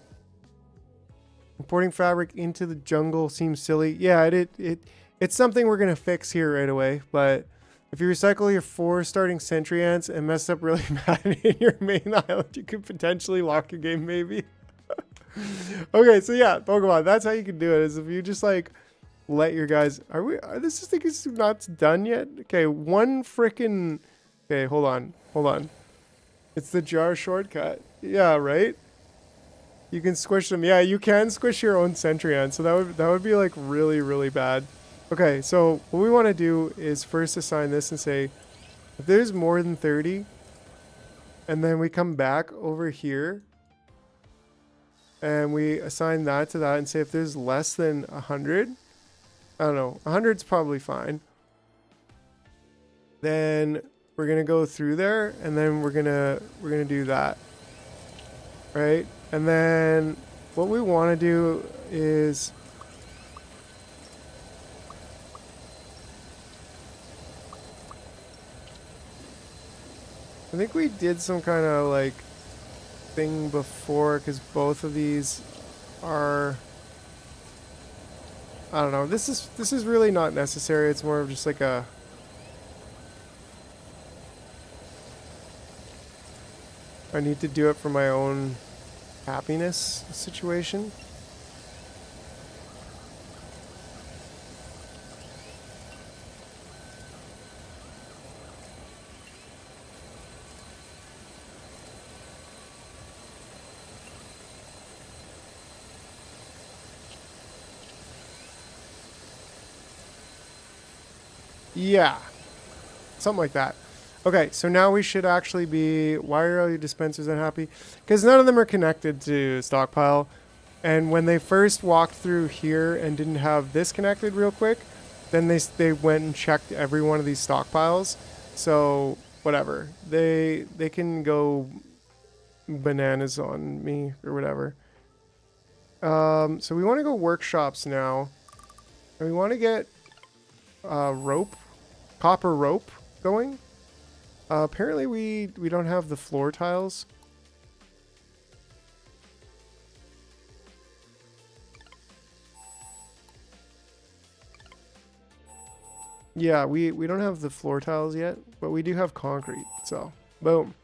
importing fabric into the jungle seems silly. Yeah, it's something we're gonna fix here right away, but if you recycle your 4 starting sentry ants and mess up really bad in your main island, you could potentially lock your game, maybe. Okay, so yeah, Pokemon, that's how you can do it, is if you just like let your guys... this is think it's not done yet? Okay, one frickin'... Okay, hold on. It's the jar shortcut. Yeah, right? You can squish them. Yeah, you can squish your own sentry ant, so that would be like really, really bad. Okay, so what we want to do is first assign this and say, if there's more than 30, and then we come back over here, and we assign that to that and say if there's less than 100, I don't know, 100's probably fine. Then we're gonna go through there, and then we're gonna do that, right? And then what we want to do is... I think we did some kind of like thing before, because both of these are... I don't know. This is really not necessary. It's more of just like a... I need to do it for my own happiness situation. Yeah, something like that. Okay, so now we should actually be... Why are all your dispensers unhappy? Because none of them are connected to stockpile. And when they first walked through here and didn't have this connected real quick, then they went and checked every one of these stockpiles. So, whatever. They can go bananas on me or whatever. So we want to go workshops now. And we want to get copper rope going. Apparently we don't have the floor tiles. Yeah, we don't have the floor tiles yet, but we do have concrete, so boom.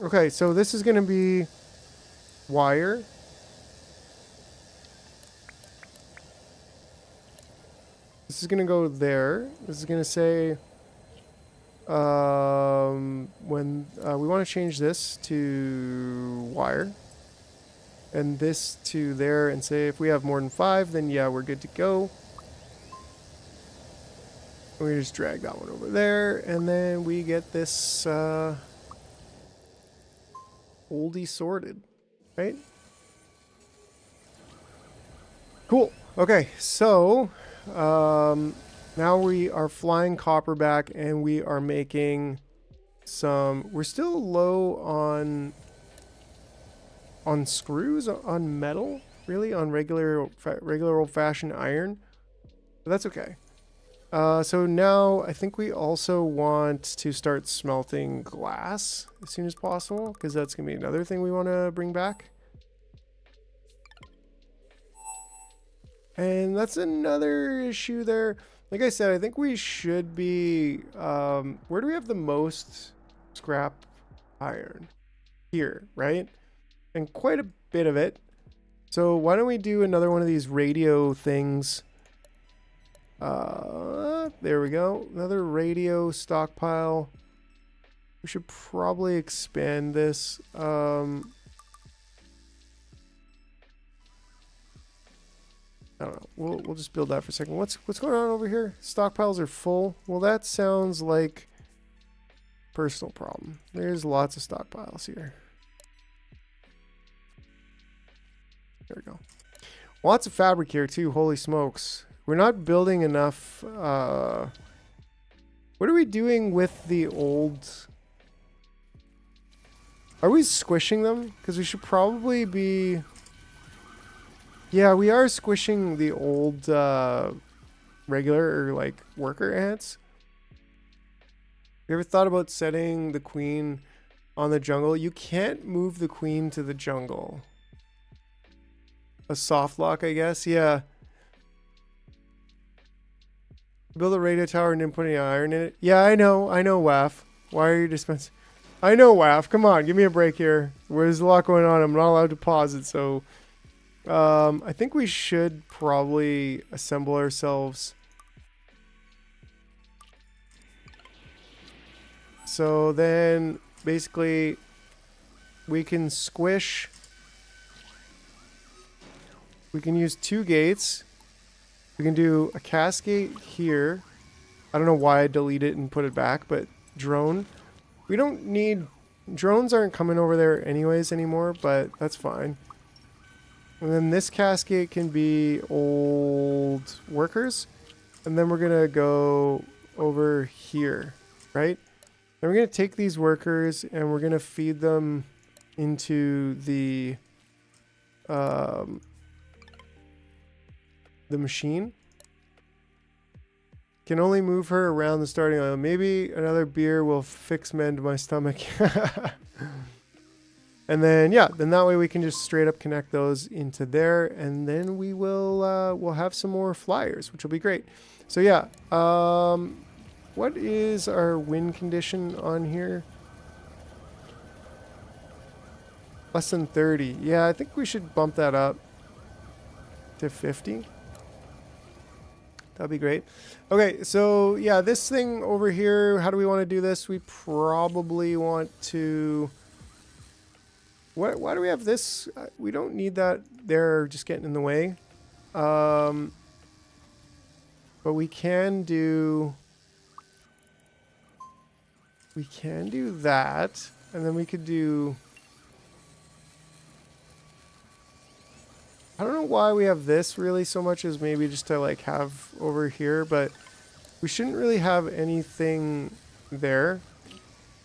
Okay, so this is gonna be wire. This is going to go there. This is going to say when we want to change this to wire and this to there, and say if we have more than 5, then yeah, we're good to go. And we just drag that one over there, and then we get this oldie sorted, right? Cool. Okay, so now we are flying copper back, and we are making some. We're still low on screws, on metal, really, on regular old-fashioned iron. But that's okay. So now I think we also want to start smelting glass as soon as possible, because that's going to be another thing we want to bring back. And that's another issue there. Like I said, I think we should be... where do we have the most scrap iron? Here, right? And quite a bit of it. So why don't we do another one of these radio things? There we go. Another radio stockpile. We should probably expand this. I don't know. We'll just build that for a second. What's going on over here? Stockpiles are full. Well, that sounds like personal problem. There's lots of stockpiles here. There we go. Lots of fabric here too. Holy smokes. We're not building enough. What are we doing with the old? Are we squishing them? Because we should probably be... Yeah, we are squishing the old regular or like worker ants. You ever thought about setting the queen on the jungle? You can't move the queen to the jungle. A soft lock, I guess. Yeah. Build a radio tower and then put any iron in it. Yeah, I know, WAF. Why are you dispensing? I know, WAF. Come on, give me a break here. There's a lot going on. I'm not allowed to pause it, so... I think we should probably assemble ourselves. So then, basically, we can squish. We can use 2 gates. We can do a cascade here. I don't know why I deleted it and put it back, but drone. We don't need... Drones aren't coming over there anyways anymore, but that's fine. And then this cascade can be old workers. And then we're going to go over here, right? Then we're going to take these workers and we're going to feed them into the machine. Can only move her around the starting line. Maybe another beer will fix mend my stomach. And then, yeah, then that way we can just straight up connect those into there. And then we will, we'll have some more flyers, which will be great. So yeah, what is our wind condition on here? Less than 30. Yeah, I think we should bump that up to 50. That'd be great. Okay, so yeah, this thing over here, how do we want to do this? We probably want to... Why do we have this? We don't need that there just getting in the way. But we can do... We can do that. And then we could do... I don't know why we have this really so much as maybe just to like have over here, but we shouldn't really have anything there.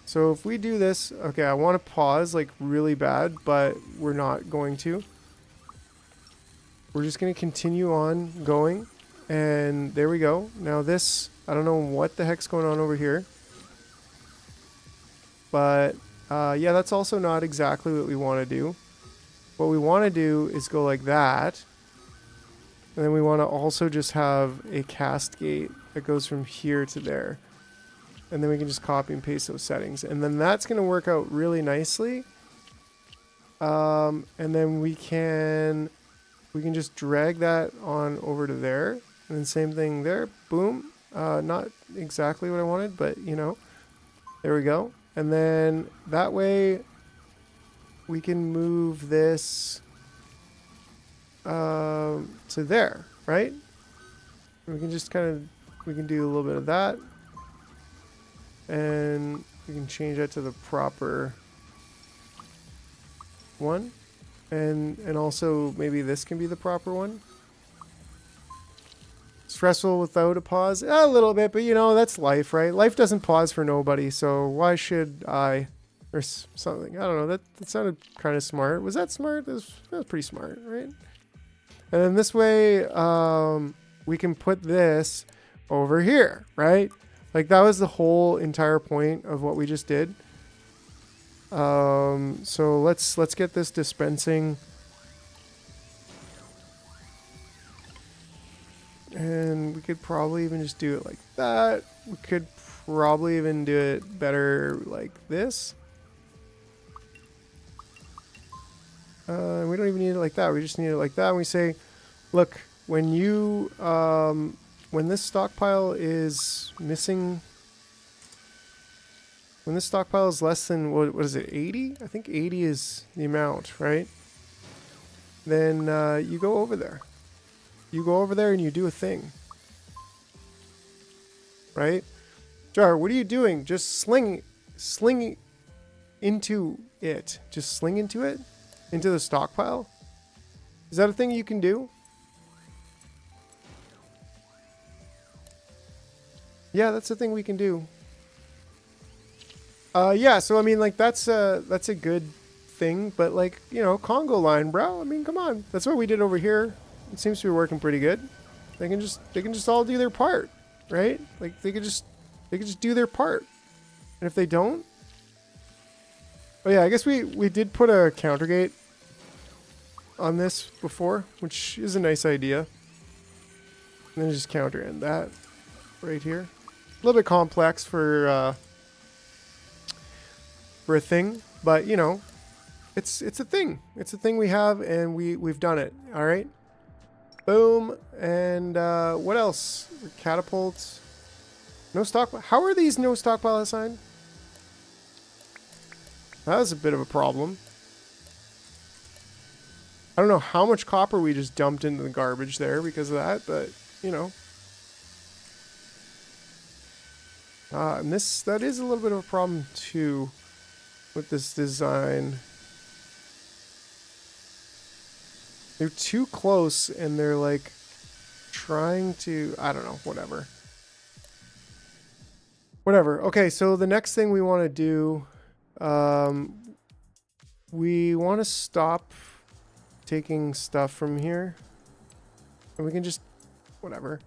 So if we do this, okay, I want to pause like really bad, but we're not going to. We're just going to continue on going. And there we go. Now this, I don't know what the heck's going on over here. But yeah, that's also not exactly what we want to do. What we want to do is go like that. And then we want to also just have a cast gate that goes from here to there. And then we can just copy and paste those settings. And then that's going to work out really nicely. And then we can just drag that on over to there. And then same thing there. Boom. Not exactly what I wanted, but you know. There we go. And then that way we can move this to there, right? We can just kind of, we can do a little bit of that. And we can change that to the proper one. And also maybe this can be the proper one. Stressful without a pause? A little bit, but you know, that's life, right? Life doesn't pause for nobody, so why should I? Or something. I don't know. That sounded kind of smart. Was that smart? That was pretty smart, right? And then this way, we can put this over here, right? Like that was the whole entire point of what we just did. So let's get this dispensing. And we could probably even just do it like that. We could probably even do it better like this. We don't even need it like that. We just need it like that. And we say, look, when you, when this stockpile is missing, when this stockpile is less than, what is it, 80? I think 80 is the amount, right? Then you go over there. You go over there and you do a thing. Right? Jar, what are you doing? Just sling into it. Just sling into it? Into the stockpile? Is that a thing you can do? Yeah, that's a thing we can do. Yeah, so I mean, like, that's a good thing, but like, you know, Congo line, bro. I mean, come on. That's what we did over here. It seems to be working pretty good. They can just all do their part, right? Like they could just do their part. And if they don't, oh yeah, I guess we did put a counter gate on this before, which is a nice idea. And then just counter in that right here. A little bit complex for a thing, but you know, it's a thing. It's a thing we have, and we've done it. All right. Boom. And what else? Catapults. No stockpile. How are these no stockpile assigned? That was a bit of a problem. I don't know how much copper we just dumped into the garbage there because of that, but you know. And that is a little bit of a problem too with this design. They're too close and they're like trying to, I don't know, whatever. Whatever. Okay, so the next thing we want to do, we want to stop taking stuff from here. And we can just, whatever.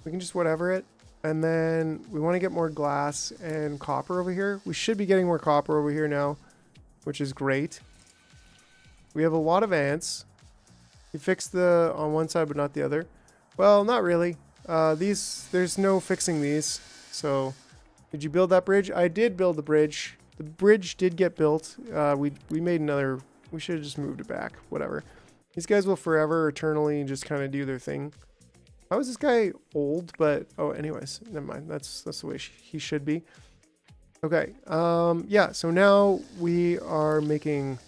We can just whatever it. And then we want to get more glass and copper over here. We should be getting more copper over here now, which is great. We have a lot of ants. You fixed the on one side but not the other. Well, not really. There's no fixing these. So, did you build that bridge? I did build the bridge. The bridge did get built. We made another. We should have just moved it back. Whatever. These guys will forever, eternally just kind of do their thing. How is this guy old? But oh, anyways, never mind. That's the way he should be. Okay. Yeah. So now we are making.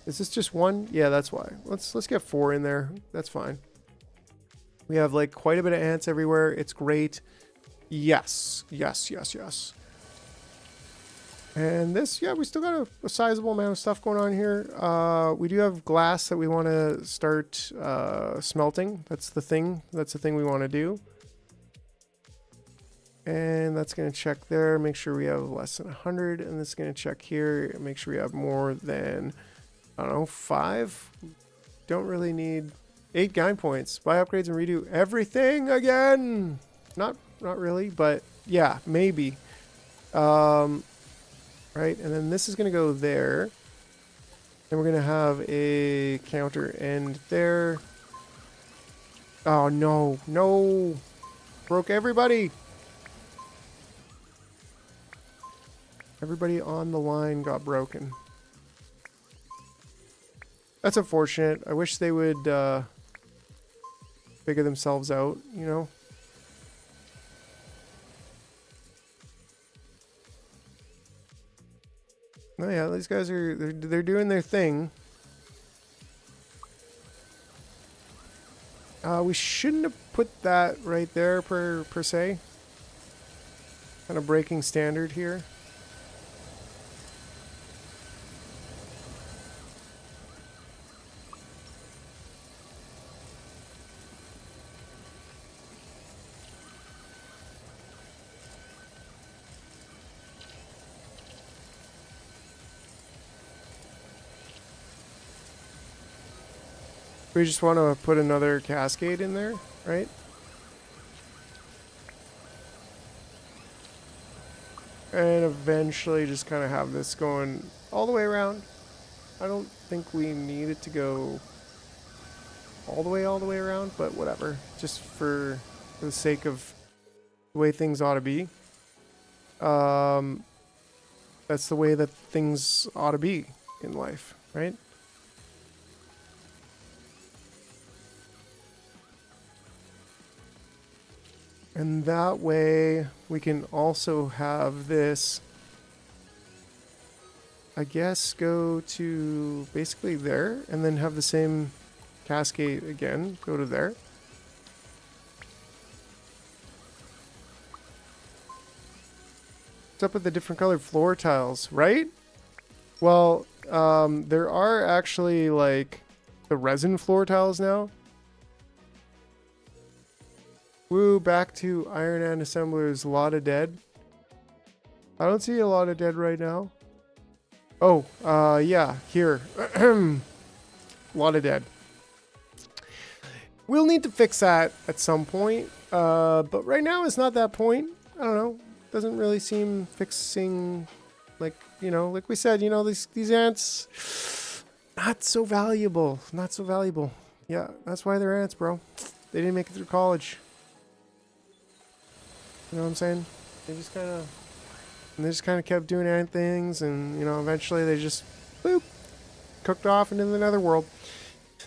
Is this just one? Yeah, that's why. Let's get 4 in there. That's fine. We have like quite a bit of ants everywhere. It's great. Yes. Yes, yes, yes. And this, yeah, we still got a sizable amount of stuff going on here. We do have glass that we want to start smelting. That's the thing. That's the thing we want to do. And that's going to check there. Make sure we have less than 100. And this is going to check here. Make sure we have more than... I don't know, 5. Don't really need 8 guide points. Buy upgrades and redo everything again. Not really, but yeah, maybe. Right, and then this is gonna go there. And we're gonna have a counter end there. Oh no, no! Broke everybody. Everybody on the line got broken. That's unfortunate. I wish they would figure themselves out, you know? Oh yeah, these guys are they're doing their thing. We shouldn't have put that right there per se. Kind of breaking standard here. We just want to put another cascade in there, right? And eventually just kind of have this going all the way around. I don't think we need it to go all the way around, but whatever. Just for the sake of the way things ought to be. That's the way that things ought to be in life, right? And that way we can also have this, I guess, go to basically there and then have the same cascade again, go to there. What's up with the different colored floor tiles, right? Well, there are actually like the resin floor tiles now. Woo, back to Iron Hand Assemblers, a lot of dead. I don't see a lot of dead right now. Oh, yeah, here. A lot of dead. We'll need to fix that at some point, but right now it's not that point. I don't know. Doesn't really seem fixing, like, you know, like we said, you know, these ants, not so valuable. Not so valuable. Yeah, that's why they're ants, bro. They didn't make it through college. You know what I'm saying? They just kind of kept doing ant things, and you know, eventually they just boop, cooked off into the netherworld.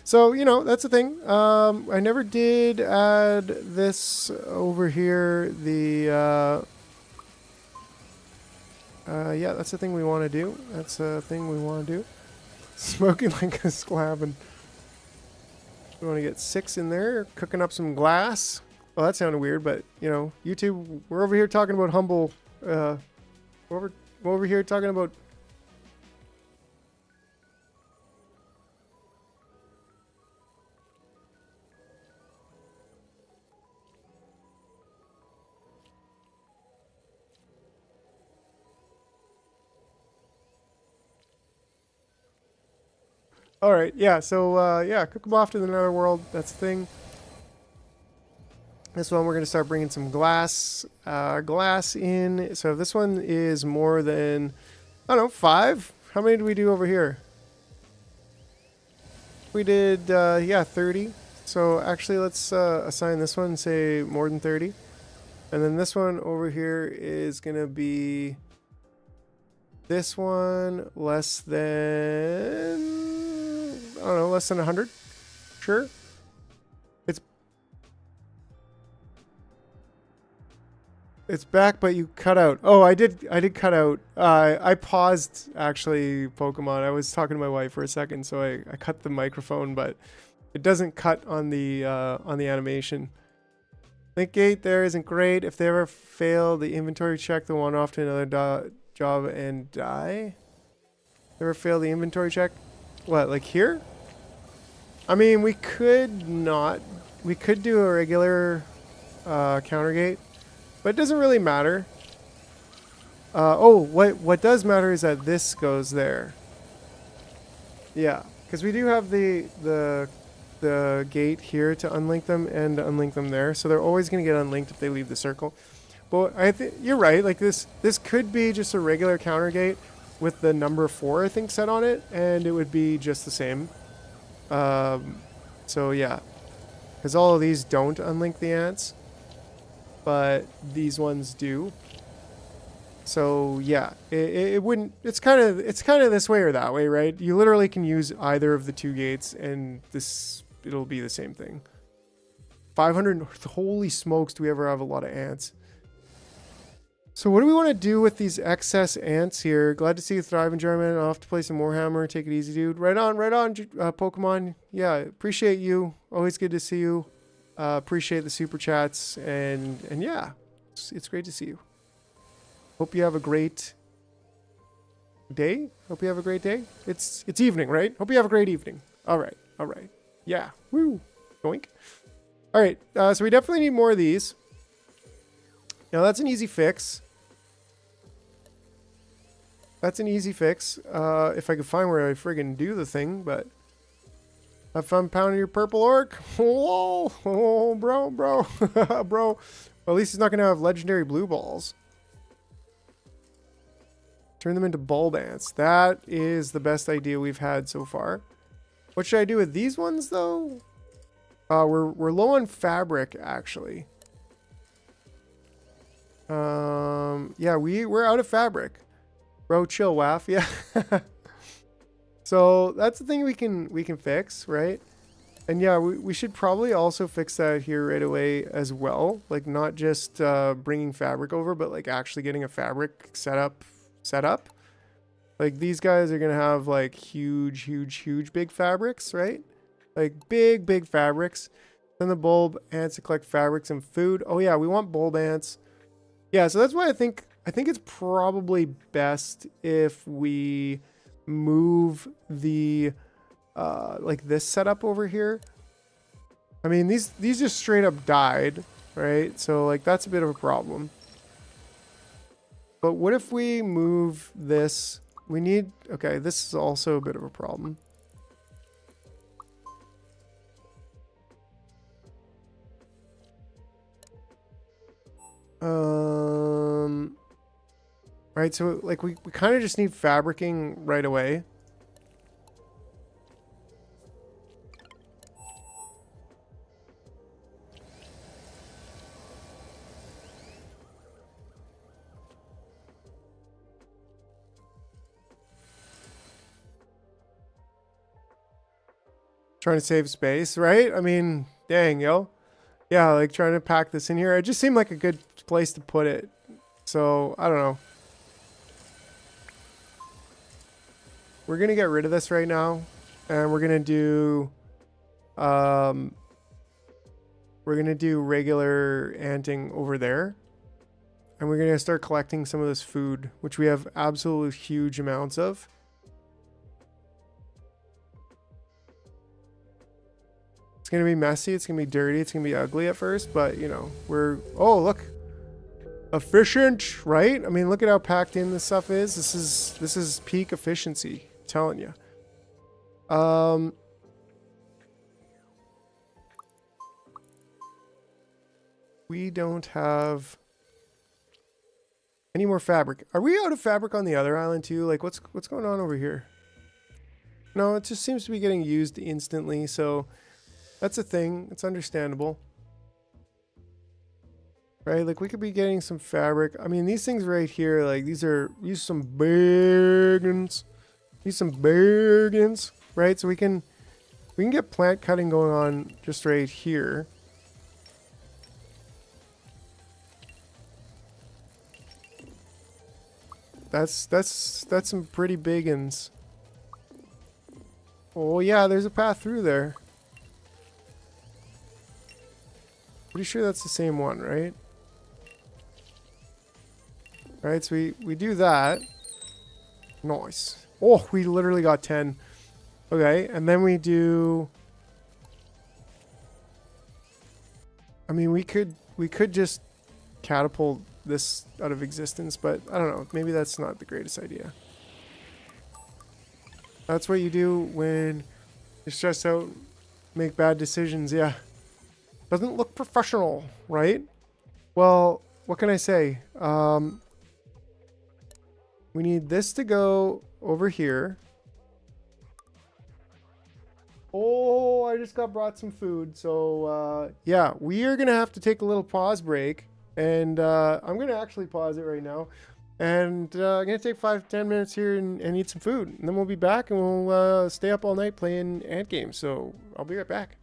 So you know, that's the thing. I never did add this over here. The yeah, that's the thing we want to do. That's a thing we want to do. Smoking like a slab, and we want to get 6 in there, cooking up some glass. Well, that sounded weird, but, you know, YouTube, we're over here talking about humble, we're over here talking about... All right, yeah, so, yeah, cook them off to the netherworld. That's the thing. This one, we're going to start bringing some glass in. So this one is more than, I don't know, 5? How many did we do over here? We did, yeah, 30. So actually, let's assign this one, say, more than 30. And then this one over here is going to be this one less than, I don't know, less than 100. Sure. It's back, but you cut out. Oh, I did cut out. I paused, actually, Pokemon. I was talking to my wife for a second, so I cut the microphone, but it doesn't cut on the animation. Link gate there isn't great. If they ever fail the inventory check, they'll want off to another job and die. Ever fail the inventory check? What, like here? I mean, we could do a regular counter gate. But it doesn't really matter. Oh, what does matter is that this goes there. Yeah, because we do have the gate here to unlink them and to unlink them there, so they're always going to get unlinked if they leave the circle. But I think you're right. Like this could be just a regular counter gate with the number 4, I think, set on it, and it would be just the same. So yeah, because all of these don't unlink the ants, but these ones do. So yeah, it wouldn't. It's kind of this way or that way, right? You literally can use either of the 2 gates, and it'll be the same thing. 500. Holy smokes! Do we ever have a lot of ants? So what do we want to do with these excess ants here? Glad to see you thrive, enjoyment. I'll have to play some Warhammer. Take it easy, dude. Right on, Pokemon. Yeah, appreciate you. Always good to see you. Appreciate the super chats. And yeah, it's great to see you. Hope you have a great day. Hope you have a great day. It's evening, right? Hope you have a great evening. All right. Yeah. Woo. Yoink. All right. So we definitely need more of these. Now that's an easy fix. That's an easy fix. If I could find where I friggin' do the thing, but have fun pounding your purple orc. Oh, bro. Bro. Well, at least he's not gonna have legendary blue balls. Turn them into bulb ants. That is the best idea we've had so far. What should I do with these ones though? We're low on fabric actually. Yeah, we're out of fabric. Bro, chill, waff. Yeah. So that's the thing we can fix, right? And yeah, we should probably also fix that here right away as well. Like not just bringing fabric over, but like actually getting a fabric set up. Like these guys are gonna have like huge big fabrics, right? Like big fabrics. Then the bulb ants to collect fabrics and food. Oh yeah, we want bulb ants. Yeah, so that's why I think it's probably best if we move the like this setup over here. I mean, these just straight up died, right? So like that's a bit of a problem. But what if we move this? We need, okay, this is also a bit of a problem. Right, so like we kind of just need fabricking right away. Trying to save space, right? I mean, dang, yo. Yeah, like trying to pack this in here. It just seemed like a good place to put it. So, I don't know. We're going to get rid of this right now. And we're going to do... we're going to do regular anting over there. And we're going to start collecting some of this food, which we have absolute huge amounts of. It's going to be messy. It's going to be dirty. It's going to be ugly at first. But, you know, we're... Oh, look. Efficient, right? I mean, look at how packed in this stuff is. This is peak efficiency. I'm telling you. We don't have any more fabric. Are we out of fabric on the other island too? Like, what's going on over here? No, it just seems to be getting used instantly. So... That's a thing. It's understandable. Right? Like we could be getting some fabric. I mean, these things right here, like these some big ones. Use some big ones, right? So we can get plant cutting going on just right here. That's some pretty big ones. Oh yeah, there's a path through there. Pretty sure that's the same one, right? Right, so we do that. Nice. Oh, we literally got 10. Okay, and then we do... I mean, we could just catapult this out of existence, but I don't know. Maybe that's not the greatest idea. That's what you do when you're stressed out, make bad decisions, yeah. Doesn't look professional, right? Well, what can I say? We need this to go over here. Oh, I just got brought some food. So, yeah, we are going to have to take a little pause break. And I'm going to actually pause it right now. And I'm going to take 5-10 minutes here and eat some food. And then we'll be back and we'll stay up all night playing ant games. So I'll be right back.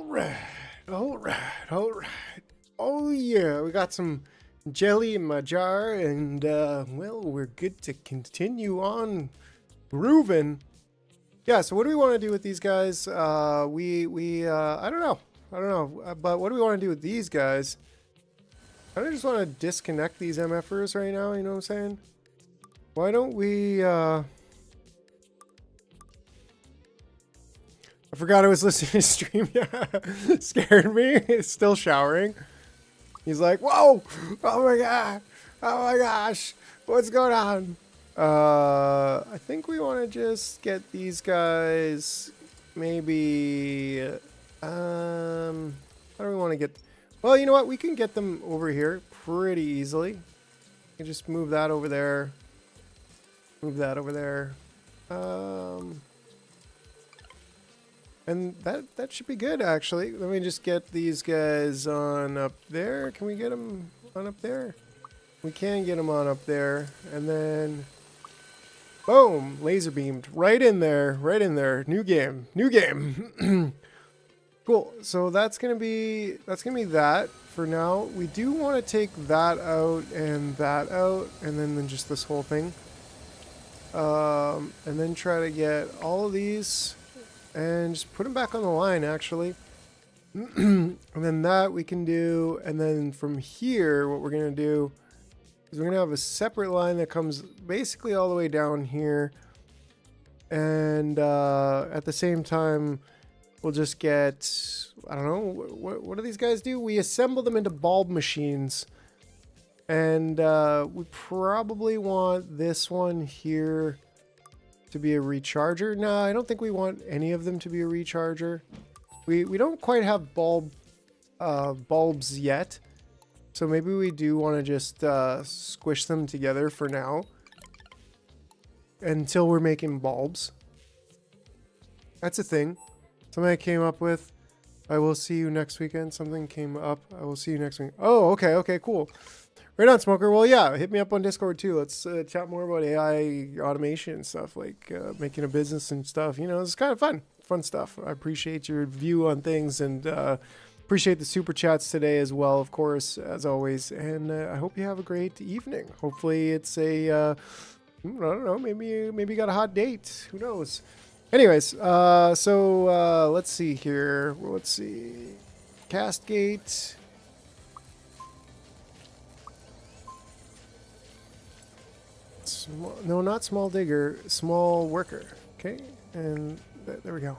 Alright, alright, alright. Oh yeah, we got some jelly in my jar, and well, we're good to continue on grooving. Yeah, so what do we want to do with these guys? I don't know. But what do we want to do with these guys? I just want to disconnect these MFers right now, you know what I'm saying? Why don't we, I forgot I was listening to stream. Scared me. It's still showering. He's like, whoa! Oh my god! Oh my gosh! What's going on? I think we want to just get these guys maybe, how do we want to get, well, you know what? We can get them over here pretty easily. We can just move that over there. Move that over there. And that should be good, actually. Let me just get these guys on up there. Can we get them on up there? We can get them on up there. And then, boom, laser beamed right in there, right in there. New game, new game. Cool. So that's gonna be that for now. We do want to take that out, and then just this whole thing. And then try to get all of these. And just put them back on the line, actually. And then that we can do. And then from here, what we're going to do is we're going to have a separate line that comes basically all the way down here. And at the same time, we'll just get, I don't know, what do these guys do? We assemble them into bulb machines. And we probably want this one here to be a recharger. No, I don't think we want any of them to be a recharger. We don't quite have bulbs yet, so maybe we do want to just squish them together for now until we're making bulbs. That's a thing. Something I came up with. I will see you next weekend. Something came up. I will see you next week. Oh, okay, cool. Right on, Smoker. Well, yeah, hit me up on Discord too. Let's chat more about AI automation and stuff, like making a business and stuff. You know, it's kind of fun stuff. I appreciate your view on things, and appreciate the super chats today as well, of course, as always. And I hope you have a great evening. Hopefully, it's a I don't know, maybe you got a hot date. Who knows? Anyways, so let's see here. Let's see, cast gate. No, not small digger, small worker. Okay, and there we go.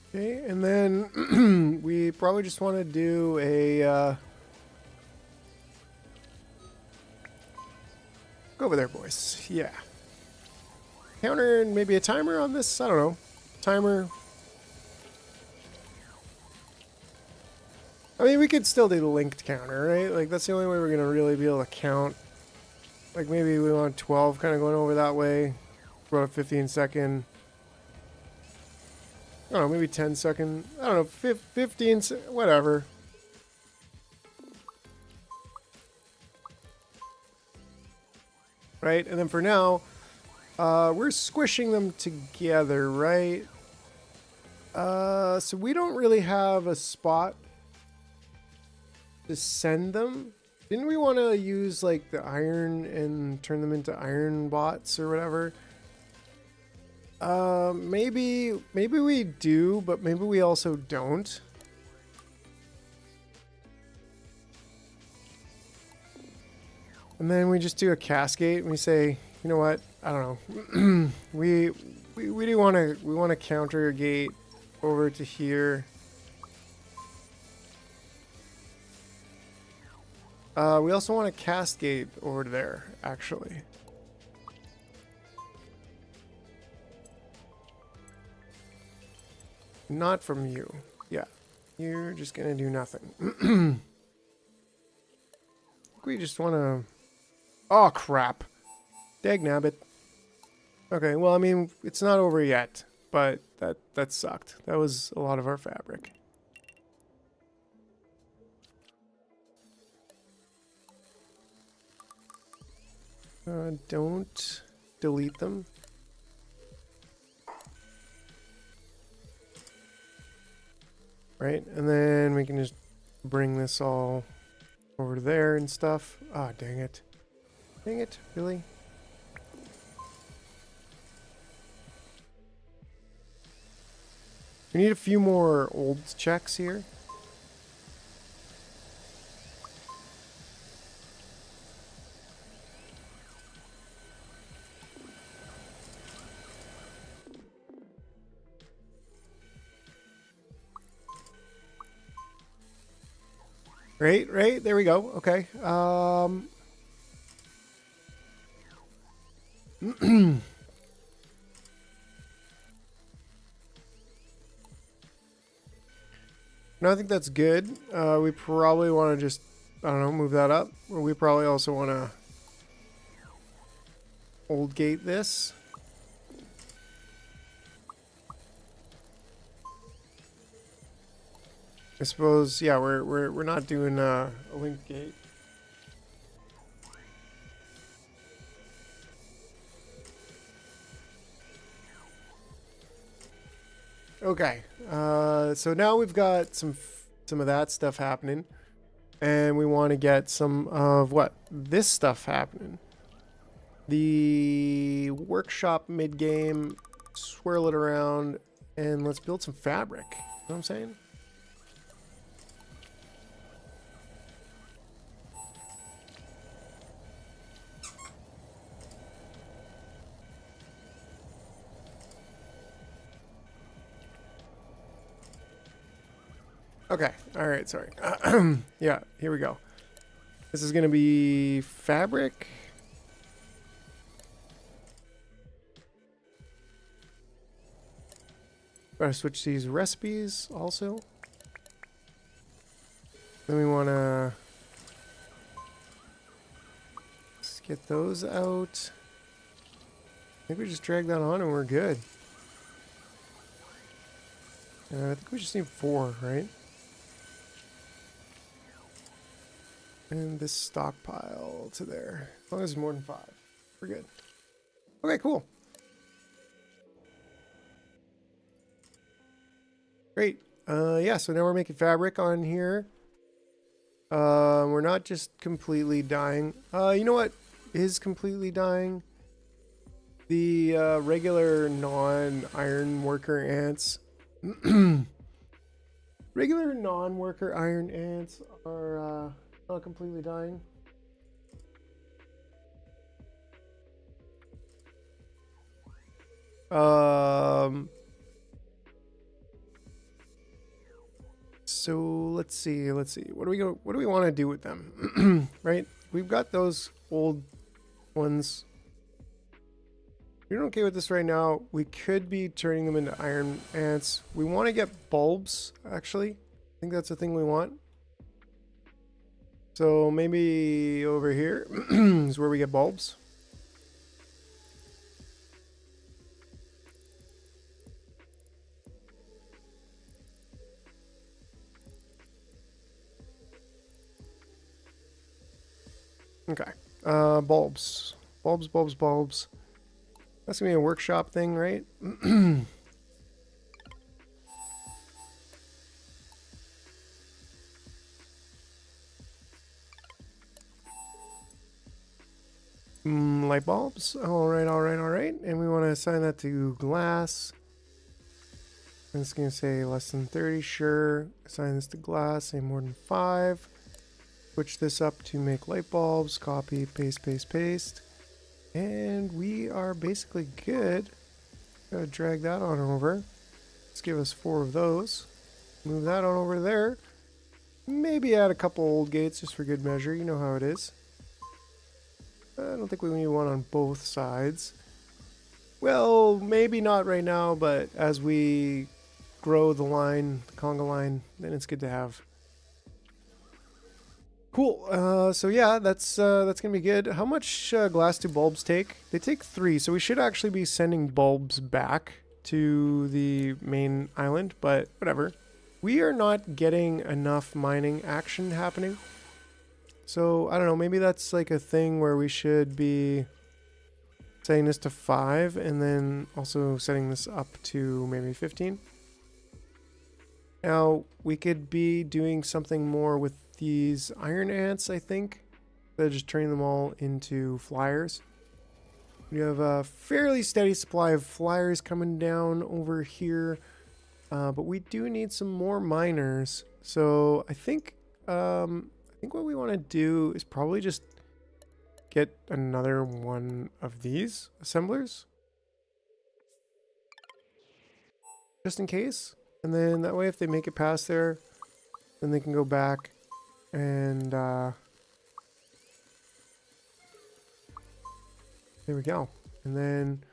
Okay, and then we probably just want to do a go over there, boys. Yeah. Counter and maybe a timer on this? I don't know. Timer. I mean, we could still do the linked counter, right? Like, that's the only way we're going to really be able to count. Like, maybe we want 12 kind of going over that way. About a 15-second. I don't know, maybe 10-second. I don't know, 15, whatever. Right? And then for now, we're squishing them together, right? So we don't really have a spot to send them. Didn't we want to use like the iron and turn them into iron bots or whatever? Maybe we do, but maybe we also don't. And then we just do a cascade and we say, you know what? I don't know. we do want to counter your gate over to here. We also want to cascade over to there, actually. Not from you. Yeah. You're just gonna do nothing. We just want to... Oh, crap. Dagnabbit. Okay, well, I mean, it's not over yet, but that sucked. That was a lot of our fabric. Don't delete them. Right, and then we can just bring this all over to there and stuff. Ah, dang it. Dang it, really? We need a few more old checks here. Right, there we go. Okay. No, I think that's good. We probably want to just, I don't know, move that up. Or we probably also want to old gate this. I suppose, yeah, we're not doing a link gate. Okay, so now we've got some of that stuff happening, and we want to get some of what this stuff happening. The workshop mid game, swirl it around, and let's build some fabric. You know what I'm saying? Okay, all right, sorry. Yeah, here we go. This is going to be fabric. Gotta switch these recipes also. Then we want to get those out. I think we just drag that on and we're good. I think we just need 4, right? And this stockpile to there. As long as it's more than 5. We're good. Okay, cool. Great. Yeah, so now we're making fabric on here. We're not just completely dying. You know what is completely dying? The regular non-iron worker ants. Regular non-worker iron ants are not completely dying. So let's see. What do we want to do with them? Right? We've got those old ones. You're okay with this right now. We could be turning them into iron ants. We want to get bulbs, actually. I think that's the thing we want. So maybe over here is where we get bulbs. Okay. Bulbs. Bulbs. That's gonna be a workshop thing, right? Light bulbs. All right. And we want to assign that to glass. And it's gonna say less than 30. Sure. Assign this to glass. Say more than 5. Switch this up to make light bulbs. Copy, paste. And we are basically good. Gotta drag that on over. Let's give us 4 of those. Move that on over there. Maybe add a couple old gates just for good measure. You know how it is. I don't think we need one on both sides. Well, maybe not right now, but as we grow the line, the conga line, then it's good to have. Cool. So yeah, that's gonna be good. How much glass do bulbs take? They take 3, so we should actually be sending bulbs back to the main island, but whatever. We are not getting enough mining action happening. So I don't know, maybe that's like a thing where we should be setting this to 5, and then also setting this up to maybe 15. Now, we could be doing something more with these iron ants, I think. Instead of just turning them all into flyers. We have a fairly steady supply of flyers coming down over here. But we do need some more miners. So I think what we want to do is probably just get another one of these assemblers. Just in case. And then that way if they make it past there, then they can go back and there we go. And then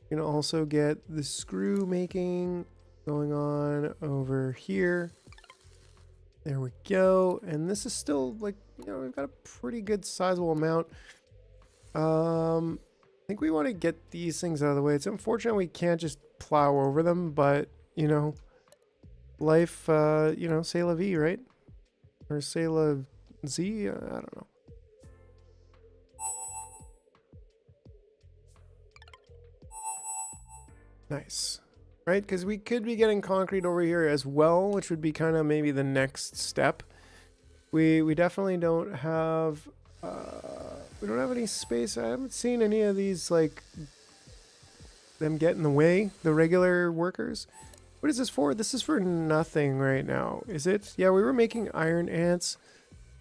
you can also get the screw making going on over here. There we go. And this is still like, you know, we've got a pretty good sizable amount. I think we want to get these things out of the way. It's unfortunate we can't just plow over them, but you know, life, you know, c'est la vie, right? Or c'est la Z? I don't know. Nice. Right? Because we could be getting concrete over here as well, which would be kind of maybe the next step. We definitely don't have any space. I haven't seen any of these, like, them get in the way, the regular workers. What is this for? This is for nothing right now, is it? Yeah, we were making iron ants.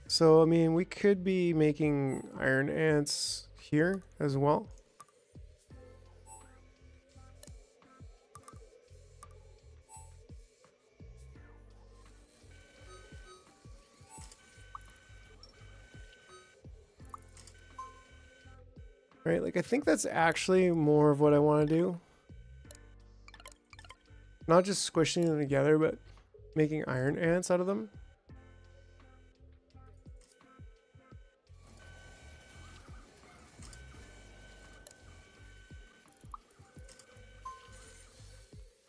So, I mean, we could be making iron ants here as well. Right, like I think that's actually more of what I want to do. Not just squishing them together, but making iron ants out of them.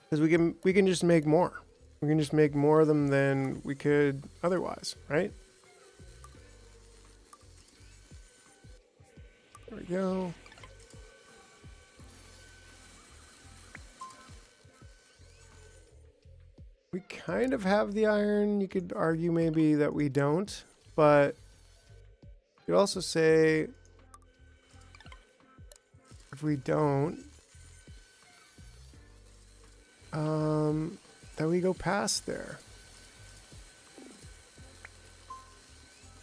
Because we can just make more. We can just make more of them than we could otherwise, right? There we go. We kind of have the iron. You could argue maybe that we don't, but you could also say if we don't, that we go past there.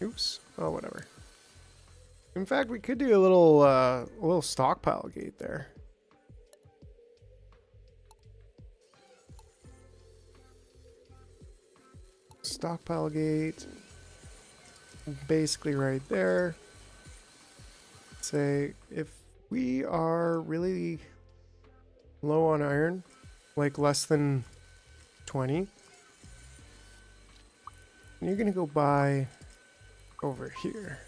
Oops. Oh, whatever. In fact, we could do a little stockpile gate there. Stockpile gate, basically right there. Say if we are really low on iron, like less than 20, you're gonna go buy over here.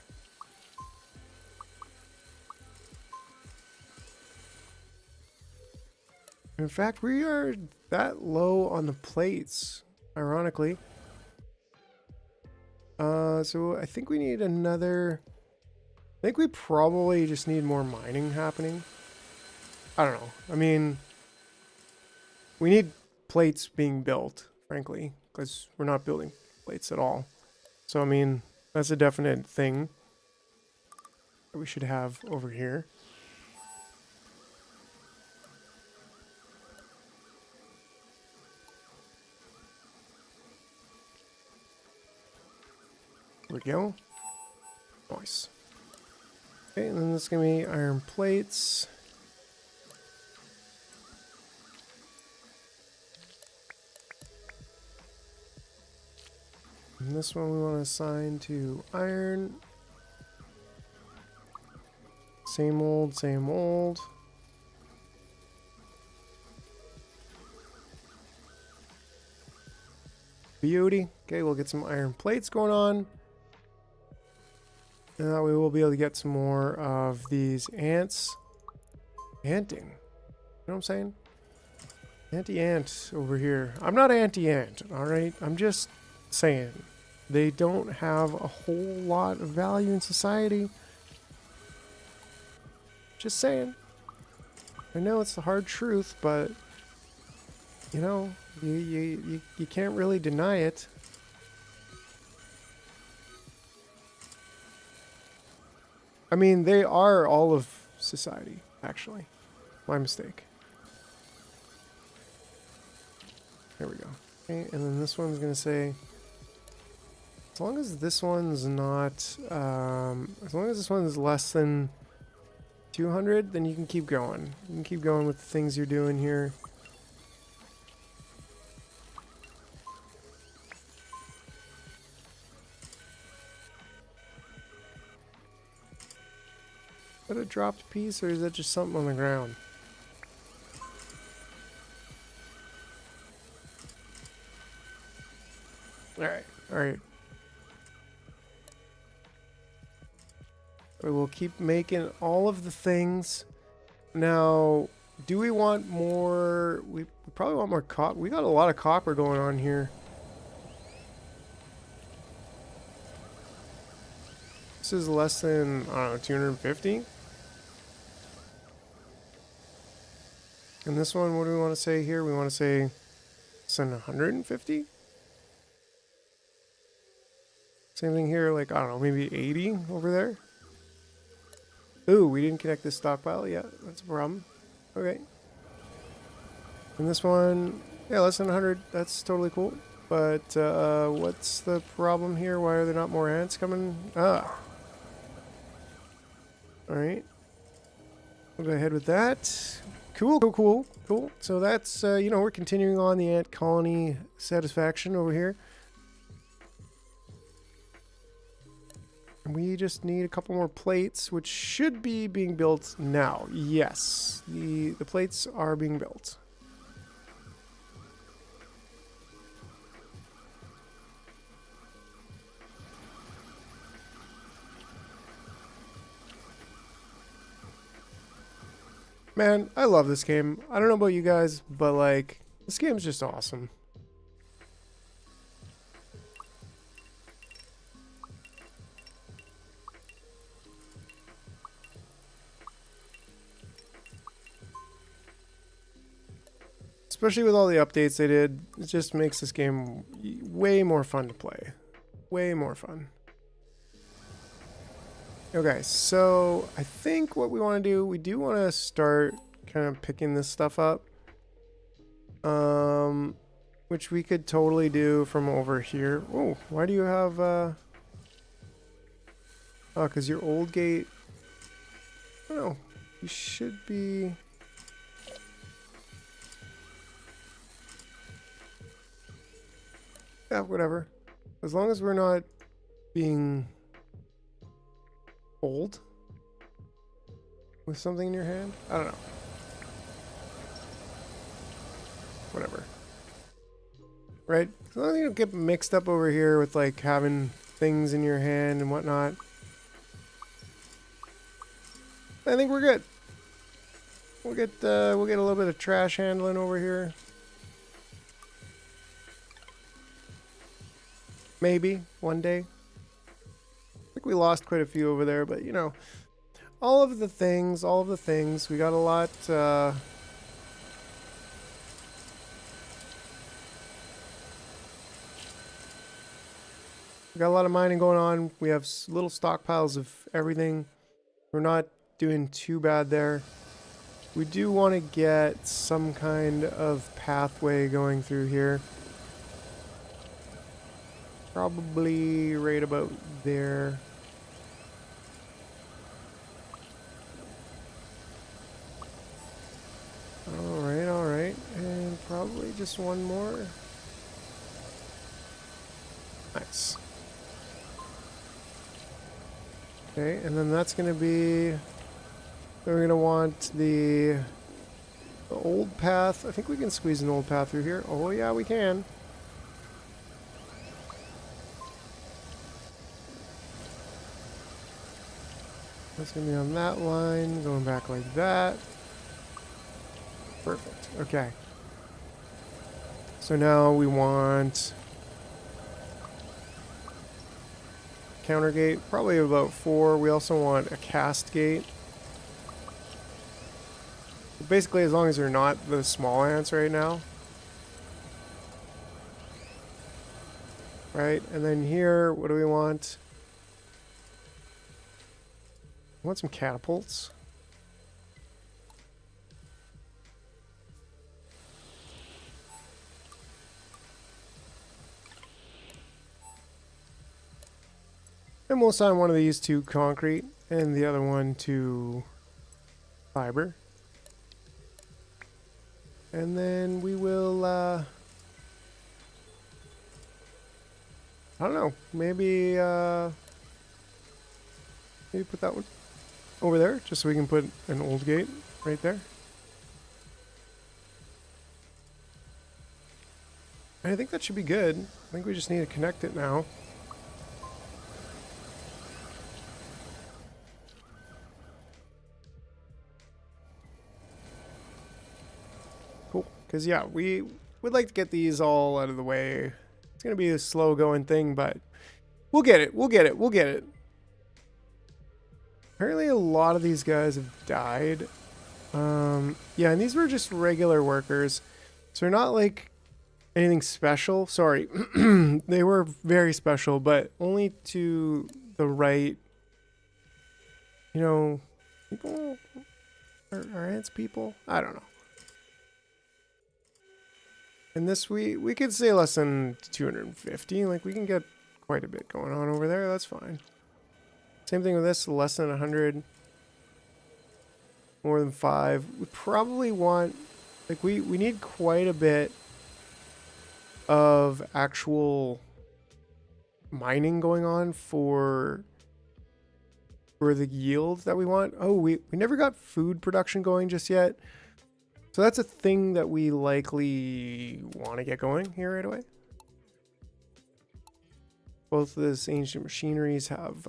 In fact, we are that low on the plates, ironically. So I think we need another... I think we probably just need more mining happening. I don't know. I mean, we need plates being built, frankly, because we're not building plates at all. So, I mean, that's a definite thing that we should have over here. There we go. Nice. Okay, and then this is going to be iron plates. And this one we want to assign to iron. Same old, same old. Beauty. Okay, we'll get some iron plates going on. And that way we'll be able to get some more of these ants. Anting. You know what I'm saying? Anti-ant over here. I'm not anti-ant, alright? I'm just saying. They don't have a whole lot of value in society. Just saying. I know it's the hard truth, but you know, you can't really deny it. I mean, they are all of society, actually. My mistake. There we go. Okay, and then this one's gonna say, as long as this one's not, as long as this one's less than 200, then you can keep going. You can keep going with the things you're doing here. Is that a dropped piece, or is that just something on the ground? Alright, alright. We will keep making all of the things. Now, do we want more? We probably want more copper. We got a lot of copper going on here. This is less than, I don't know, 250? And this one, what do we want to say here? We want to say less than 150? Same thing here, like, I don't know, maybe 80 over there? Ooh, we didn't connect this stockpile. Yeah, that's a problem. Okay. And this one, yeah, less than 100. That's totally cool. But what's the problem here? Why are there not more ants coming? Ah. Alright. We'll go ahead with that. Cool, cool, cool, cool. So that's, you know, we're continuing on the ant colony satisfaction over here. We just need a couple more plates, which should be being built now. Yes, the plates are being built. Man, I love this game. I don't know about you guys, but like, this game's just awesome. Especially with all the updates they did, it just makes this game way more fun to play. Way more fun. Okay, so I think what we want to do, we do want to start kind of picking this stuff up. Which we could totally do from over here. Oh, why do you have, oh, because your old gate, oh, you should be... Yeah, whatever. As long as we're not being old with something in your hand. I don't know. Whatever. Right? As long as you don't get mixed up over here with like having things in your hand and whatnot. I think we're good. We'll get a little bit of trash handling over here. Maybe one day. I think we lost quite a few over there, but you know, all of the things, we got a lot, we got a lot of mining going on. We have little stockpiles of everything. We're not doing too bad there. We do want to get some kind of pathway going through here. Probably right about there. Alright. And probably just one more. Nice. Okay, and then that's going to be... We're going to want the old path. I think we can squeeze an old path through here. Oh yeah, we can. That's going to be on that line, going back like that. Perfect. Okay. So now we want counter gate, probably about 4. We also want a cast gate. Basically, as long as they're not the small ants right now. Right, and then here, what do we want? I want some catapults. And we'll assign one of these to concrete and the other one to fiber. And then we will, I don't know, maybe put that one over there, just so we can put an old gate right there. And I think that should be good. I think we just need to connect it now. Cool. Because, yeah, we would like to get these all out of the way. It's going to be a slow going thing, but we'll get it. We'll get it. We'll get it. Apparently a lot of these guys have died. Yeah, and these were just regular workers. So they're not like anything special. Sorry. They were very special, but only to the right, you know, people. Are ants people? I don't know. And this, we could say less than 250. Like, we can get quite a bit going on over there. That's fine. Same thing with this, less than 100. More than 5. We probably want, like, we need quite a bit of actual mining going on for the yield that we want. Oh, we never got food production going just yet. So that's a thing that we likely want to get going here right away. Both of these ancient machineries have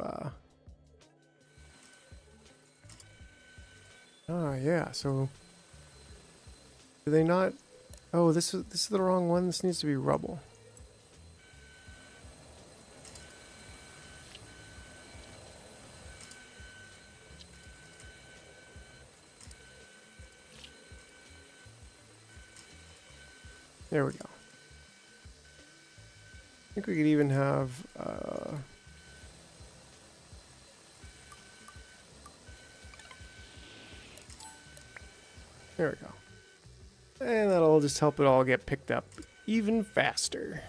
yeah, so do they not? Oh, this is the wrong one. This needs to be rubble. There we go. I think we could even have there we go. And that'll just help it all get picked up even faster.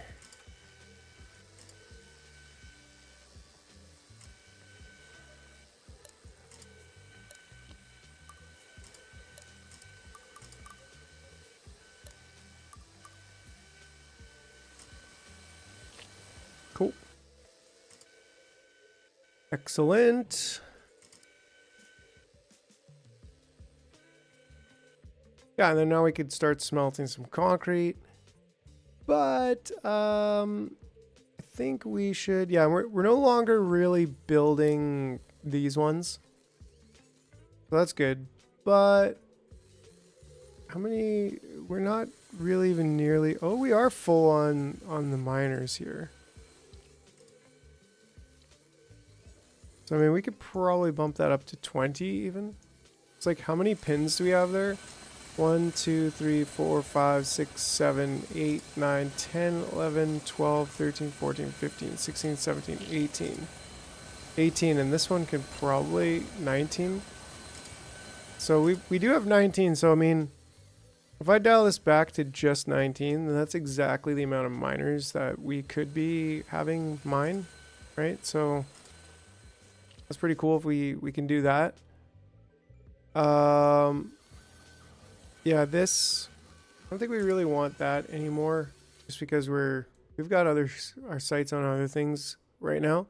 Cool. Excellent. Yeah, and then now we could start smelting some concrete. But I think we should, yeah, we're no longer really building these ones. So that's good. But how many, we're not really even nearly, oh, we are full on the miners here. So I mean, we could probably bump that up to 20 even. It's like, how many pins do we have there? 1, 2, 3, 4, 5, 6, 7, 8, 9, 10, 11, 12, 13, 14, 15, 16, 17, 18. 18, and this one could probably 19. So we do have 19, so I mean, if I dial this back to just 19, then that's exactly the amount of miners that we could be having mine, right? So that's pretty cool if we can do that. Yeah, this, I don't think we really want that anymore, just because we've got our sights on other things right now.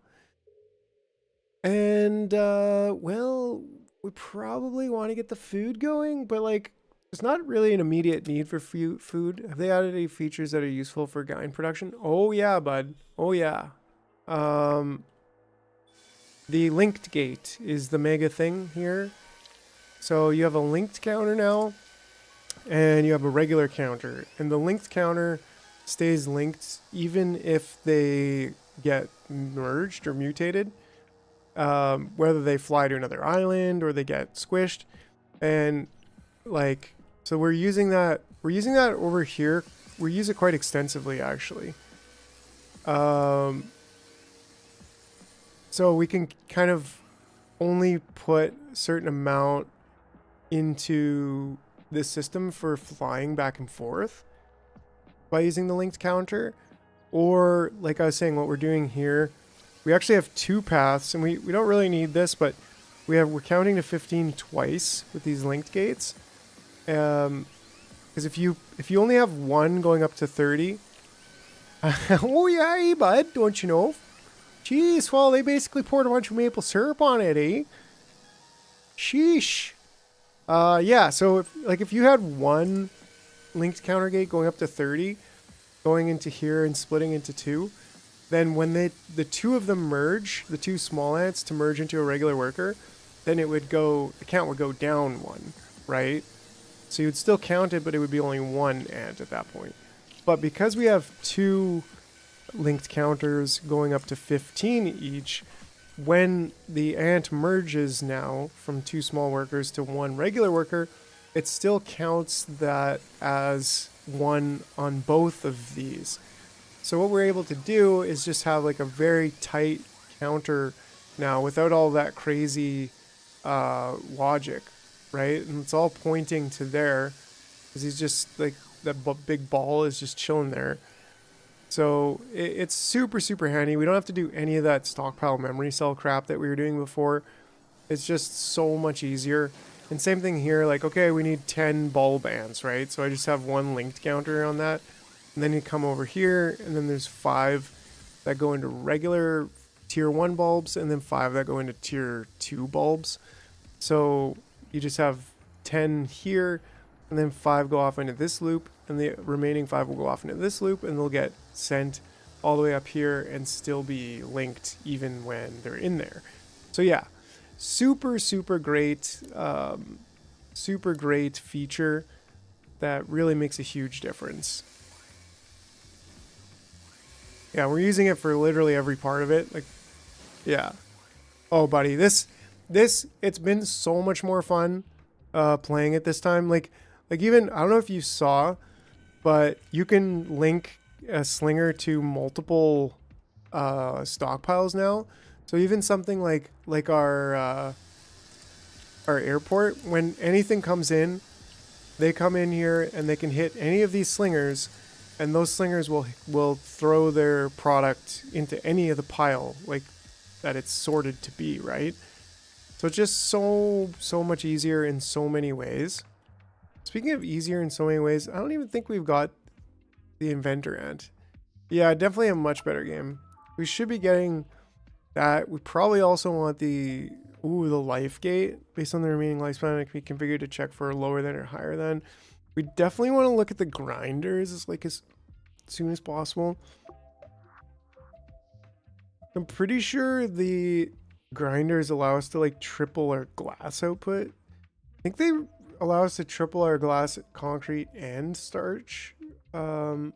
And well, we probably want to get the food going, but like, there's not really an immediate need for food. Have they added any features that are useful for guide production? Oh yeah, bud. Oh yeah. The linked gate is the mega thing here. So you have a linked counter now, and you have a regular counter, and the linked counter stays linked even if they get merged or mutated, whether they fly to another island or they get squished. And like, so we're using that over here. We use it quite extensively, actually. So we can kind of only put a certain amount into this system for flying back and forth by using the linked counter. Or like I was saying, what we're doing here, we actually have two paths, and we don't really need this, but we're counting to 15 twice with these linked gates. Because if you only have one going up to 30, oh yeah, hey bud, don't you know? Jeez, well, they basically poured a bunch of maple syrup on it, eh? Sheesh. Yeah, so if you had one linked counter gate going up to 30, going into here and splitting into two, then when the two of them merge, the two small ants to merge into a regular worker, then the count would go down one, right? So you'd still count it, but it would be only one ant at that point. But because we have two linked counters going up to 15 each, when the ant merges now from two small workers to one regular worker, it still counts that as one on both of these. So what we're able to do is just have like a very tight counter now without all that crazy logic, right? And it's all pointing to there because he's just like that big ball is just chilling there. So it's super, super handy. We don't have to do any of that stockpile memory cell crap that we were doing before. It's just so much easier. And same thing here, like, okay, we need 10 bulb ants, right? So I just have one linked counter on that. And then you come over here, and then there's 5 that go into regular tier 1 bulbs, and then 5 that go into tier 2 bulbs. So you just have 10 here, and then 5 go off into this loop, and the remaining 5 will go off into this loop, and they'll get sent all the way up here and still be linked even when they're in there. So yeah, super, super great feature that really makes a huge difference. Yeah, we're using it for literally every part of it. Like, yeah. Oh, buddy, this it's been so much more fun playing it this time. Like even, I don't know if you saw, but you can link a slinger to multiple stockpiles now. So even something like our airport, when anything comes in, they come in here and they can hit any of these slingers, and those slingers will throw their product into any of the pile like that it's sorted to be, right? So it's just so much easier in so many ways. Speaking of easier in so many ways, I don't even think we've got the inventor ant. Yeah, definitely a much better game. We should be getting that. We probably also want the life gate. Based on the remaining lifespan, it can be configured to check for lower than or higher than. We definitely want to look at the grinders as soon as possible. I'm pretty sure the grinders allow us to like triple our glass output. I think they allow us to triple our glass, concrete, and starch. To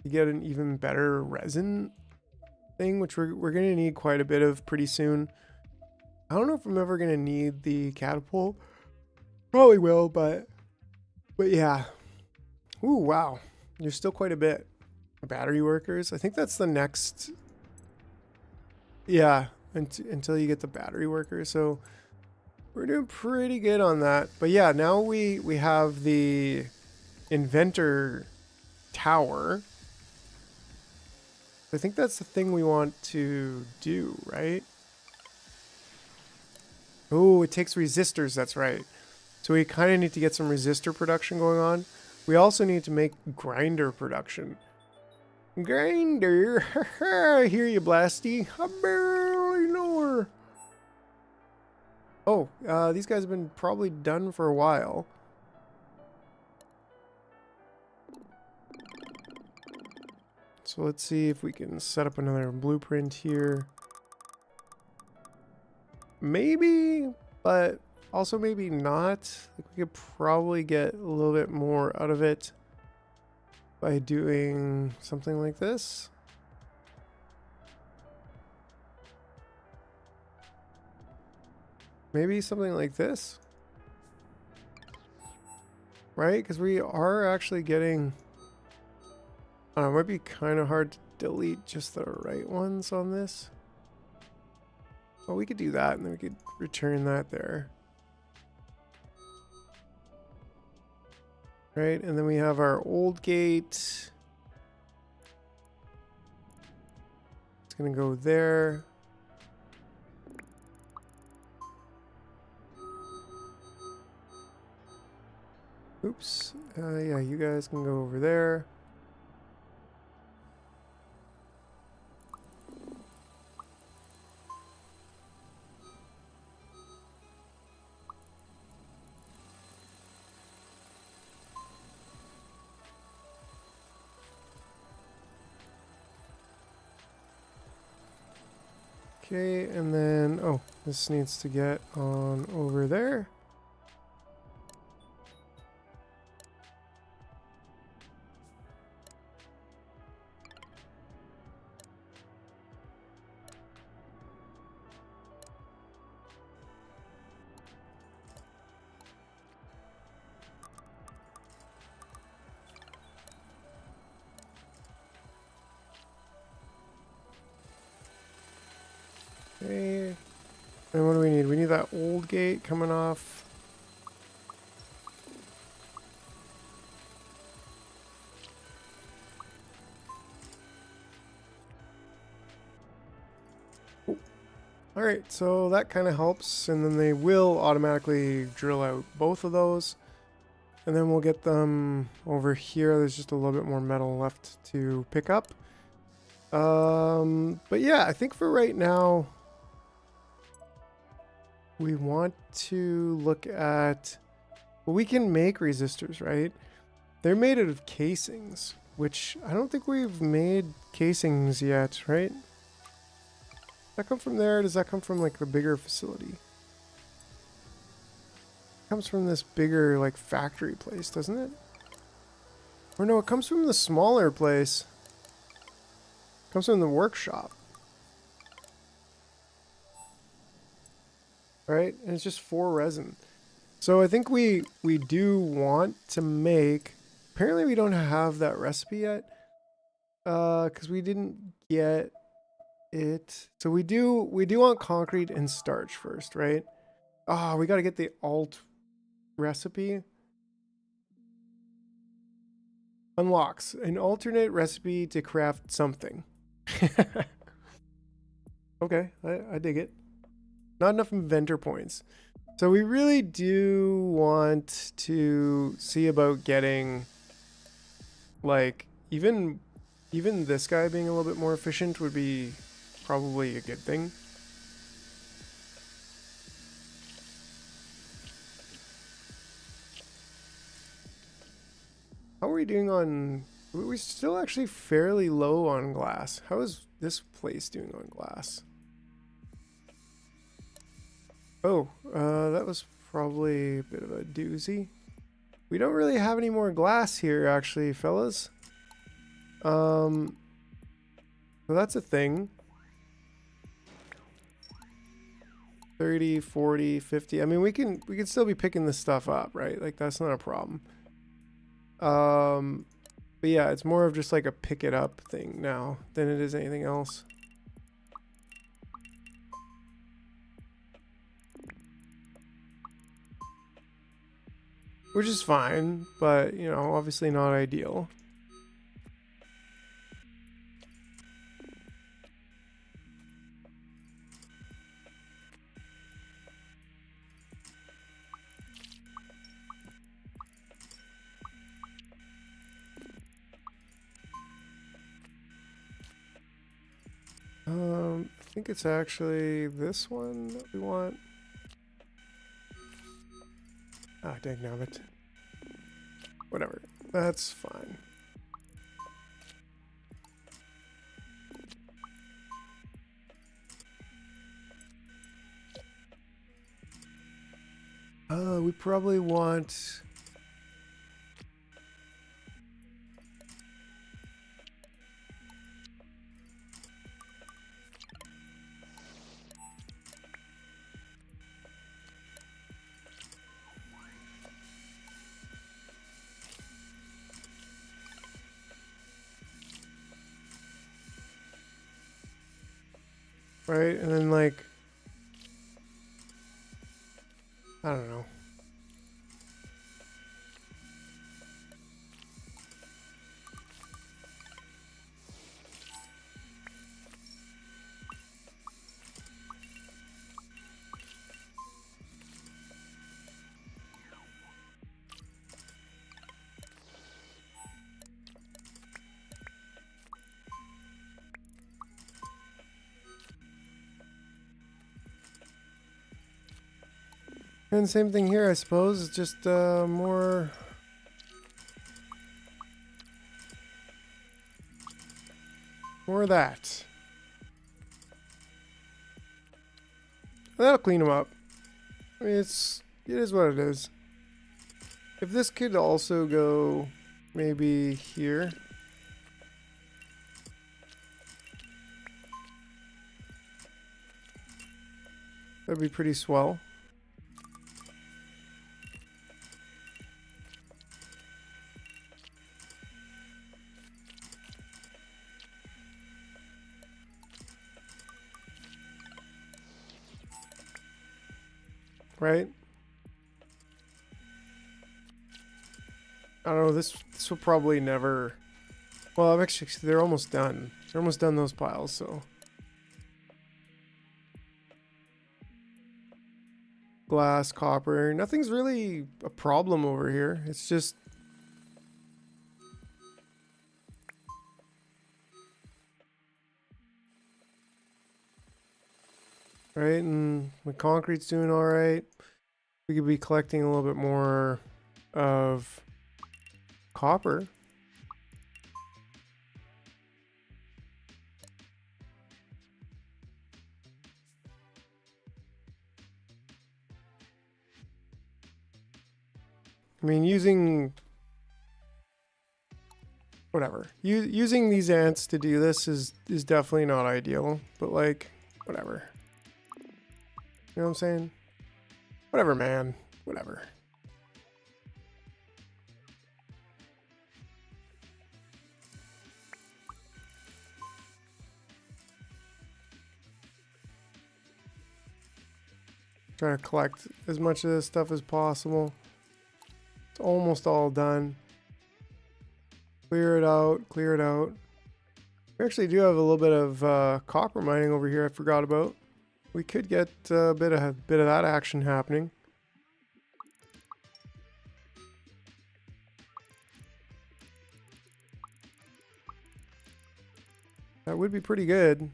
get an even better resin thing, which we're gonna need quite a bit of pretty soon. I don't know if I'm ever gonna need the catapult. Probably will, but yeah. Ooh, wow. There's still quite a bit. Battery workers. I think that's the next. Yeah, until you get the battery workers. So we're doing pretty good on that. But yeah, now we have the inventor tower. I think that's the thing we want to do, right? Oh, it takes resistors, that's right. So we kind of need to get some resistor production going on. We also need to make grinder production. Grinder! I hear you, Blasty. I barely know her. Oh, these guys have been probably done for a while. So let's see if we can set up another blueprint here. Maybe, but also maybe not. Like we could probably get a little bit more out of it by doing something like this. Maybe something like this. right? Because we are actually getting... I don't know, it might be kind of hard to delete just the right ones on this. Well, we could do that, and then we could return that there. Right, and then we have our old gate. It's gonna go there. Oops. Yeah, you guys can go over there. Okay, and then, oh, this needs to get on over there. Okay. And what do we need? We need that old gate coming off. Oh. All right, so that kind of helps, and then they will automatically drill out both of those. And then we'll get them over here. There's just a little bit more metal left to pick up. But yeah, I think for right now, we want to look at... Well, we can make resistors, right? They're made out of casings, which I don't think we've made casings yet, right? Does that come from there? Does that come from like the bigger facility? It comes from this bigger like factory place, doesn't it? Or no, it comes from the smaller place. It comes from the workshop. Right? And it's just 4 resin. So I think we do want to make... Apparently we don't have that recipe yet. Because we didn't get it. So we do want concrete and starch first, right? Ah, we got to get the alt recipe. Unlocks an alternate recipe to craft something. Okay, I dig it. Not enough inventor points. So we really do want to see about getting, like, even this guy being a little bit more efficient would be probably a good thing. How are we doing on... We're still actually fairly low on glass. How is this place doing on glass? Oh, that was probably a bit of a doozy. We don't really have any more glass here, actually, fellas. So that's a thing. 30, 40, 50. I mean, we can still be picking this stuff up, right? Like, that's not a problem. But yeah, it's more of just like a pick it up thing now than it is anything else. Which is fine, but, you know, obviously not ideal. I think it's actually this one that we want. Ah, dang nabbit. Whatever. That's fine. We probably want... right? And then like, I don't know. And same thing here, I suppose. It's just more of that. That'll clean them up. I mean, it is what it is. If this could also go maybe here. That'd be pretty swell. Right? I don't know, this will probably never... Well, I'm actually, they're almost done. They're almost done those piles, so... Glass, copper, nothing's really a problem over here. It's just... Right, and the concrete's doing alright. We could be collecting a little bit more of copper. I mean, using... Whatever. Using these ants to do this is definitely not ideal, but like, whatever. You know what I'm saying? Whatever, man. Whatever. Trying to collect as much of this stuff as possible. It's almost all done. Clear it out. Clear it out. We actually do have a little bit of copper mining over here I forgot about. We could get a bit of that action happening. That would be pretty good.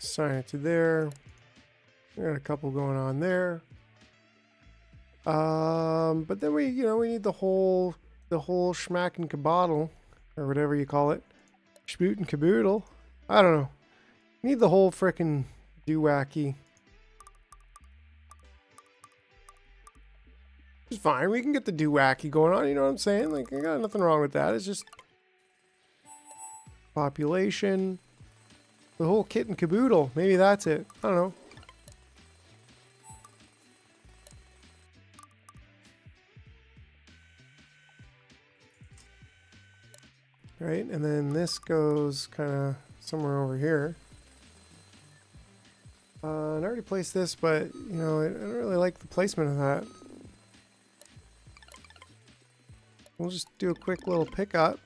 Assign it to there. We got a couple going on there. But then we need the whole schmack and caboodle, or whatever you call it. Schmoot and caboodle. I don't know. We need the whole frickin' doo-wacky. It's fine. We can get the doo-wacky going on. You know what I'm saying? Like, I got nothing wrong with that. It's just population. The whole kit and caboodle. Maybe that's it. I don't know. Right, and then this goes kind of somewhere over here. And I already placed this, but, you know, I don't really like the placement of that. We'll just do a quick little pickup.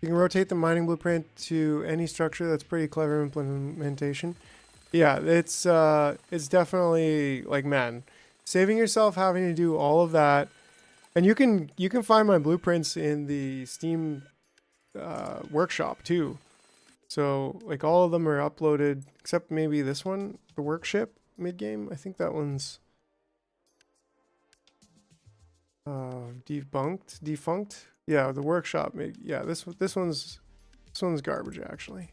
You can rotate the mining blueprint to any structure. That's pretty clever implementation. Yeah, it's definitely like, man, saving yourself having to do all of that. And you can find my blueprints in the Steam workshop too. So like all of them are uploaded except maybe this one, the workshop mid-game. I think that one's defunct. Yeah, the workshop. Yeah, this one's garbage actually.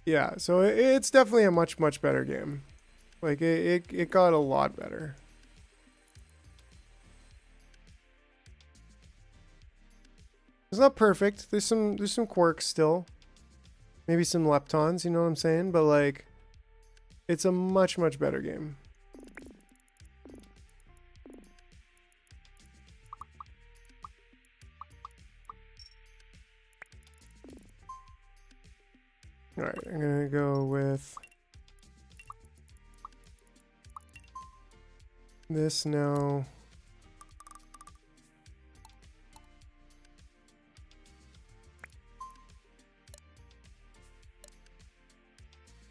Yeah, so it's definitely a much better game. Like it got a lot better. It's not perfect. There's some quirks still. Maybe some leptons, you know what I'm saying? But like, it's a much better game. All right, I'm gonna go with this now.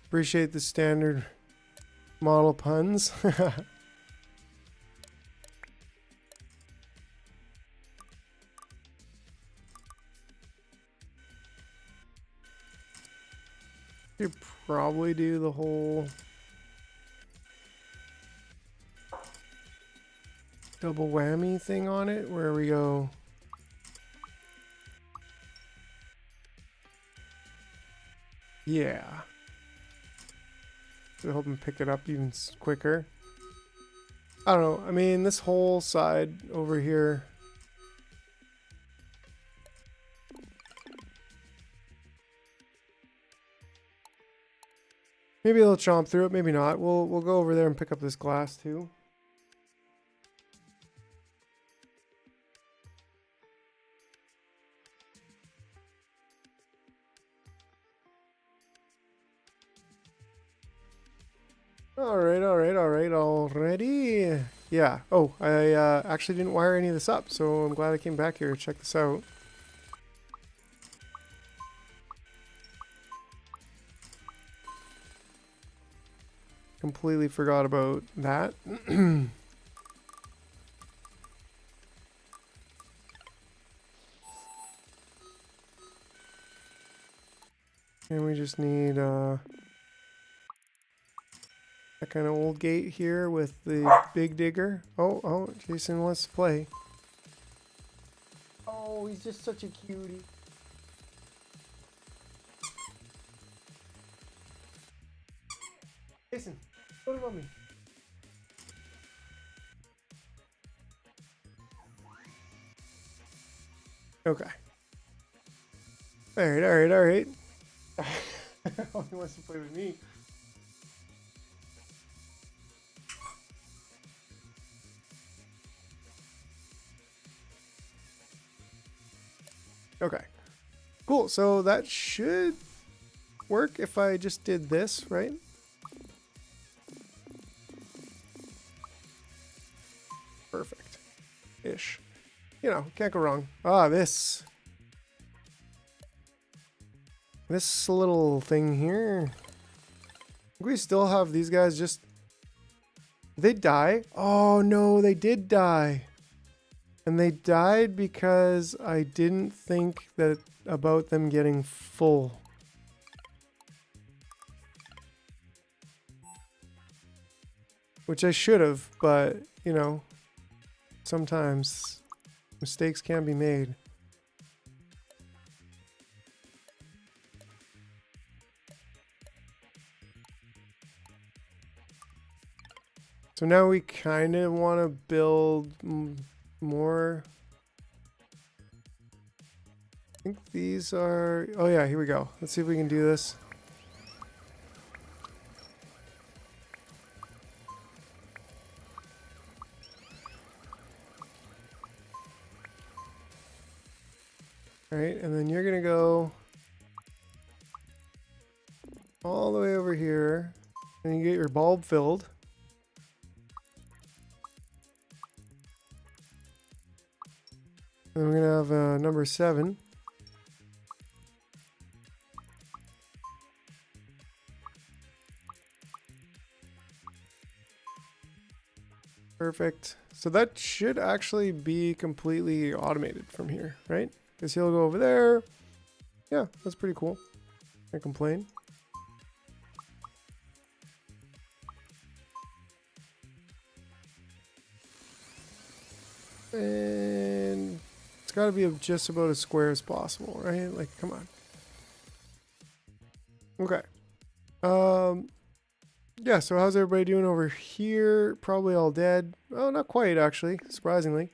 Appreciate the standard model puns. Could probably do the whole double whammy thing on it where we go yeah. So help him pick it up even quicker. I don't know. I mean, this whole side over here. Maybe they'll chomp through it. Maybe not. We'll go over there and pick up this glass too. Alright, already. Yeah. Oh, I actually didn't wire any of this up, so I'm glad I came back here to check this out. Completely forgot about that. And we just need that kind of old gate here with the big digger. Oh, Jason wants to play. Oh, he's just such a cutie. Jason, what about me? Okay. Alright. Oh, he wants to play with me. Okay. Cool. So that should work if I just did this, right? Perfect. Ish. You know, can't go wrong. Ah, this little thing here. We still have these guys just... They die? Oh no, they did die. And they died because I didn't think that about them getting full. Which I should have, but, you know, sometimes mistakes can be made. So now we kind of want to build more. I think these are... Oh yeah, here we go. Let's see if we can do this. Alright, and then you're gonna go all the way over here, and you get your bulb filled. And we're gonna have number 7. Perfect. So that should actually be completely automated from here, right? Because he'll go over there. Yeah, that's pretty cool. Can't complain. And it's got to be just about as square as possible, right? Like, come on. Okay. Yeah, so how's everybody doing over here? Probably all dead. Oh, not quite, actually, surprisingly.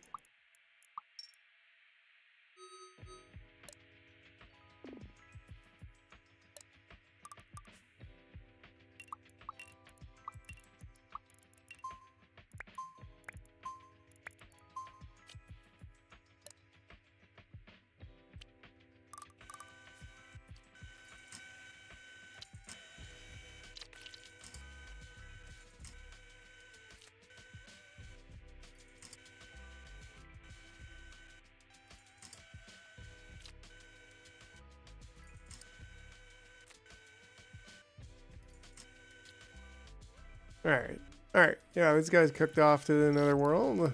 Alright. Alright. Yeah, these guys cooked off to another world.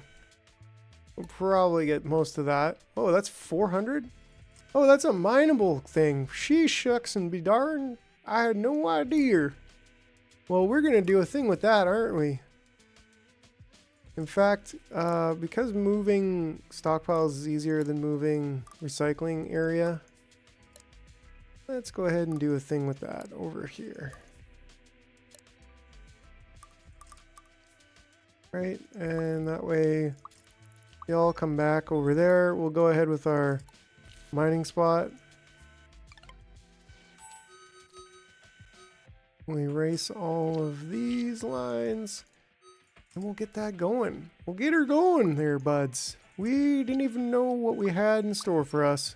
We'll probably get most of that. Oh, that's 400? Oh, that's a mineable thing. She shucks and be darn. I had no idea. Well, we're going to do a thing with that, aren't we? In fact, because moving stockpiles is easier than moving recycling area, let's go ahead and do a thing with that over here. Right, and that way they all come back over there. We'll go ahead with our mining spot. We'll erase all of these lines and we'll get that going. We'll get her going there, buds. We didn't even know what we had in store for us.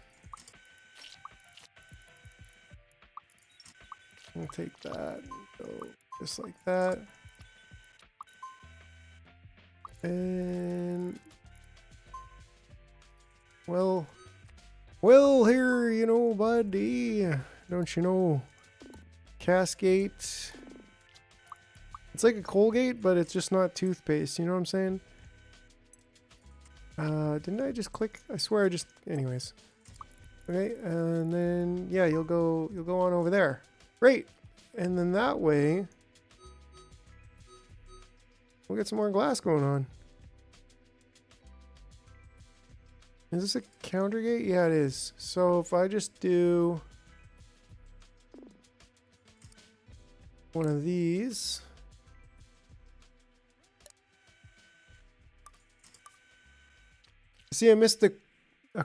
We'll take that, go just like that. And well here, you know, buddy, don't you know, Cascade, it's like a Colgate, but it's just not toothpaste, you know what I'm saying? Didn't I just click? I swear I just, anyways. Okay, and then yeah, you'll go on over there. Great. And then that way we'll get some more glass going on. Is this a counter gate? Yeah, it is. So if I just do one of these. See, I missed a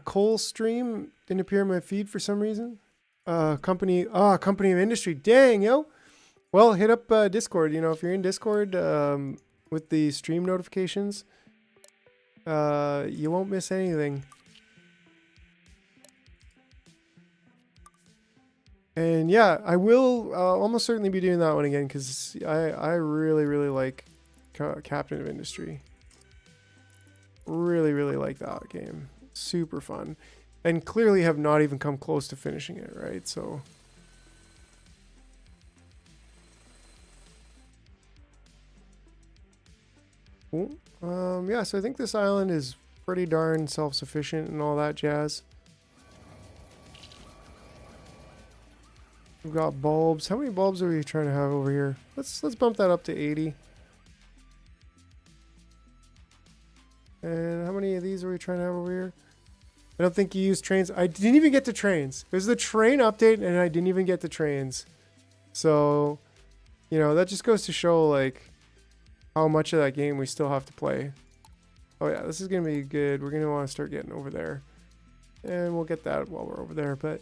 coal stream. Didn't appear in my feed for some reason. Company of industry. Dang, yo. Well, hit up Discord. You know, if you're in Discord with the stream notifications, you won't miss anything. And yeah, I will almost certainly be doing that one again because I really, really like Captain of Industry. Really, really like that game. Super fun. And clearly have not even come close to finishing it, right? So cool. Yeah, so I think this island is pretty darn self-sufficient and all that jazz. We've got bulbs. How many bulbs are we trying to have over here? Let's bump that up to 80. And how many of these are we trying to have over here? I don't think you use trains. I didn't even get to trains. There's the train update and I didn't even get to trains. So, you know, that just goes to show like how much of that game we still have to play. Oh yeah, this is going to be good. We're going to want to start getting over there. And we'll get that while we're over there. But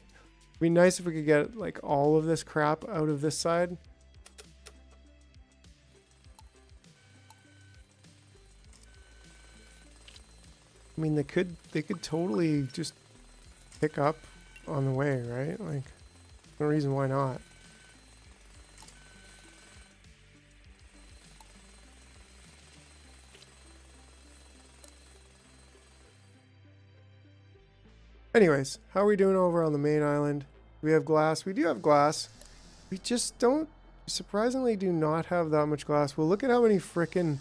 it'd be nice if we could get like all of this crap out of this side. I mean, they could totally just pick up on the way, right? Like, no reason why not. Anyways, how are we doing over on the main island? We have glass. We do have glass. We just don't, surprisingly, do not have that much glass. Well, look at how many frickin',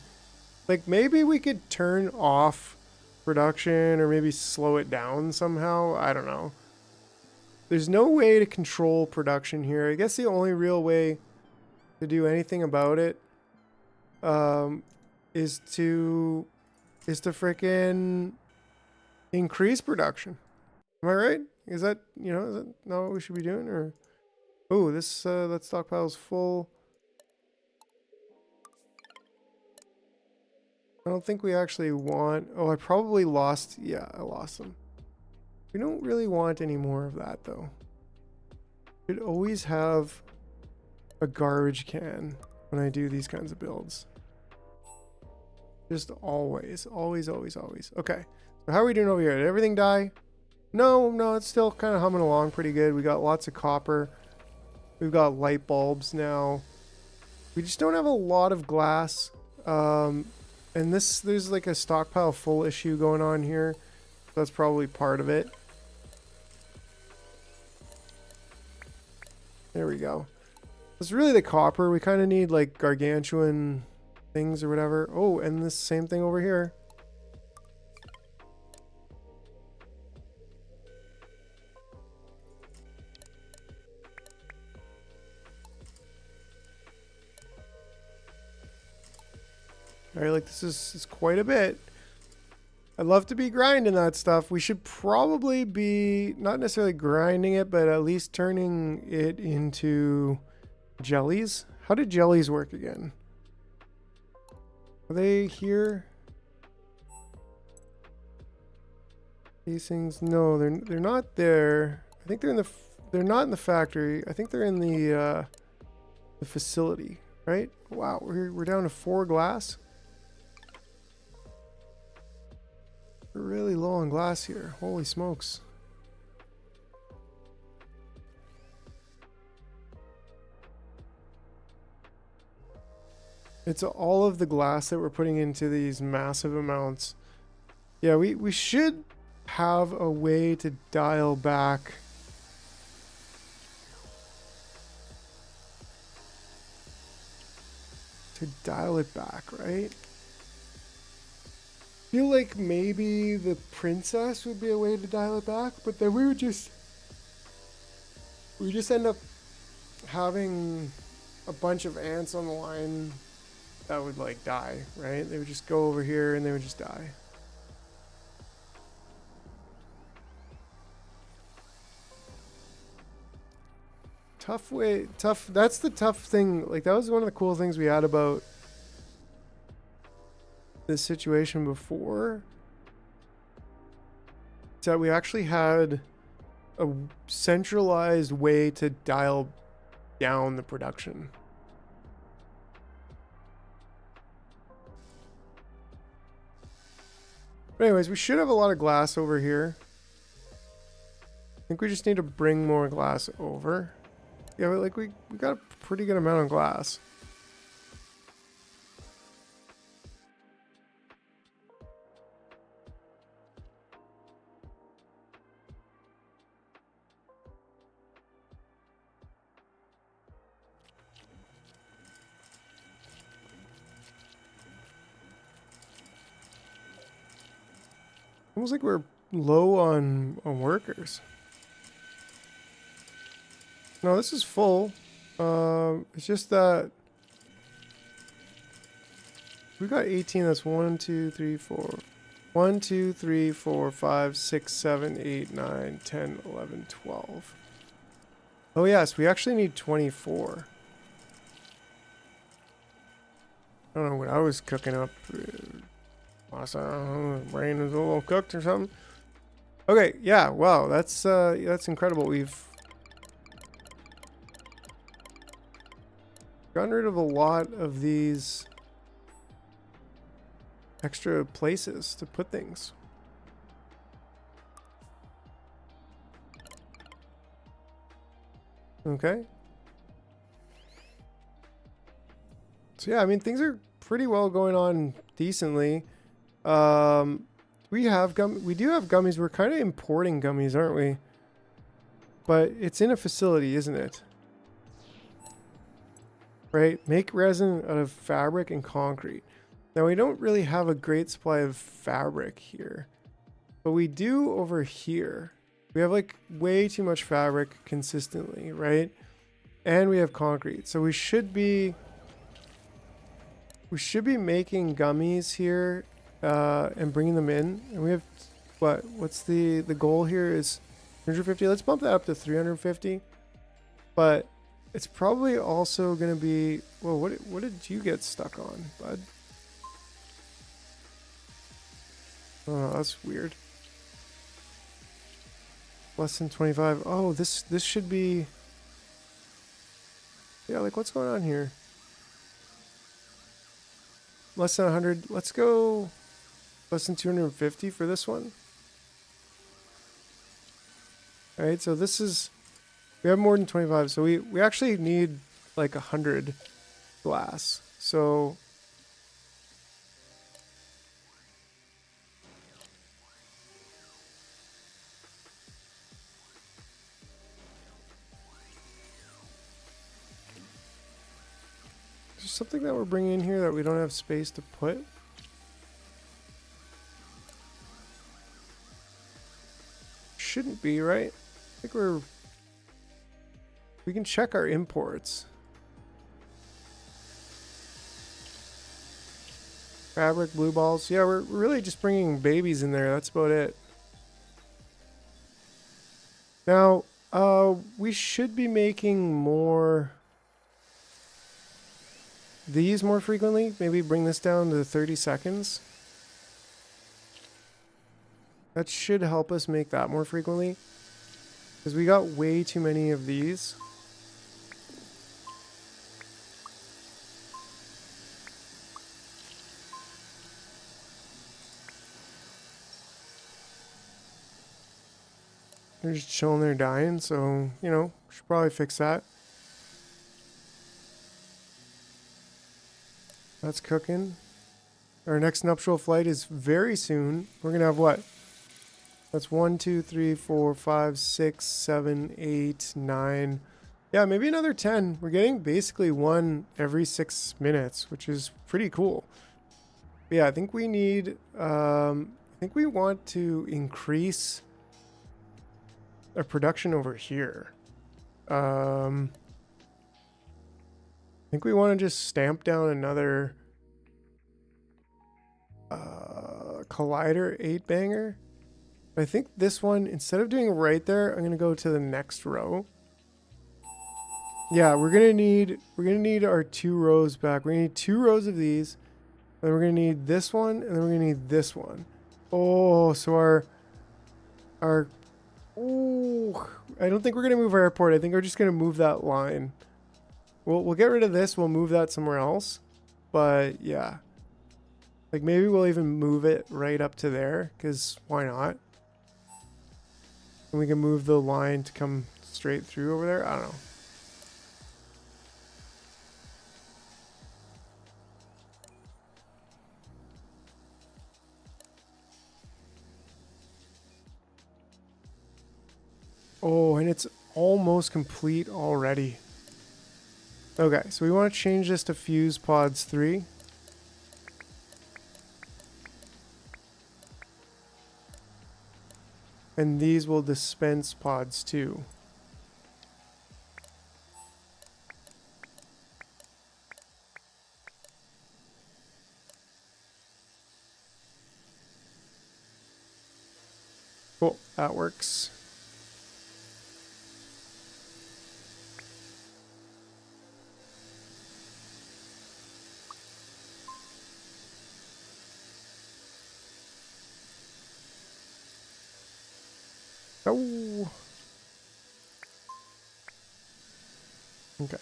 like, maybe we could turn off production or maybe slow it down somehow. I don't know. There's no way to control production here. I guess the only real way to do anything about it is to frickin' increase production. Am I right? Is that, you know, is that not what we should be doing? Or, oh, this that stockpile's full. I don't think we actually want... Oh, I probably lost... Yeah, I lost them. We don't really want any more of that, though. Should always have a garbage can when I do these kinds of builds. Just always. Always, always, always. Okay. So how are we doing over here? Did everything die? No, it's still kind of humming along pretty good. We got lots of copper. We've got light bulbs now. We just don't have a lot of glass. And there's like a stockpile full issue going on here. That's probably part of it. There we go. It's really the copper. We kind of need like gargantuan things or whatever. Oh, and this same thing over here. All right, like this is quite a bit. I'd love to be grinding that stuff. We should probably be not necessarily grinding it, but at least turning it into jellies. How did jellies work again? Are they here? These things? No, they're not there. I think they're in the. They're not in the factory. I think they're in the facility, right? Wow, we're down to 4 glass. We're really low on glass here. Holy smokes. It's all of the glass that we're putting into these massive amounts. Yeah, we should have a way to dial back. To dial it back, right? I feel like maybe the princess would be a way to dial it back, but then we just end up having a bunch of ants on the line that would like die, right? They would just go over here and they would just die. Tough. That's the tough thing. Like that was one of the cool things we had about this situation before. Is that we actually had a centralized way to dial down the production. But anyways, we should have a lot of glass over here. I think we just need to bring more glass over. Yeah, but like we got a pretty good amount of glass. Almost like we're low on workers. No, this is full. It's just that we got 18. That's 1, 2, 3, 4. 1, 2, 3, 4, 5, 6, 7, 8, 9, 10, 11, 12. Oh yes, we actually need 24. I don't know what I was cooking up. Awesome. Brain is a little cooked or something. Okay, yeah, wow, that's incredible. We've gotten rid of a lot of these extra places to put things. Okay. So yeah, I mean things are pretty well going on decently. We do have gummies. We're kind of importing gummies, aren't we? But it's in a facility, isn't it? Right? Make resin out of fabric and concrete. Now we don't really have a great supply of fabric here, but we do over here. We have like way too much fabric consistently, right? And we have concrete. So we should be making gummies here and bringing them in. And we have what's the goal here is 150. Let's bump that up to 350. But it's probably also going to be, well, what did you get stuck on, bud? Oh, that's weird. Less than 25. Oh, this should be... Yeah, like what's going on here? Less than 100. Let's go less than 250 for this one. Alright, so this is... We have more than 25, so we actually need like 100 glass. So... Is there something that we're bringing in here that we don't have space to put? Shouldn't be, right? I think we're... We can check our imports. Fabric, blue balls. Yeah, we're really just bringing babies in there. That's about it. Now, we should be making more... These more frequently. Maybe bring this down to 30 seconds. That should help us make that more frequently. Because we got way too many of these. They're just chilling there dying, so, you know, should probably fix that. That's cooking. Our next nuptial flight is very soon. We're going to have what? That's 1, 2, 3, 4, 5, 6, 7, 8, 9. Yeah, maybe another 10. We're getting basically one every 6 minutes, which is pretty cool. But yeah, I think we need, I think we want to increase our production over here. I think we want to just stamp down another collider 8-banger. I think this one, instead of doing it right there, I'm gonna go to the next row. Yeah, we're gonna need our 2 rows back. We're gonna need 2 rows of these, then we're gonna need this one, and then we're gonna need this one. Oh, so our ooh, I don't think we're gonna move our airport. I think we're just gonna move that line. We'll get rid of this. We'll move that somewhere else. But yeah, like maybe we'll even move it right up to there, because why not? And we can move the line to come straight through over there. I don't know. Oh, and it's almost complete already. Okay, so we want to change this to fuse pods 3. And these will dispense pods 2. Cool, that works. Oh. Okay.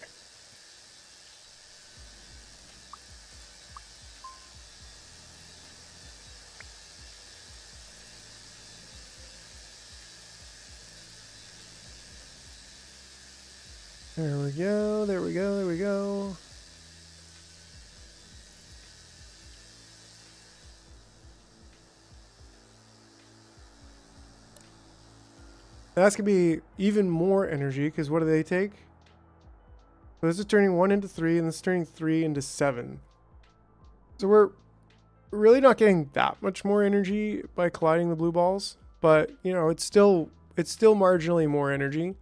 There we go, there we go, there we go. That's going to be even more energy, because what do they take? So this is turning 1 into 3, and this is turning 3 into 7. So we're really not getting that much more energy by colliding the blue balls, but, you know, it's still marginally more energy.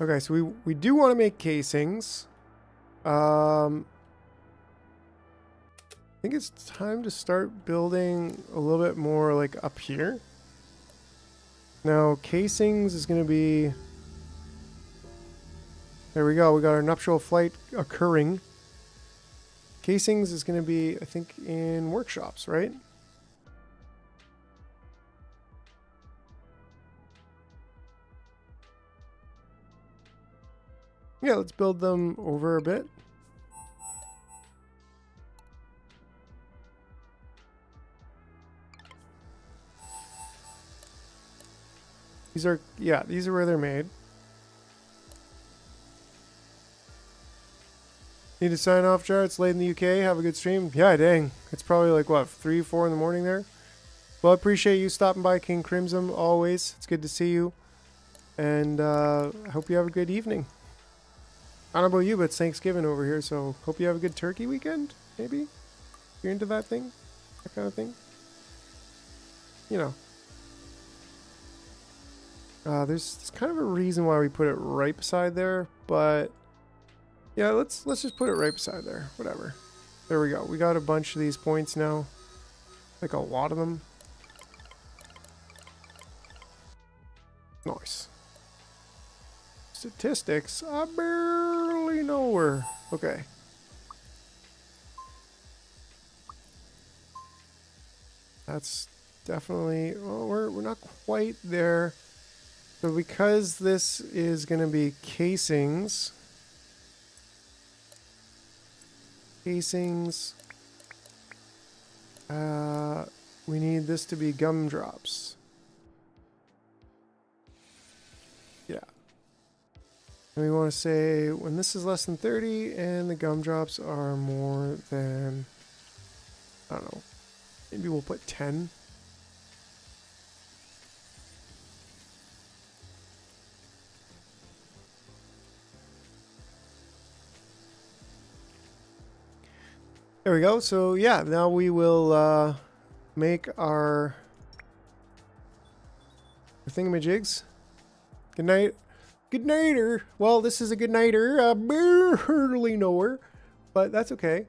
Okay, so we do want to make casings. I think it's time to start building a little bit more like up here. Now, casings is going to be... There we go. We got our nuptial flight occurring. Casings is going to be, I think, in workshops, right? Yeah, let's build them over a bit. These are, yeah, these are where they're made. Need to sign off, Jar. It's late in the UK. Have a good stream. Yeah, dang. It's probably like, what, 3, 4 in the morning there? Well, I appreciate you stopping by, King Crimson, always. It's good to see you. And I hope you have a good evening. I don't know about you, but it's Thanksgiving over here, so hope you have a good turkey weekend, maybe? You're into that thing? That kind of thing? You know. There's kind of a reason why we put it right beside there, but yeah, let's just put it right beside there. Whatever. There we go. We got a bunch of these points now. Like a lot of them. Nice. Statistics. I barely know her. Okay. That's definitely... Oh, we're not quite there. So because this is going to be casings... we need this to be gumdrops. Yeah. And we want to say when this is less than 30 and the gumdrops are more than, I don't know, maybe we'll put 10. There we go. So yeah, now we will make our thingamajigs. Good night. Good nighter. Well, this is a good nighter. I barely know her, but that's okay.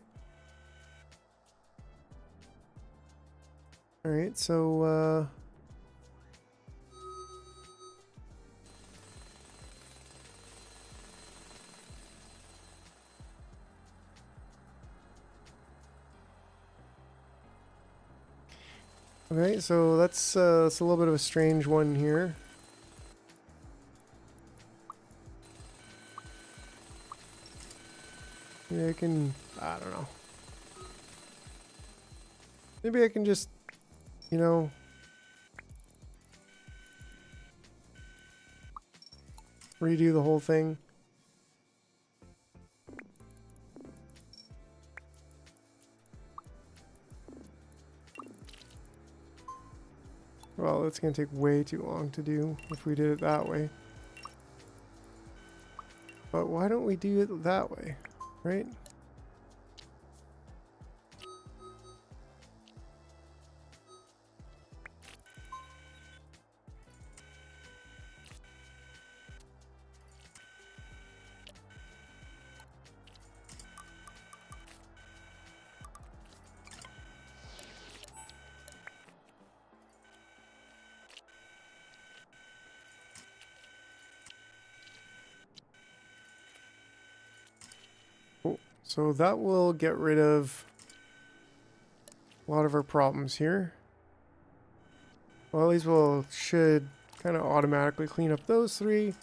All right, so okay, so that's a little bit of a strange one here. Maybe I can, I don't know. Maybe I can just, you know, redo the whole thing. Well, it's going to take way too long to do if we did it that way. But why don't we do it that way, right? So that will get rid of a lot of our problems here. Well, these will should kind of automatically clean up those three.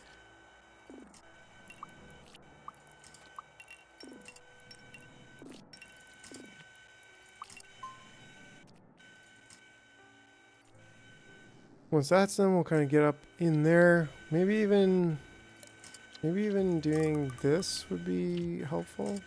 Once that's done, we'll kind of get up in there. Maybe even doing this would be helpful.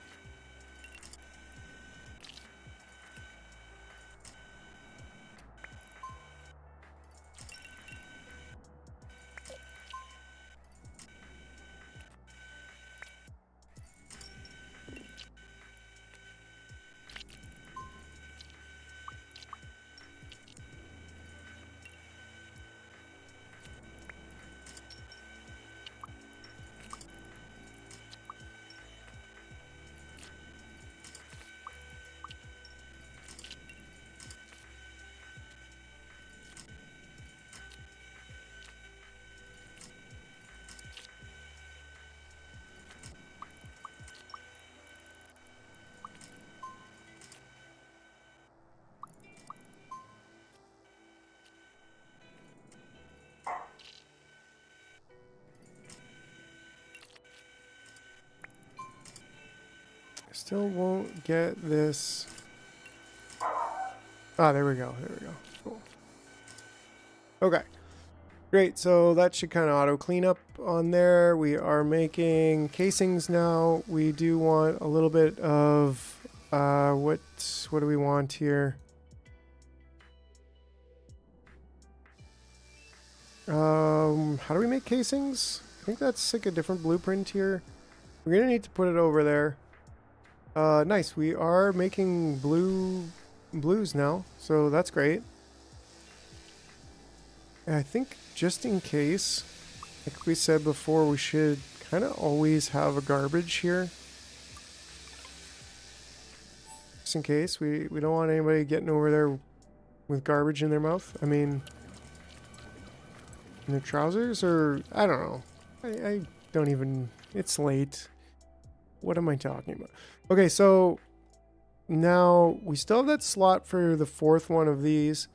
Still won't get this. Ah, there we go. There we go. Cool. Okay. Great. So that should kind of auto clean up on there. We are making casings now. We do want a little bit of what do we want here? How do we make casings? I think that's like a different blueprint here. We're gonna need to put it over there. Nice. We are making blues now, so that's great. And I think just in case, like we said before, we should kind of always have a garbage here. Just in case. We don't want anybody getting over there with garbage in their mouth. I mean, in their trousers, or I don't know. I don't even, it's late. What am I talking about? Okay, so now we still have that slot for the fourth one of these.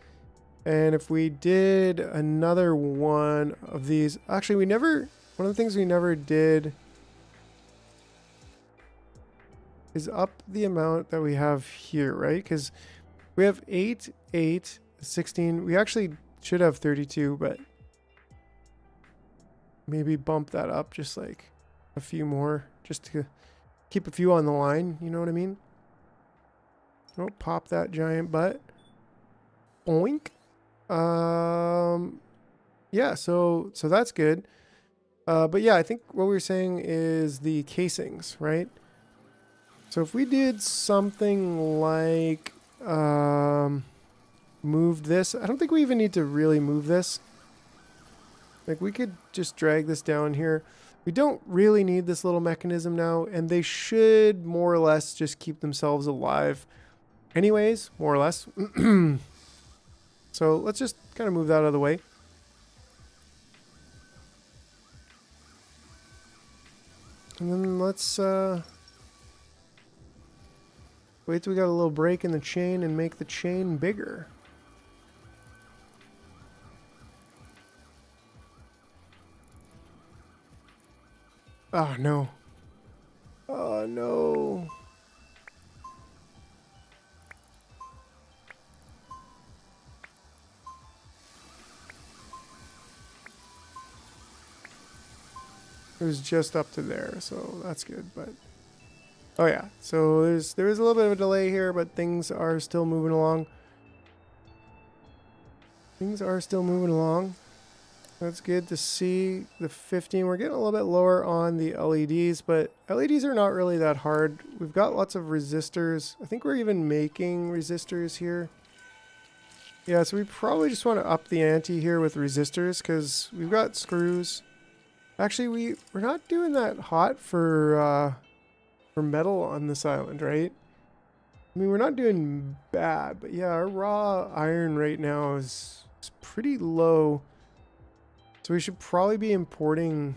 And if we did another one of these, actually one of the things we never did is up the amount that we have here, right? Because we have 8, 8, 16. We actually should have 32, but maybe bump that up just like a few more, just to keep a few on the line. You know what I mean? Oh, pop that giant butt. Oink. Yeah, so that's good. But yeah, I think what we were saying is the casings, right? So if we did something like moved this, I don't think we even need to really move this. Like we could just drag this down here. We don't really need this little mechanism now, and they should more or less just keep themselves alive anyways, more or less. So let's just kind of move that out of the way. And then let's wait till we got a little break in the chain and make the chain bigger. Oh no. Oh no. It was just up to there, so that's good, but oh yeah, so there is a little bit of a delay here, but things are still moving along. Things are still moving along. That's good to see. The 15, we're getting a little bit lower on the LEDs, but LEDs are not really that hard. We've got lots of resistors. I think we're even making resistors here. Yeah, so we probably just want to up the ante here with resistors because we've got screws. Actually, we're not doing that hot for metal on this island, right? I mean, we're not doing bad, but yeah, our raw iron right now is pretty low. So we should probably be importing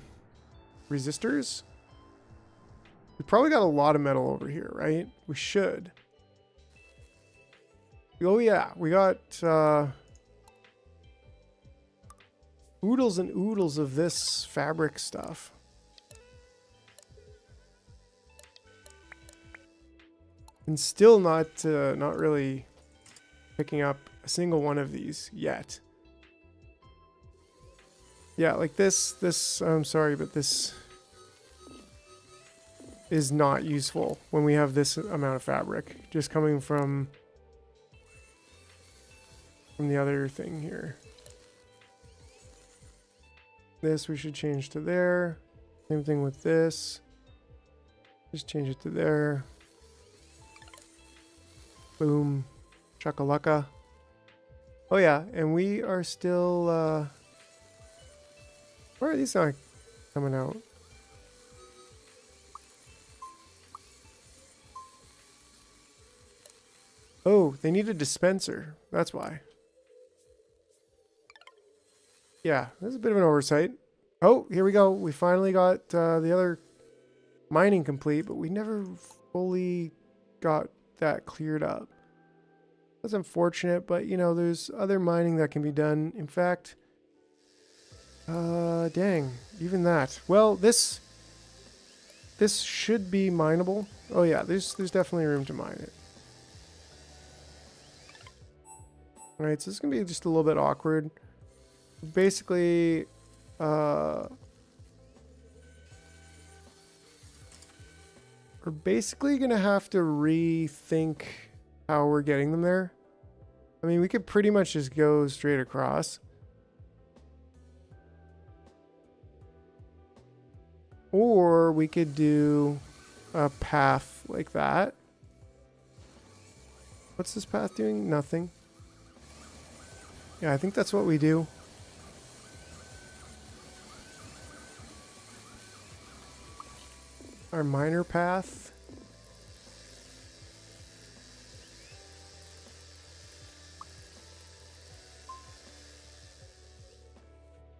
resistors. We probably got a lot of metal over here, right? We should. Oh yeah, we got oodles and oodles of this fabric stuff. And still not really picking up a single one of these yet. Yeah, like this, I'm sorry, but this is not useful when we have this amount of fabric just coming from the other thing here. This we should change to there. Same thing with this. Just change it to there. Boom. Chakalaka. Oh yeah, and we are still why are these not coming out? Oh, they need a dispenser. That's why. Yeah, this is a bit of an oversight. Oh, here we go. We finally got the other mining complete, but we never fully got that cleared up. That's unfortunate, but you know, there's other mining that can be done. In fact, dang, even that. Well, this this should be mineable. Oh yeah, there's definitely room to mine it. Alright, so this is gonna be just a little bit awkward. Basically, we're basically gonna have to rethink how we're getting them there. I mean, we could pretty much just go straight across. Or we could do a path like that. What's this path doing? Nothing. Yeah, I think that's what we do. Our minor path.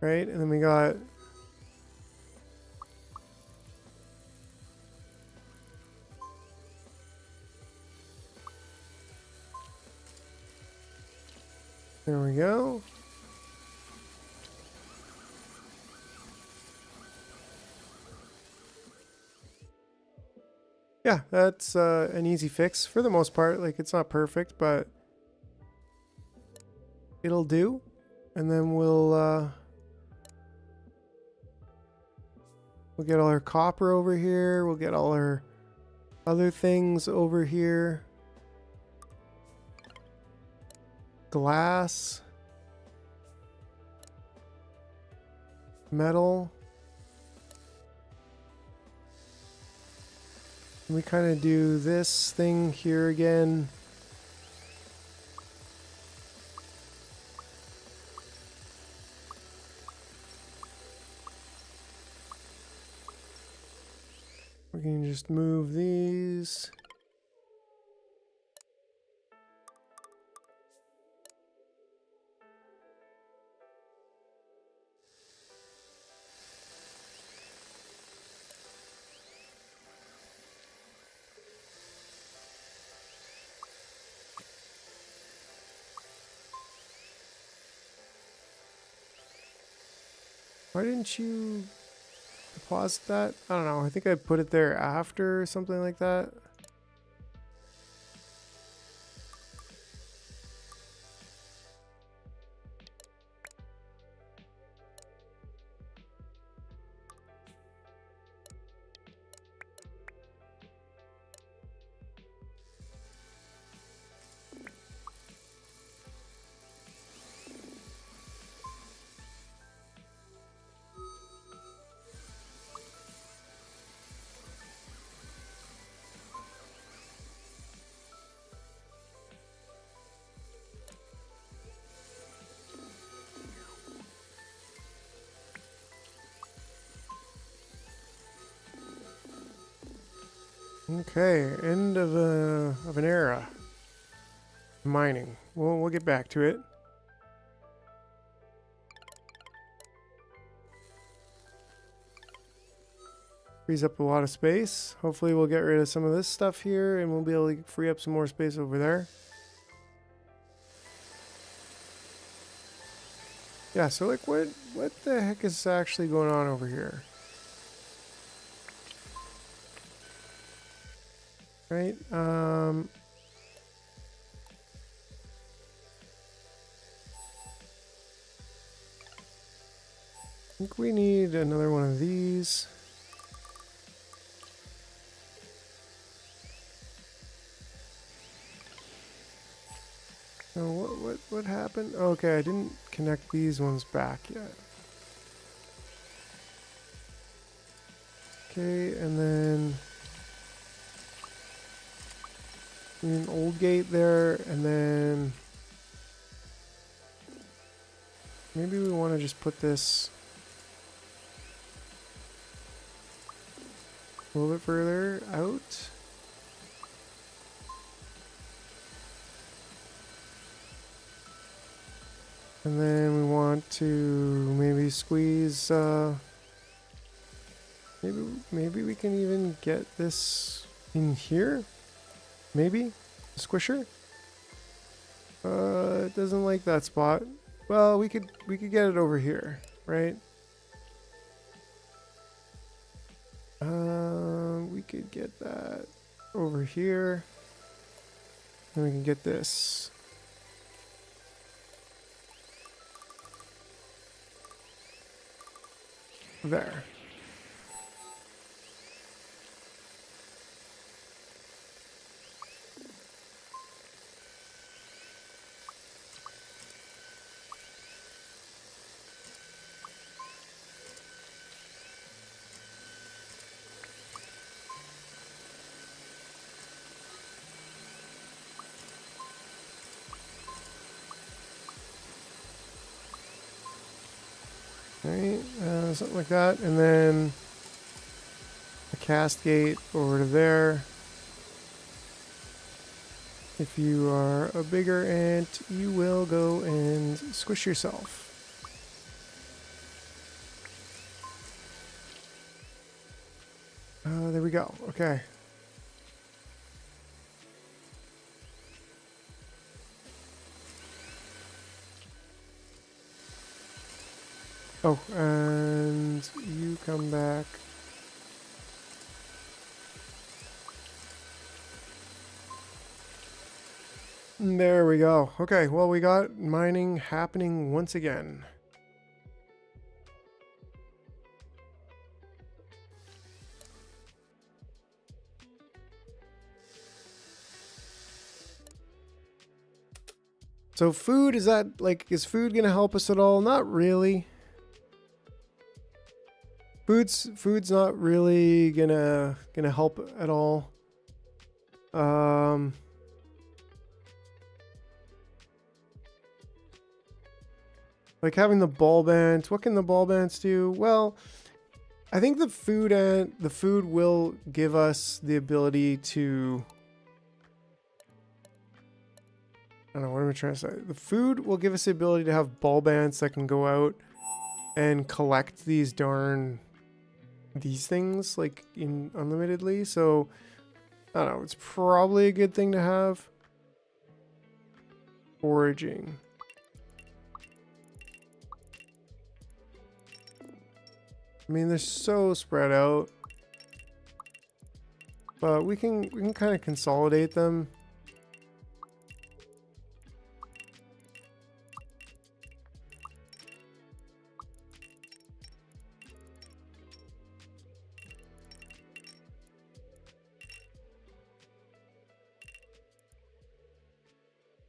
Right, and then we got there we go. Yeah, that's an easy fix for the most part. Like, it's not perfect, but it'll do. And then we'll get all our copper over here. We'll get all our other things over here. Glass. Metal. And we kind of do this thing here again. We can just move these. Why didn't you deposit that? I don't know. I think I put it there after or something like that. Okay, end of an era. Mining. We'll get back to it. Frees up a lot of space. Hopefully we'll get rid of some of this stuff here and we'll be able to free up some more space over there. Yeah, so like what the heck is actually going on over here? Right? I think we need another one of these. Oh, what happened? Okay, I didn't connect these ones back yet. Okay, and then an old gate there, and then maybe we want to just put this a little bit further out. And then we want to maybe squeeze, maybe we can even get this in here. Maybe? The squisher? It doesn't like that spot. Well, we could get it over here, right? We could get that over here. And we can get this. There. Right, something like that, and then a cast gate over to there. If you are a bigger ant, you will go and squish yourself. There we go. Okay. Oh, and you come back. There we go. Okay, well, we got mining happening once again. So food, is that, like, is food gonna help us at all? Not really. Food's not really gonna help at all. Like having the bulb ant, what can the bulb ants do? Well, I think the food will give us the ability to, I don't know, what am I trying to say? The food will give us the ability to have bulb ants that can go out and collect these things like in unlimitedly. So I don't know, it's probably a good thing to have. Foraging. I mean, they're so spread out, but we can kind of consolidate them.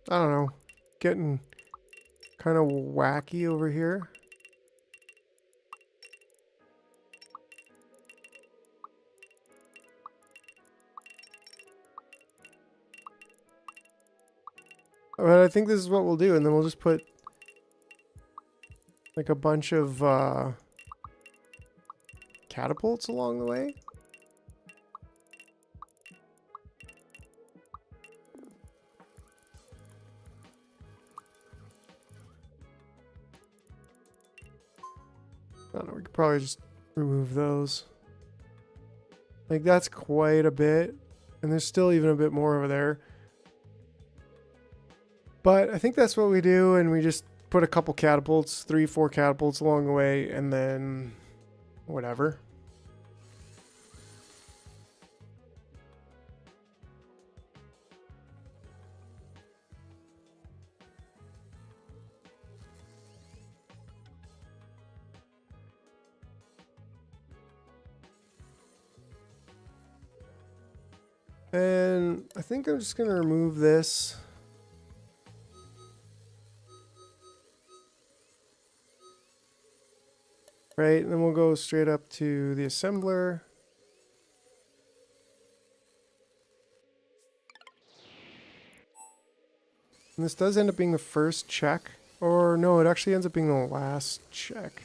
I don't know, getting kind of wacky over here. But I think this is what we'll do, and then we'll just put like a bunch of catapults along the way. I don't know, we could probably just remove those. Like, that's quite a bit, and there's still even a bit more over there. But I think that's what we do, and we just put a couple catapults, 3-4 catapults along the way, and then whatever. And I think I'm just going to remove this. Right, and then we'll go straight up to the assembler. And this does end up being the first check. Or no, it actually ends up being the last check.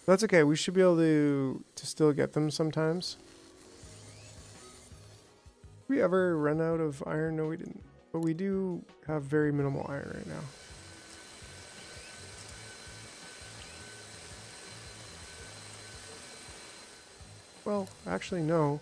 That's okay, we should be able to still get them sometimes. Did we ever run out of iron? No, we didn't. But we do have very minimal iron right now. Well, actually, no.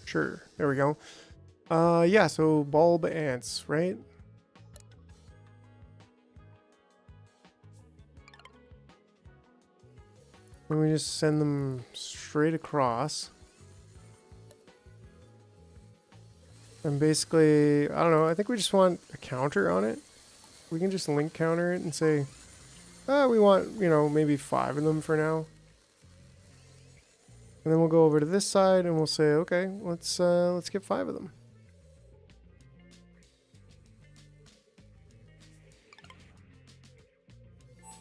Sure, there we go. Yeah, so bulb ants, right? And we just send them straight across. And basically, I don't know, I think we just want a counter on it. We can just link counter it and say, we want, you know, maybe 5 of them for now. And then we'll go over to this side and we'll say, okay, let's get 5 of them.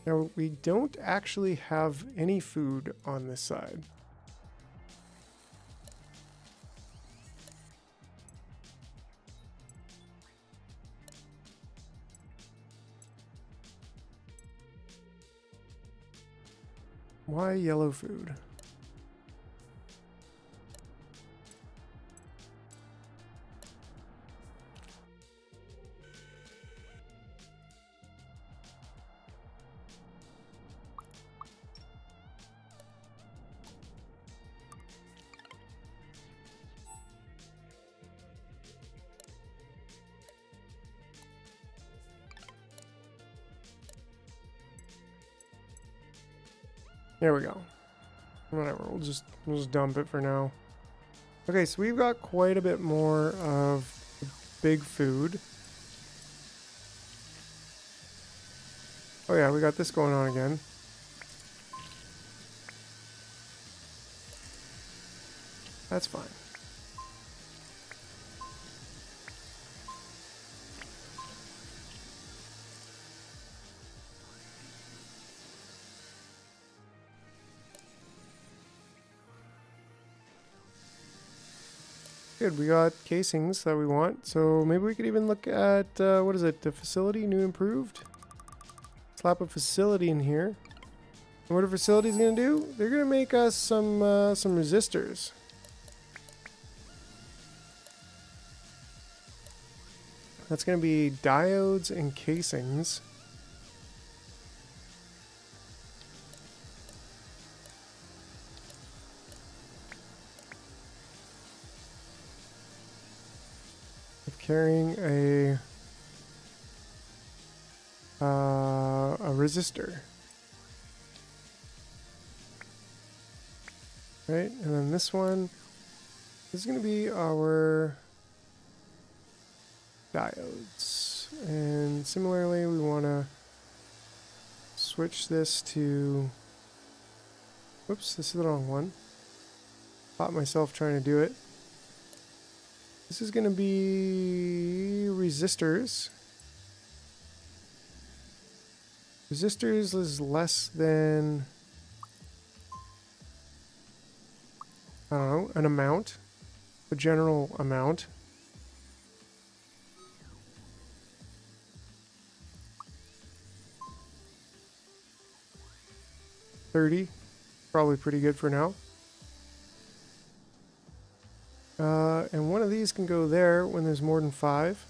Now, we don't actually have any food on this side. Why yellow food? There we go. Whatever, we'll just dump it for now. Okay, so we've got quite a bit more of the big food. Oh yeah, we got this going on again. That's fine. Good, we got casings that we want, so maybe we could even look at, what is it, the facility, new improved? Slap a facility in here. And what a facility is going to do? They're going to make us some resistors. That's going to be diodes and casings. Carrying a resistor, right? And then this one is going to be our diodes, and similarly we want to switch this to, whoops, this is the wrong one. Caught myself trying to do it. This is going to be resistors. Resistors is less than, I don't know, an amount, a general amount. $30, probably pretty good for now. And one of these can go there when there's more than 5.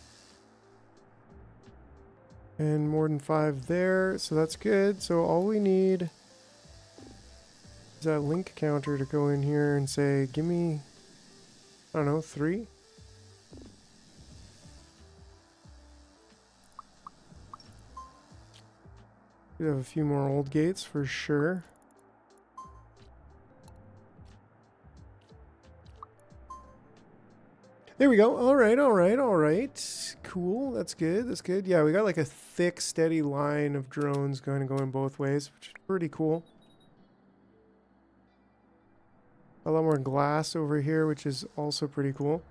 And more than 5 there, so that's good. So all we need is that link counter to go in here and say, give me, I don't know, 3? We have a few more old gates for sure. There we go. All right, all right, all right. Cool. That's good. That's good. Yeah, we got like a thick, steady line of drones going both ways, which is pretty cool. A lot more glass over here, which is also pretty cool.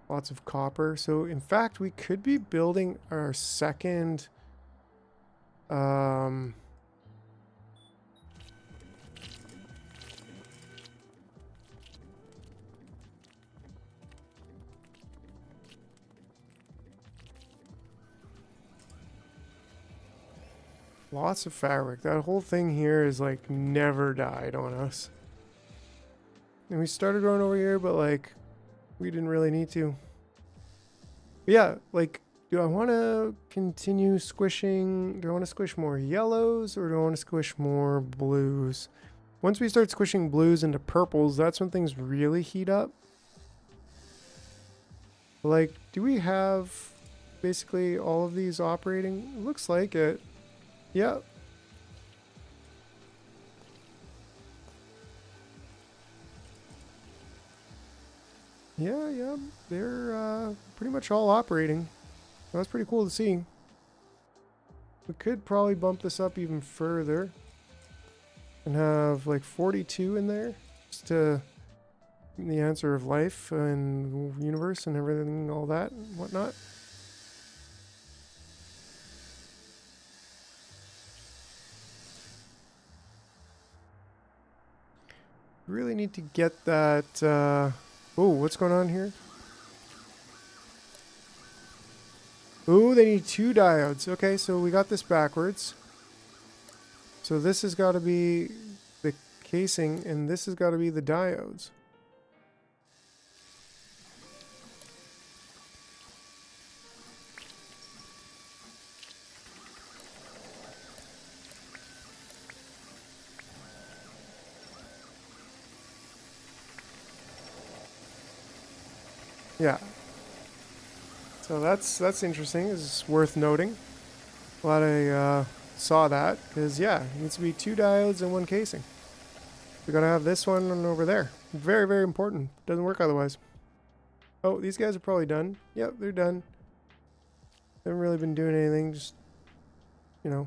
Lots of copper. So, in fact, we could be building our second... lots of fabric. That whole thing here is like never died on us. And we started going over here, but like we didn't really need to. But yeah, like, do I want to continue squishing? Do I want to squish more yellows or do I want to squish more blues? Once we start squishing blues into purples, that's when things really heat up. Like, do we have basically all of these operating? It looks like it. Yep. Yeah, they're pretty much all operating. That's pretty cool to see. We could probably bump this up even further and have like 42 in there just to the answer of life and the universe and everything, all that and whatnot. Really need to get that. Oh, what's going on here? Ooh, they need 2 diodes. Okay, so we got this backwards. So this has got to be the casing, and this has got to be the diodes. Yeah. So that's interesting. It's worth noting. Glad I saw that, because yeah, it needs to be 2 diodes and 1 casing. We gotta have this one over there. Very, very important. Doesn't work otherwise. Oh, these guys are probably done. Yep, they're done. Haven't really been doing anything, just, you know.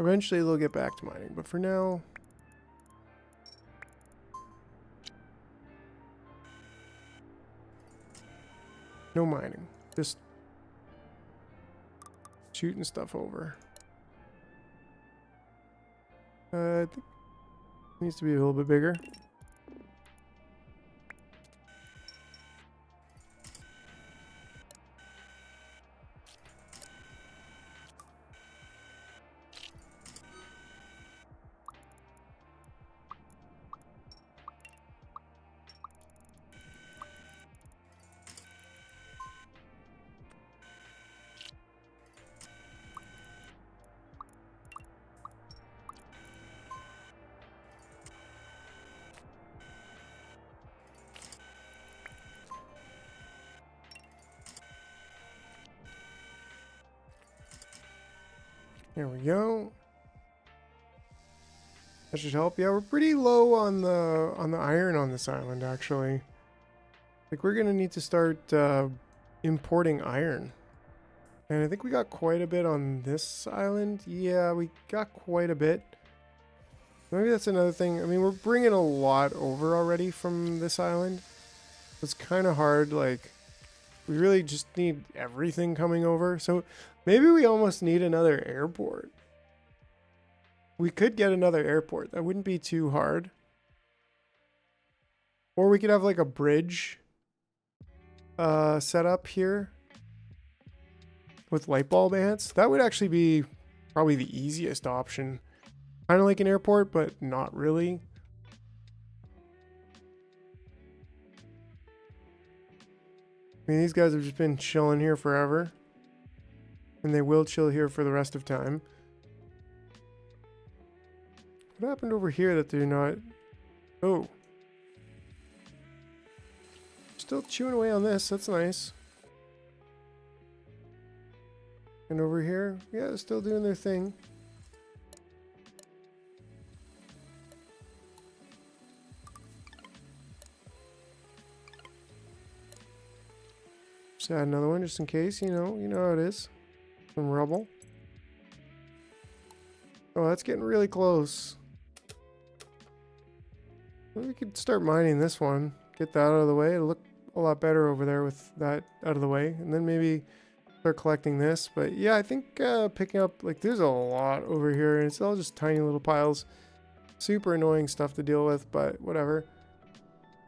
Eventually they'll get back to mining, but for now, no mining. Just shooting stuff over. I think it needs to be a little bit bigger. There we go. That should help. Yeah, we're pretty low on the iron on this island, actually. Like, we're gonna need to start importing iron. And I think we got quite a bit on this island. Yeah, we got quite a bit. Maybe that's another thing. I mean, we're bringing a lot over already from this island. It's kind of hard, like, we really just need everything coming over. So maybe we almost need another airport. We could get another airport. That wouldn't be too hard. Or we could have like a bridge set up here with light bulb ants. That would actually be probably the easiest option. Kind of like an airport, but not really. I mean, these guys have just been chilling here forever. And they will chill here for the rest of time. What happened over here that they're not... Oh. Still chewing away on this. That's nice. And over here, yeah, they're still doing their thing. Just add another one just in case, you know how it is. Some rubble. Oh, that's getting really close. Well, we could start mining this one. Get that out of the way. It'll look a lot better over there with that out of the way. And then maybe start collecting this. But yeah, I think picking up, like, there's a lot over here, and it's all just tiny little piles. Super annoying stuff to deal with, but whatever.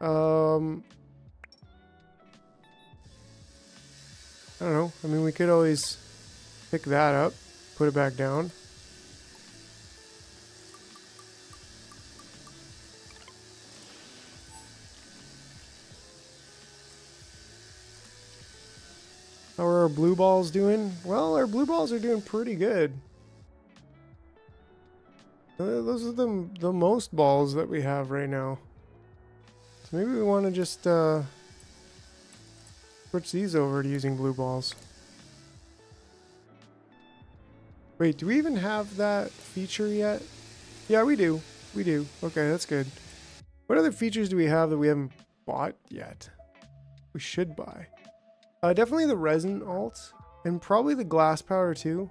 I don't know. I mean, we could always pick that up, put it back down. How are our blue balls doing? Well, our blue balls are doing pretty good. Those are the most balls that we have right now. So maybe we want to just switch these over to using blue balls. Wait, do we even have that feature yet? Yeah, we do. We do. Okay, that's good. What other features do we have that we haven't bought yet? We should buy. Definitely the resin alt, and probably the glass powder too.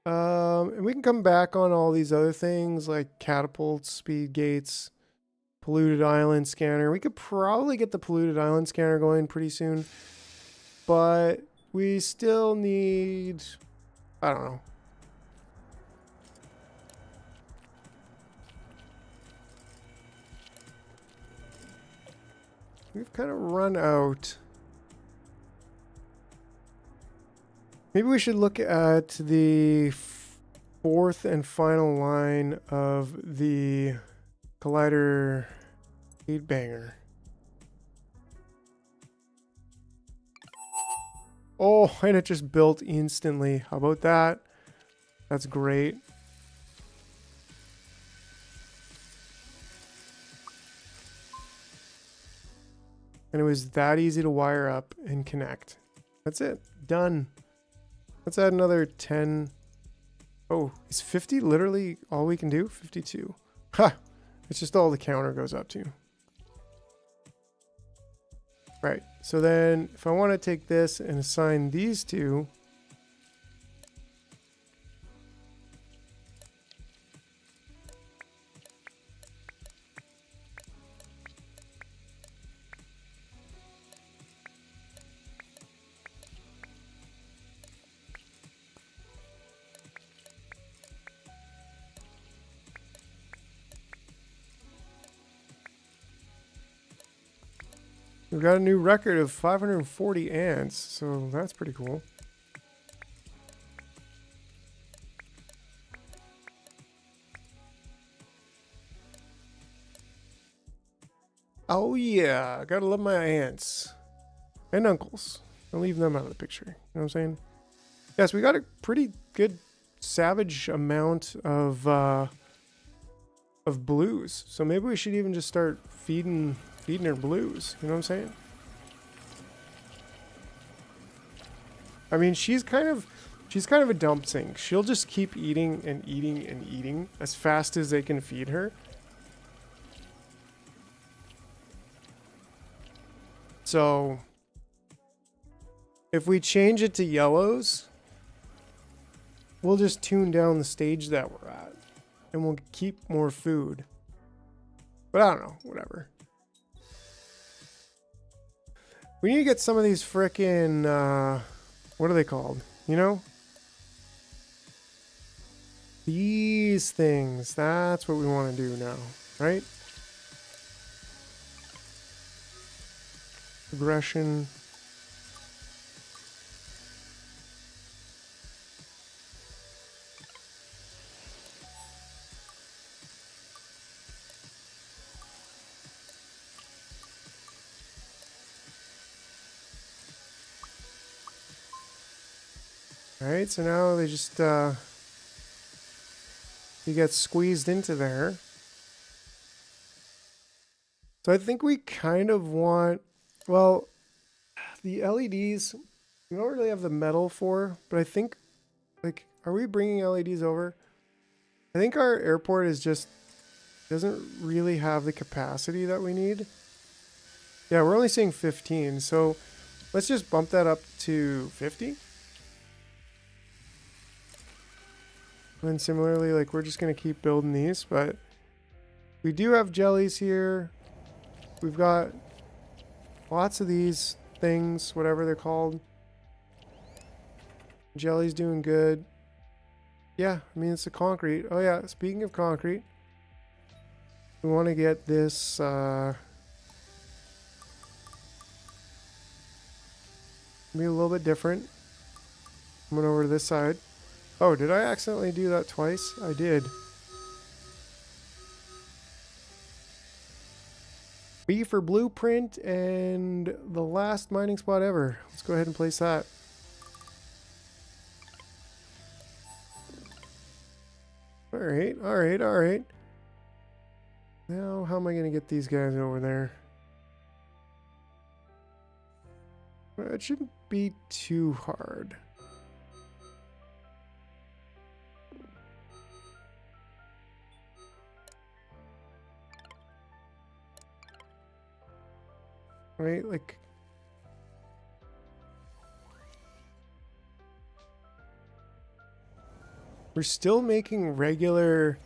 And we can come back on all these other things like catapults, speed gates, polluted island scanner. We could probably get the polluted island scanner going pretty soon, but we still need, I don't know. We've kind of run out. Maybe we should look at the fourth and final line of the collider heat banger. Oh, and it just built instantly. How about that? That's great. And it was that easy to wire up and connect. That's it. Done. Let's add another 10. Oh, is 50 literally all we can do? 52. Ha! It's just all the counter goes up to. Right. So then if I want to take this and assign these two. We've got a new record of 540 ants, so that's pretty cool. Oh yeah, gotta love my aunts. And uncles. Don't leave them out of the picture. You know what I'm saying? Yes, we got a pretty good savage amount of blues. So maybe we should even just start feeding her blues. You know what I'm saying? I mean, she's kind of a dump sink. She'll just keep eating and eating and eating as fast as they can feed her. So if we change it to yellows, we'll just tune down the stage that we're at and we'll keep more food. But I don't know, whatever. We need to get some of these frickin', what are they called? You know? These things. That's what we want to do now, right? Aggression. Alright, so now they just, you get squeezed into there. So I think we kind of want, well, the LEDs, we don't really have the metal for, but I think, like, are we bringing LEDs over? I think our airport is just, doesn't really have the capacity that we need. Yeah, we're only seeing 15, so let's just bump that up to 50. And then similarly, like, we're just going to keep building these, but we do have jellies here. We've got lots of these things, whatever they're called. Jelly's doing good. Yeah, I mean, it's a concrete. Oh yeah, speaking of concrete, we want to get this be a little bit different. Coming over to this side. Oh, did I accidentally do that twice? I did. B for blueprint and the last mining spot ever. Let's go ahead and place that. Alright, alright, alright. Now, how am I going to get these guys over there? It shouldn't be too hard. Right, like... We're still making regular...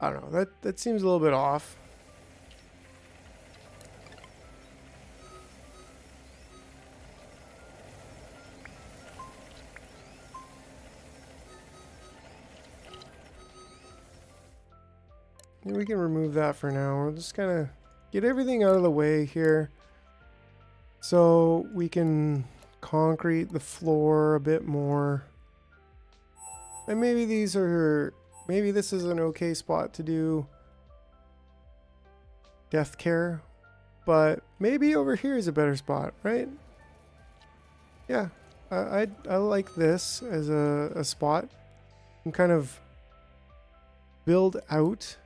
I don't know, that seems a little bit off. We can remove that for now. We'll just kind of get everything out of the way here. So we can concrete the floor a bit more. And maybe these are... Maybe this is an okay spot to do death care. But maybe over here is a better spot, right? Yeah. I like this as a spot. And kind of build out.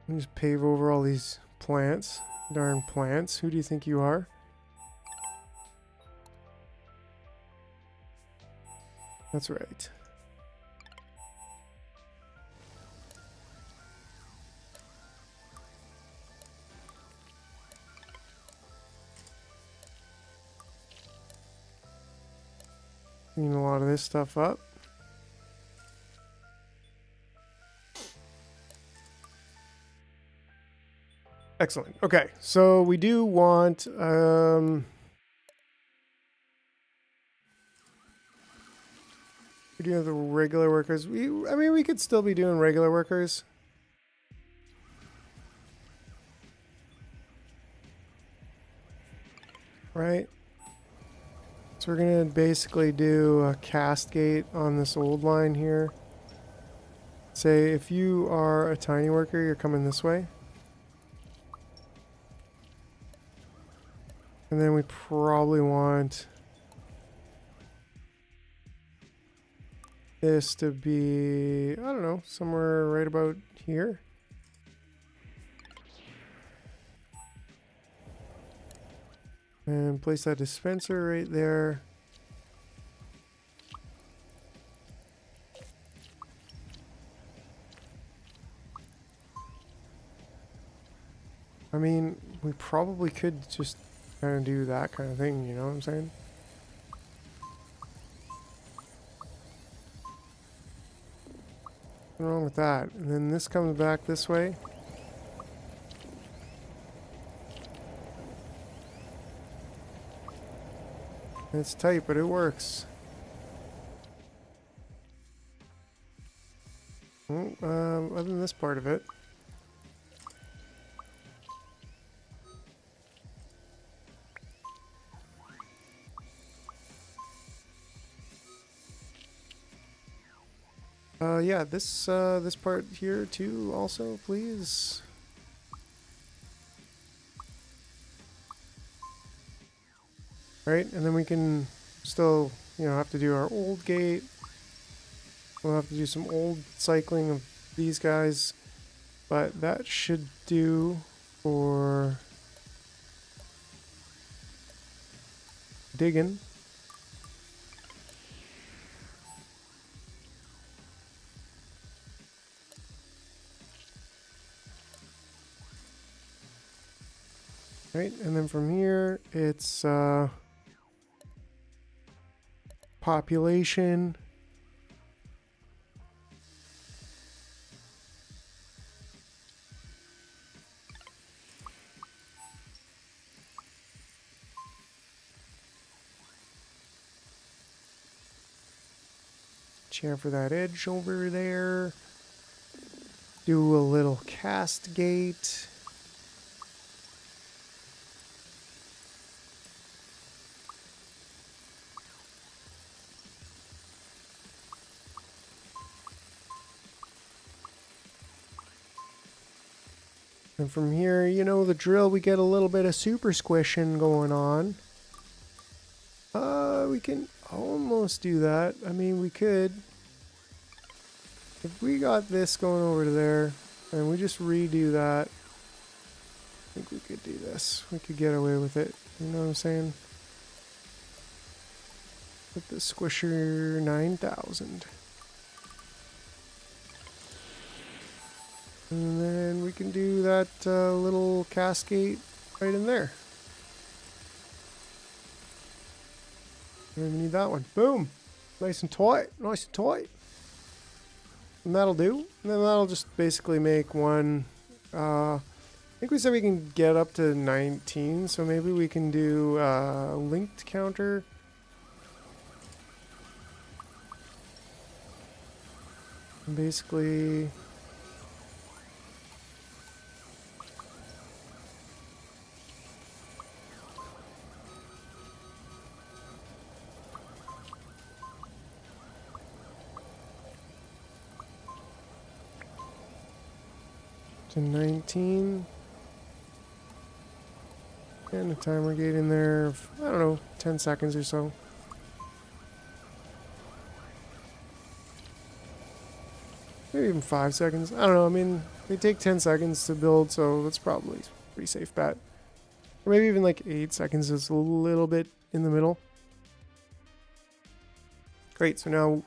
Just pave over all these plants. Darn plants. Who do you think you are? That's right. Clean a lot of this stuff up. Excellent. Okay, so we do want we do have the regular workers. I mean, we could still be doing regular workers. Right? So we're gonna basically do a cast gate on this old line here. Say if you are a tiny worker, you're coming this way. And then we probably want this to be, I don't know, somewhere right about here. And place that dispenser right there. I mean, we probably could just kind of do that kind of thing, you know what I'm saying? What's wrong with that? And then this comes back this way. It's tight, but it works. Well, other than this part of it. Yeah, this part here too, also, please. Right, and then we can still, you know, have to do our old gate. We'll have to do some old cycling of these guys, but that should do for digging. Right, and then from here, it's population. Chamfer that edge over there. Do a little cast gate. And from here, you know the drill, we get a little bit of super squishing going on. We can almost do that. I mean, we could. If we got this going over to there, and we just redo that, I think we could do this. We could get away with it. You know what I'm saying? Put the squisher 9,000. And then we can do that little cascade right in there. We need that one. Boom! Nice and tight. Nice and tight. And that'll do. And then that'll just basically make one. I think we said we can get up to 19, so maybe we can do linked counter. And basically. To 19. And a timer gate in there of, I don't know, 10 seconds or so. Maybe even 5 seconds. I don't know. I mean, they take 10 seconds to build, so that's probably a pretty safe bet. Or maybe even like 8 seconds is a little bit in the middle. Great. So now,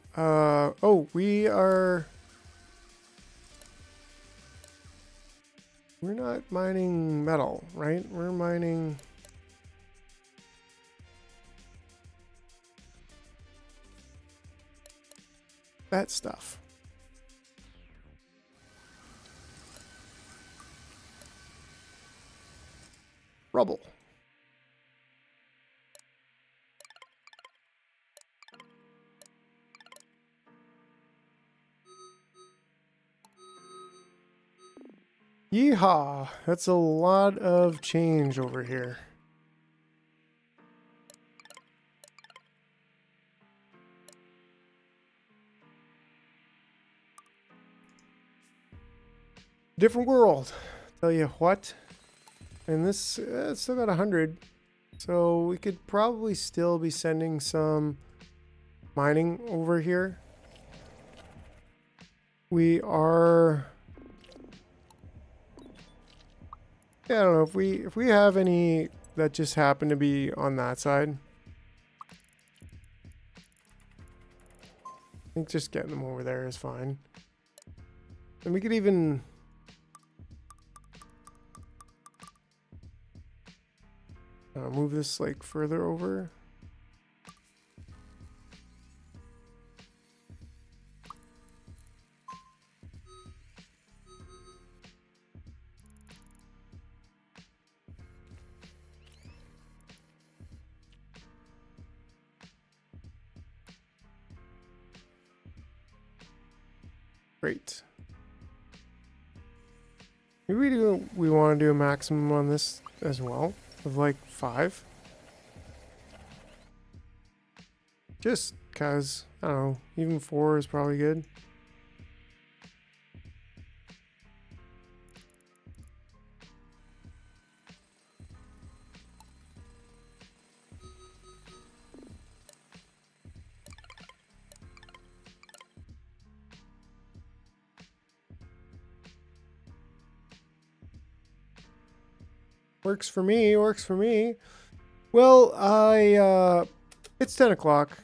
oh, we're not mining metal, right? We're mining that stuff. Rubble. Yeehaw! That's a lot of change over here. Different world. Tell you what. And this, it's still got 100. So we could probably still be sending some mining over here. We are... Yeah, I don't know if we have any that just happen to be on that side. I think just getting them over there is fine. And we could even move this like further over. Great. Maybe we want to do a maximum on this as well of like 5. Just cause, I don't know, even 4 is probably good. Works for me, works for me. Well, it's 10 o'clock.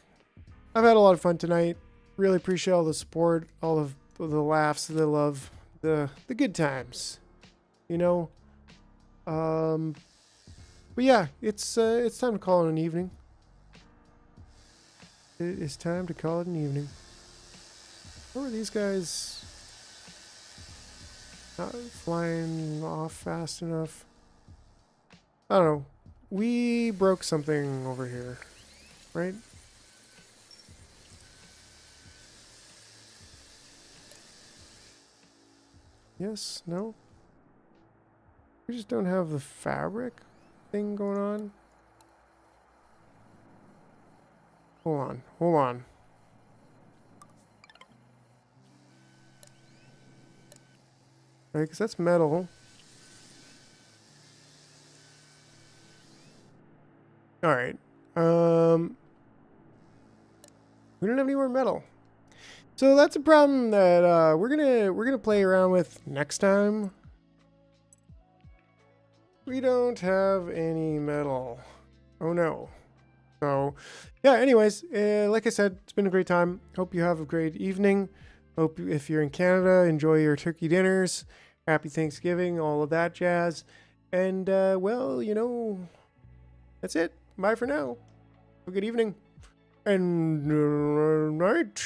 I've had a lot of fun tonight. Really appreciate all the support, all of the laughs, the love, the good times. You know? But yeah, it's time to call it an evening. it is time to call it an evening. Or are these guys not flying off fast enough? I don't know. We broke something over here, right? Yes? No? We just don't have the fabric thing going on. Hold on. Hold on. Right, because that's metal. Alright. We don't have any more metal. So that's a problem that we're gonna play around with next time. We don't have any metal. Oh no. So yeah, anyways, like I said, it's been a great time. Hope you have a great evening. Hope if you're in Canada, enjoy your turkey dinners. Happy Thanksgiving, all of that jazz. And well, you know, that's it. Bye for now. Have a good evening. And night.